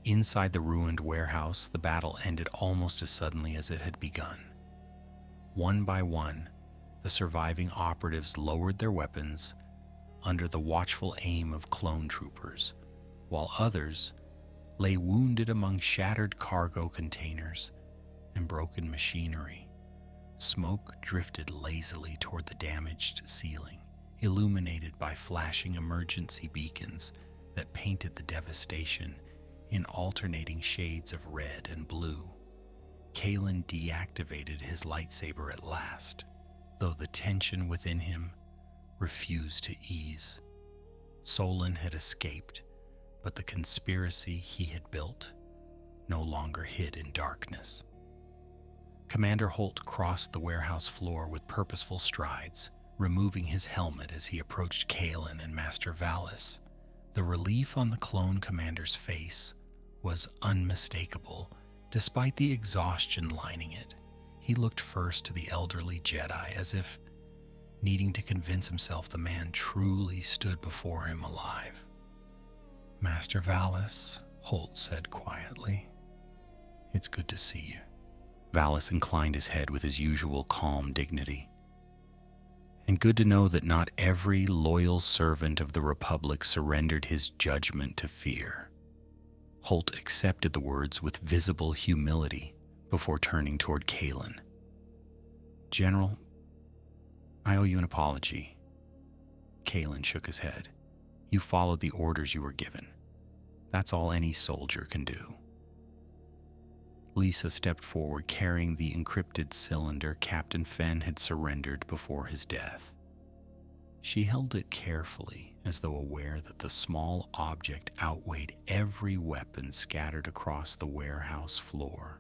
Inside the ruined warehouse, the battle ended almost as suddenly as it had begun. One by one, the surviving operatives lowered their weapons under the watchful aim of clone troopers, while others lay wounded among shattered cargo containers and broken machinery. Smoke drifted lazily toward the damaged ceiling, illuminated by flashing emergency beacons that painted the devastation in alternating shades of red and blue. Kalen deactivated his lightsaber at last, though the tension within him refused to ease. Solon had escaped, but the conspiracy he had built no longer hid in darkness. Commander Holt crossed the warehouse floor with purposeful strides, removing his helmet as he approached Kalen and Master Valis. The relief on the clone commander's face was unmistakable, despite the exhaustion lining it. He looked first to the elderly Jedi, as if needing to convince himself the man truly stood before him alive. "Master Valis," Holt said quietly, "it's good to see you." Valis inclined his head with his usual calm dignity. "And good to know that not every loyal servant of the Republic surrendered his judgment to fear." Holt accepted the words with visible humility before turning toward Kalen. "General, I owe you an apology." Kalen shook his head. "You followed the orders you were given. That's all any soldier can do." Lisa stepped forward, carrying the encrypted cylinder Captain Fen had surrendered before his death. She held it carefully, as though aware that the small object outweighed every weapon scattered across the warehouse floor.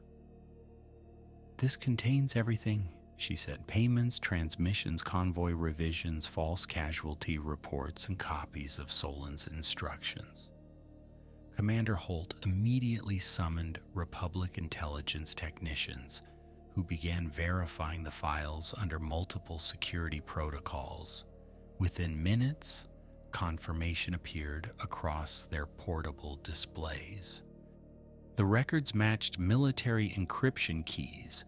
"This contains everything," she said. "Payments, transmissions, convoy revisions, false casualty reports, and copies of Solon's instructions." Commander Holt immediately summoned Republic intelligence technicians who began verifying the files under multiple security protocols. Within minutes, confirmation appeared across their portable displays. The records matched military encryption keys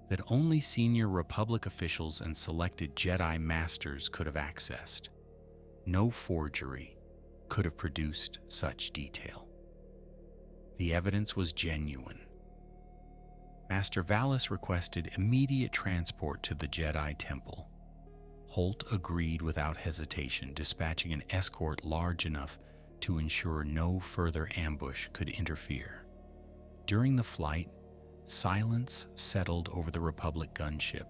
that only senior Republic officials and selected Jedi Masters could have accessed. No forgery could have produced such detail. The evidence was genuine. Master Valis requested immediate transport to the Jedi Temple. Holt agreed without hesitation, dispatching an escort large enough to ensure no further ambush could interfere. During the flight, silence settled over the Republic gunship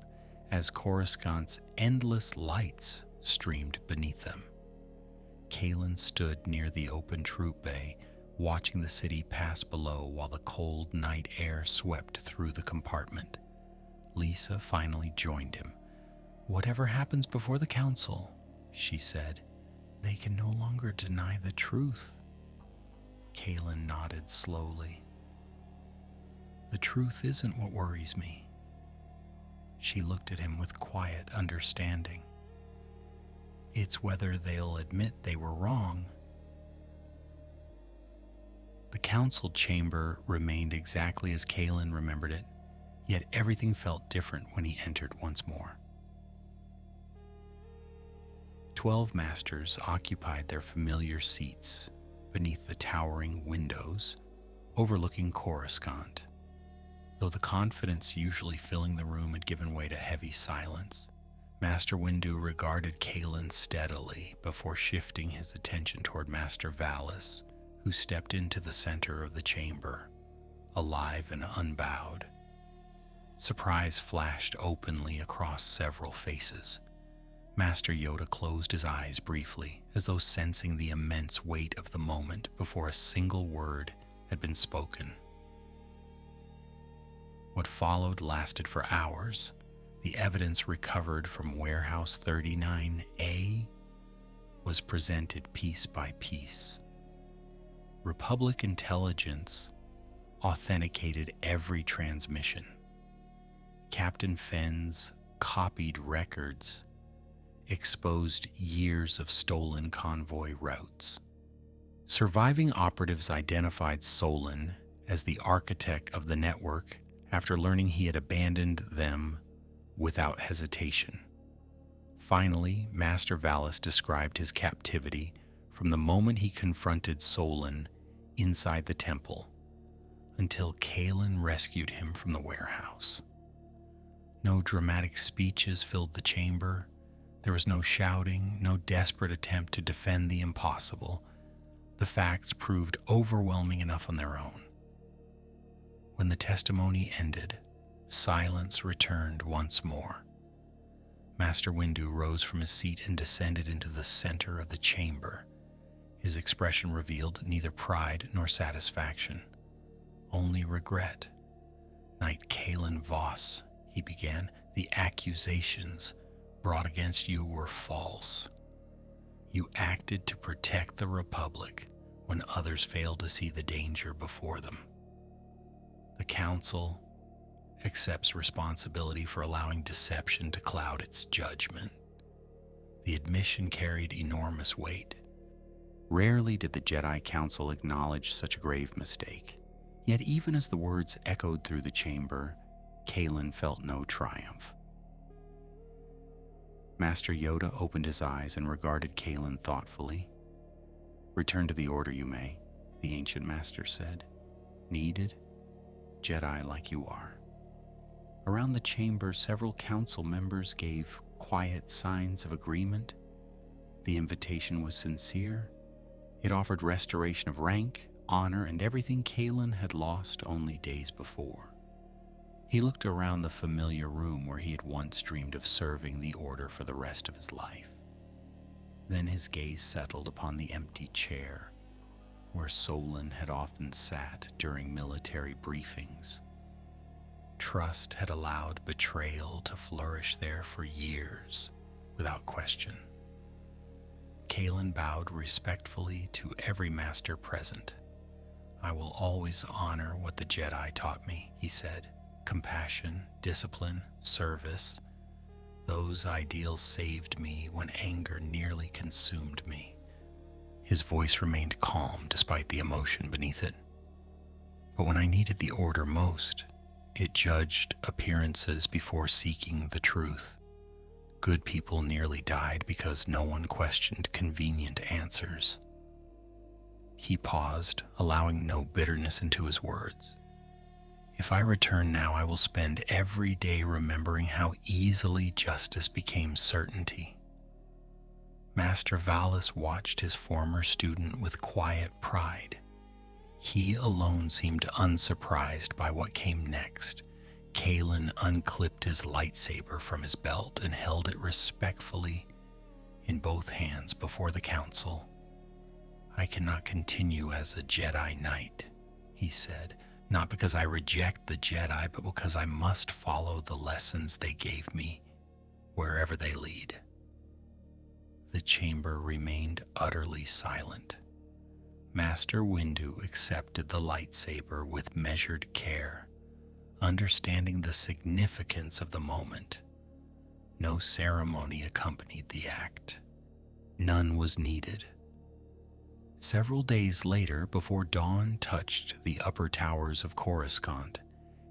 as Coruscant's endless lights streamed beneath them. Kalen stood near the open troop bay, watching the city pass below while the cold night air swept through the compartment. Lisa finally joined him. "Whatever happens before the council," she said, "they can no longer deny the truth." Kalen nodded slowly. "The truth isn't what worries me." She looked at him with quiet understanding. "It's whether they'll admit they were wrong." The council chamber remained exactly as Kalen remembered it, yet everything felt different when he entered once more. 12 masters occupied their familiar seats beneath the towering windows overlooking Coruscant. Though the confidence usually filling the room had given way to heavy silence, Master Windu regarded Kalen steadily before shifting his attention toward Master Valis, who stepped into the center of the chamber, alive and unbowed. Surprise flashed openly across several faces. Master Yoda closed his eyes briefly, as though sensing the immense weight of the moment before a single word had been spoken. What followed lasted for hours. The evidence recovered from Warehouse 39A was presented piece by piece. Republic intelligence authenticated every transmission. Captain Fenn's copied records exposed years of stolen convoy routes. Surviving operatives identified Solon as the architect of the network after learning he had abandoned them without hesitation. Finally, Master Valis described his captivity from the moment he confronted Solon inside the temple until Kalen rescued him from the warehouse. No dramatic speeches filled the chamber. There was no shouting, no desperate attempt to defend the impossible. The facts proved overwhelming enough on their own. When the testimony ended, silence returned once more. Master Windu rose from his seat and descended into the center of the chamber. His expression revealed neither pride nor satisfaction, only regret. "Knight Kalen Voss," he began, "the accusations brought against you were false. You acted to protect the Republic when others failed to see the danger before them. The Council accepts responsibility for allowing deception to cloud its judgment." The admission carried enormous weight. Rarely did the Jedi Council acknowledge such a grave mistake. Yet even as the words echoed through the chamber, Kalen felt no triumph. Master Yoda opened his eyes and regarded Kalen thoughtfully. "Return to the Order you may," the ancient master said. "Needed, Jedi like you are." Around the chamber, several council members gave quiet signs of agreement. The invitation was sincere. It offered restoration of rank, honor, and everything Kalen had lost only days before. He looked around the familiar room where he had once dreamed of serving the Order for the rest of his life. Then his gaze settled upon the empty chair where Solon had often sat during military briefings. Trust had allowed betrayal to flourish there for years without question. Kalen bowed respectfully to every master present. "I will always honor what the Jedi taught me," he said. "Compassion, discipline, service. Those ideals saved me when anger nearly consumed me." His voice remained calm despite the emotion beneath it. "But when I needed the Order most, it judged appearances before seeking the truth. Good people nearly died because no one questioned convenient answers." He paused, allowing no bitterness into his words. "If I return now, I will spend every day remembering how easily justice became certainty." Master Valis watched his former student with quiet pride. He alone seemed unsurprised by what came next. Kalen unclipped his lightsaber from his belt and held it respectfully in both hands before the council. "I cannot continue as a Jedi Knight," he said, "not because I reject the Jedi, but because I must follow the lessons they gave me, wherever they lead." The chamber remained utterly silent. Master Windu accepted the lightsaber with measured care, understanding the significance of the moment. No ceremony accompanied the act. None was needed. Several days later, before dawn touched the upper towers of Coruscant,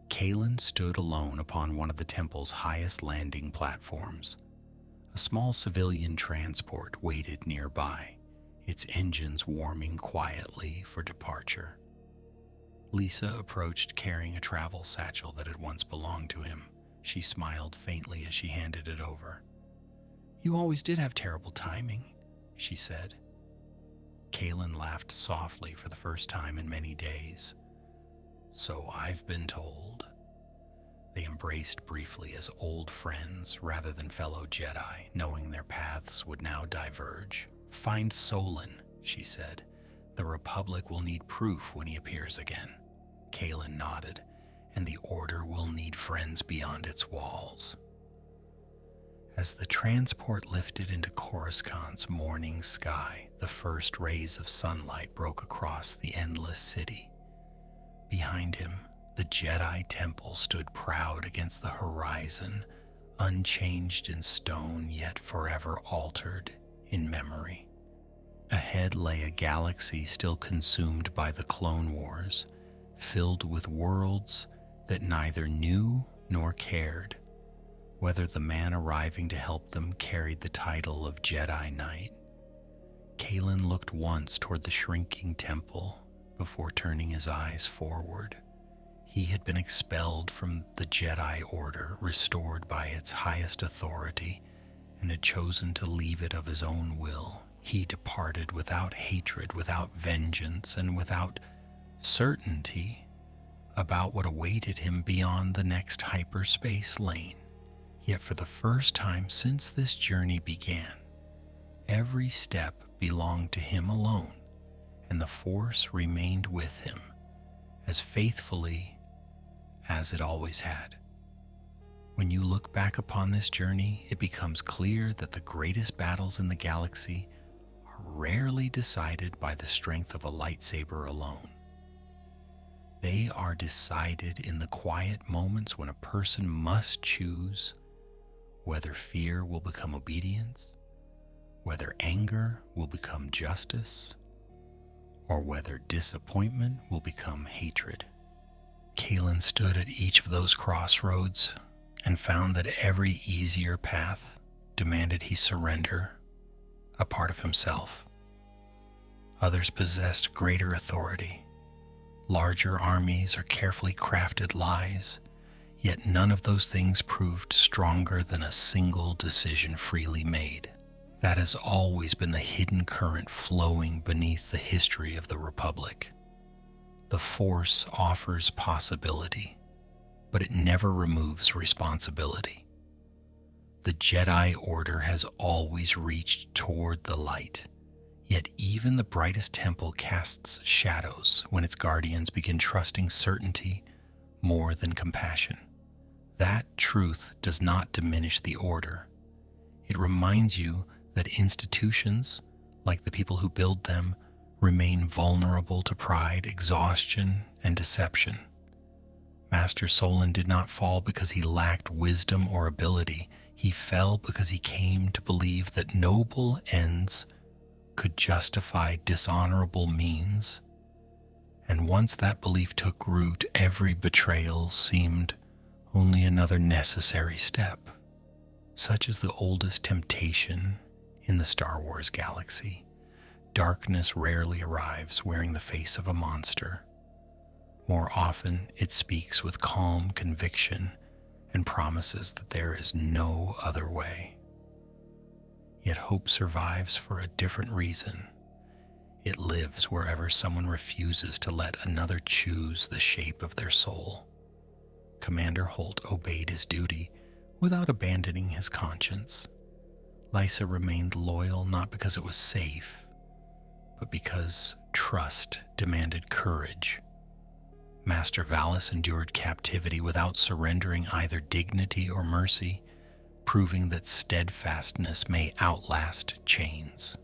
Kalen stood alone upon one of the temple's highest landing platforms. A small civilian transport waited nearby, its engines warming quietly for departure. Lisa approached carrying a travel satchel that had once belonged to him. She smiled faintly as she handed it over. "You always did have terrible timing," she said. Kalen laughed softly for the first time in many days. "So I've been told." They embraced briefly as old friends rather than fellow Jedi, knowing their paths would now diverge. "Find Solon," she said. "The Republic will need proof when he appears again." Kalen nodded, "and the Order will need friends beyond its walls." As the transport lifted into Coruscant's morning sky, the first rays of sunlight broke across the endless city. Behind him, the Jedi Temple stood proud against the horizon, unchanged in stone yet forever altered in memory. Ahead lay a galaxy still consumed by the Clone Wars, filled with worlds that neither knew nor cared, whether the man arriving to help them carried the title of Jedi Knight. Kalen looked once toward the shrinking temple before turning his eyes forward. He had been expelled from the Jedi Order, restored by its highest authority, and had chosen to leave it of his own will. He departed without hatred, without vengeance, and without certainty about what awaited him beyond the next hyperspace lane. Yet for the first time since this journey began, every step belonged to him alone, and the Force remained with him as faithfully as it always had. When you look back upon this journey, it becomes clear that the greatest battles in the galaxy are rarely decided by the strength of a lightsaber alone. They are decided in the quiet moments when a person must choose whether fear will become obedience, whether anger will become justice, or whether disappointment will become hatred. Kalen stood at each of those crossroads and found that every easier path demanded he surrender a part of himself. Others possessed greater authority, larger armies, or carefully crafted lies, yet none of those things proved stronger than a single decision freely made. That has always been the hidden current flowing beneath the history of the Republic. The Force offers possibility, but it never removes responsibility. The Jedi Order has always reached toward the light, yet even the brightest temple casts shadows when its guardians begin trusting certainty more than compassion. That truth does not diminish the Order. It reminds you that institutions, like the people who build them, remain vulnerable to pride, exhaustion, and deception. Master Solon did not fall because he lacked wisdom or ability. He fell because he came to believe that noble ends could justify dishonorable means. And once that belief took root, every betrayal seemed only another necessary step. Such is the oldest temptation in the Star Wars galaxy. Darkness rarely arrives wearing the face of a monster. More often, it speaks with calm conviction and promises that there is no other way. Yet hope survives for a different reason. It lives wherever someone refuses to let another choose the shape of their soul. Commander Holt obeyed his duty without abandoning his conscience. Lysa remained loyal not because it was safe, but because trust demanded courage. Master Valis endured captivity without surrendering either dignity or mercy, proving that steadfastness may outlast chains.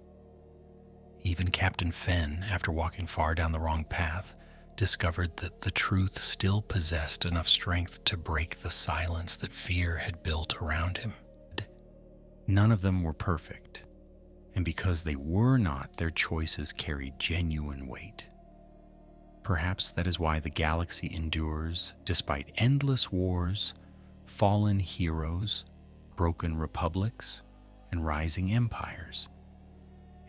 Even Captain Fenn, after walking far down the wrong path, discovered that the truth still possessed enough strength to break the silence that fear had built around him. None of them were perfect, and because they were not, their choices carried genuine weight. Perhaps that is why the galaxy endures, despite endless wars, fallen heroes, broken republics, and rising empires.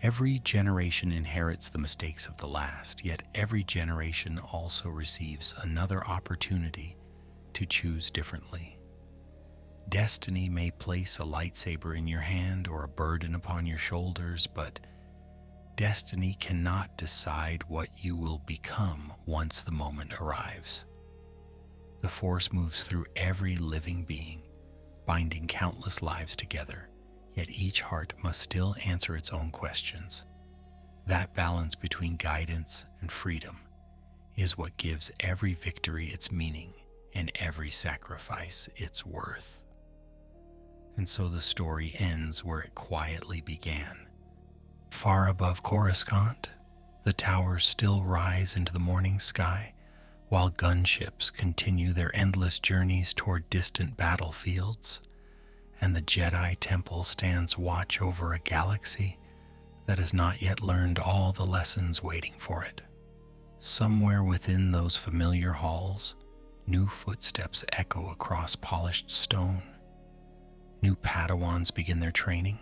Every generation inherits the mistakes of the last, yet every generation also receives another opportunity to choose differently. Destiny may place a lightsaber in your hand or a burden upon your shoulders, but destiny cannot decide what you will become once the moment arrives. The Force moves through every living being, binding countless lives together, yet each heart must still answer its own questions. That balance between guidance and freedom is what gives every victory its meaning and every sacrifice its worth. And so the story ends where it quietly began. Far above Coruscant, the towers still rise into the morning sky, while gunships continue their endless journeys toward distant battlefields, and the Jedi Temple stands watch over a galaxy that has not yet learned all the lessons waiting for it. Somewhere within those familiar halls, new footsteps echo across polished stone. New Padawans begin their training,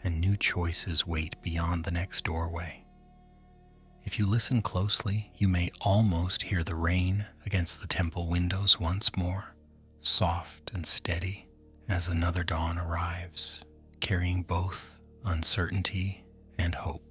and new choices wait beyond the next doorway. If you listen closely, you may almost hear the rain against the temple windows once more, soft and steady as another dawn arrives, carrying both uncertainty and hope.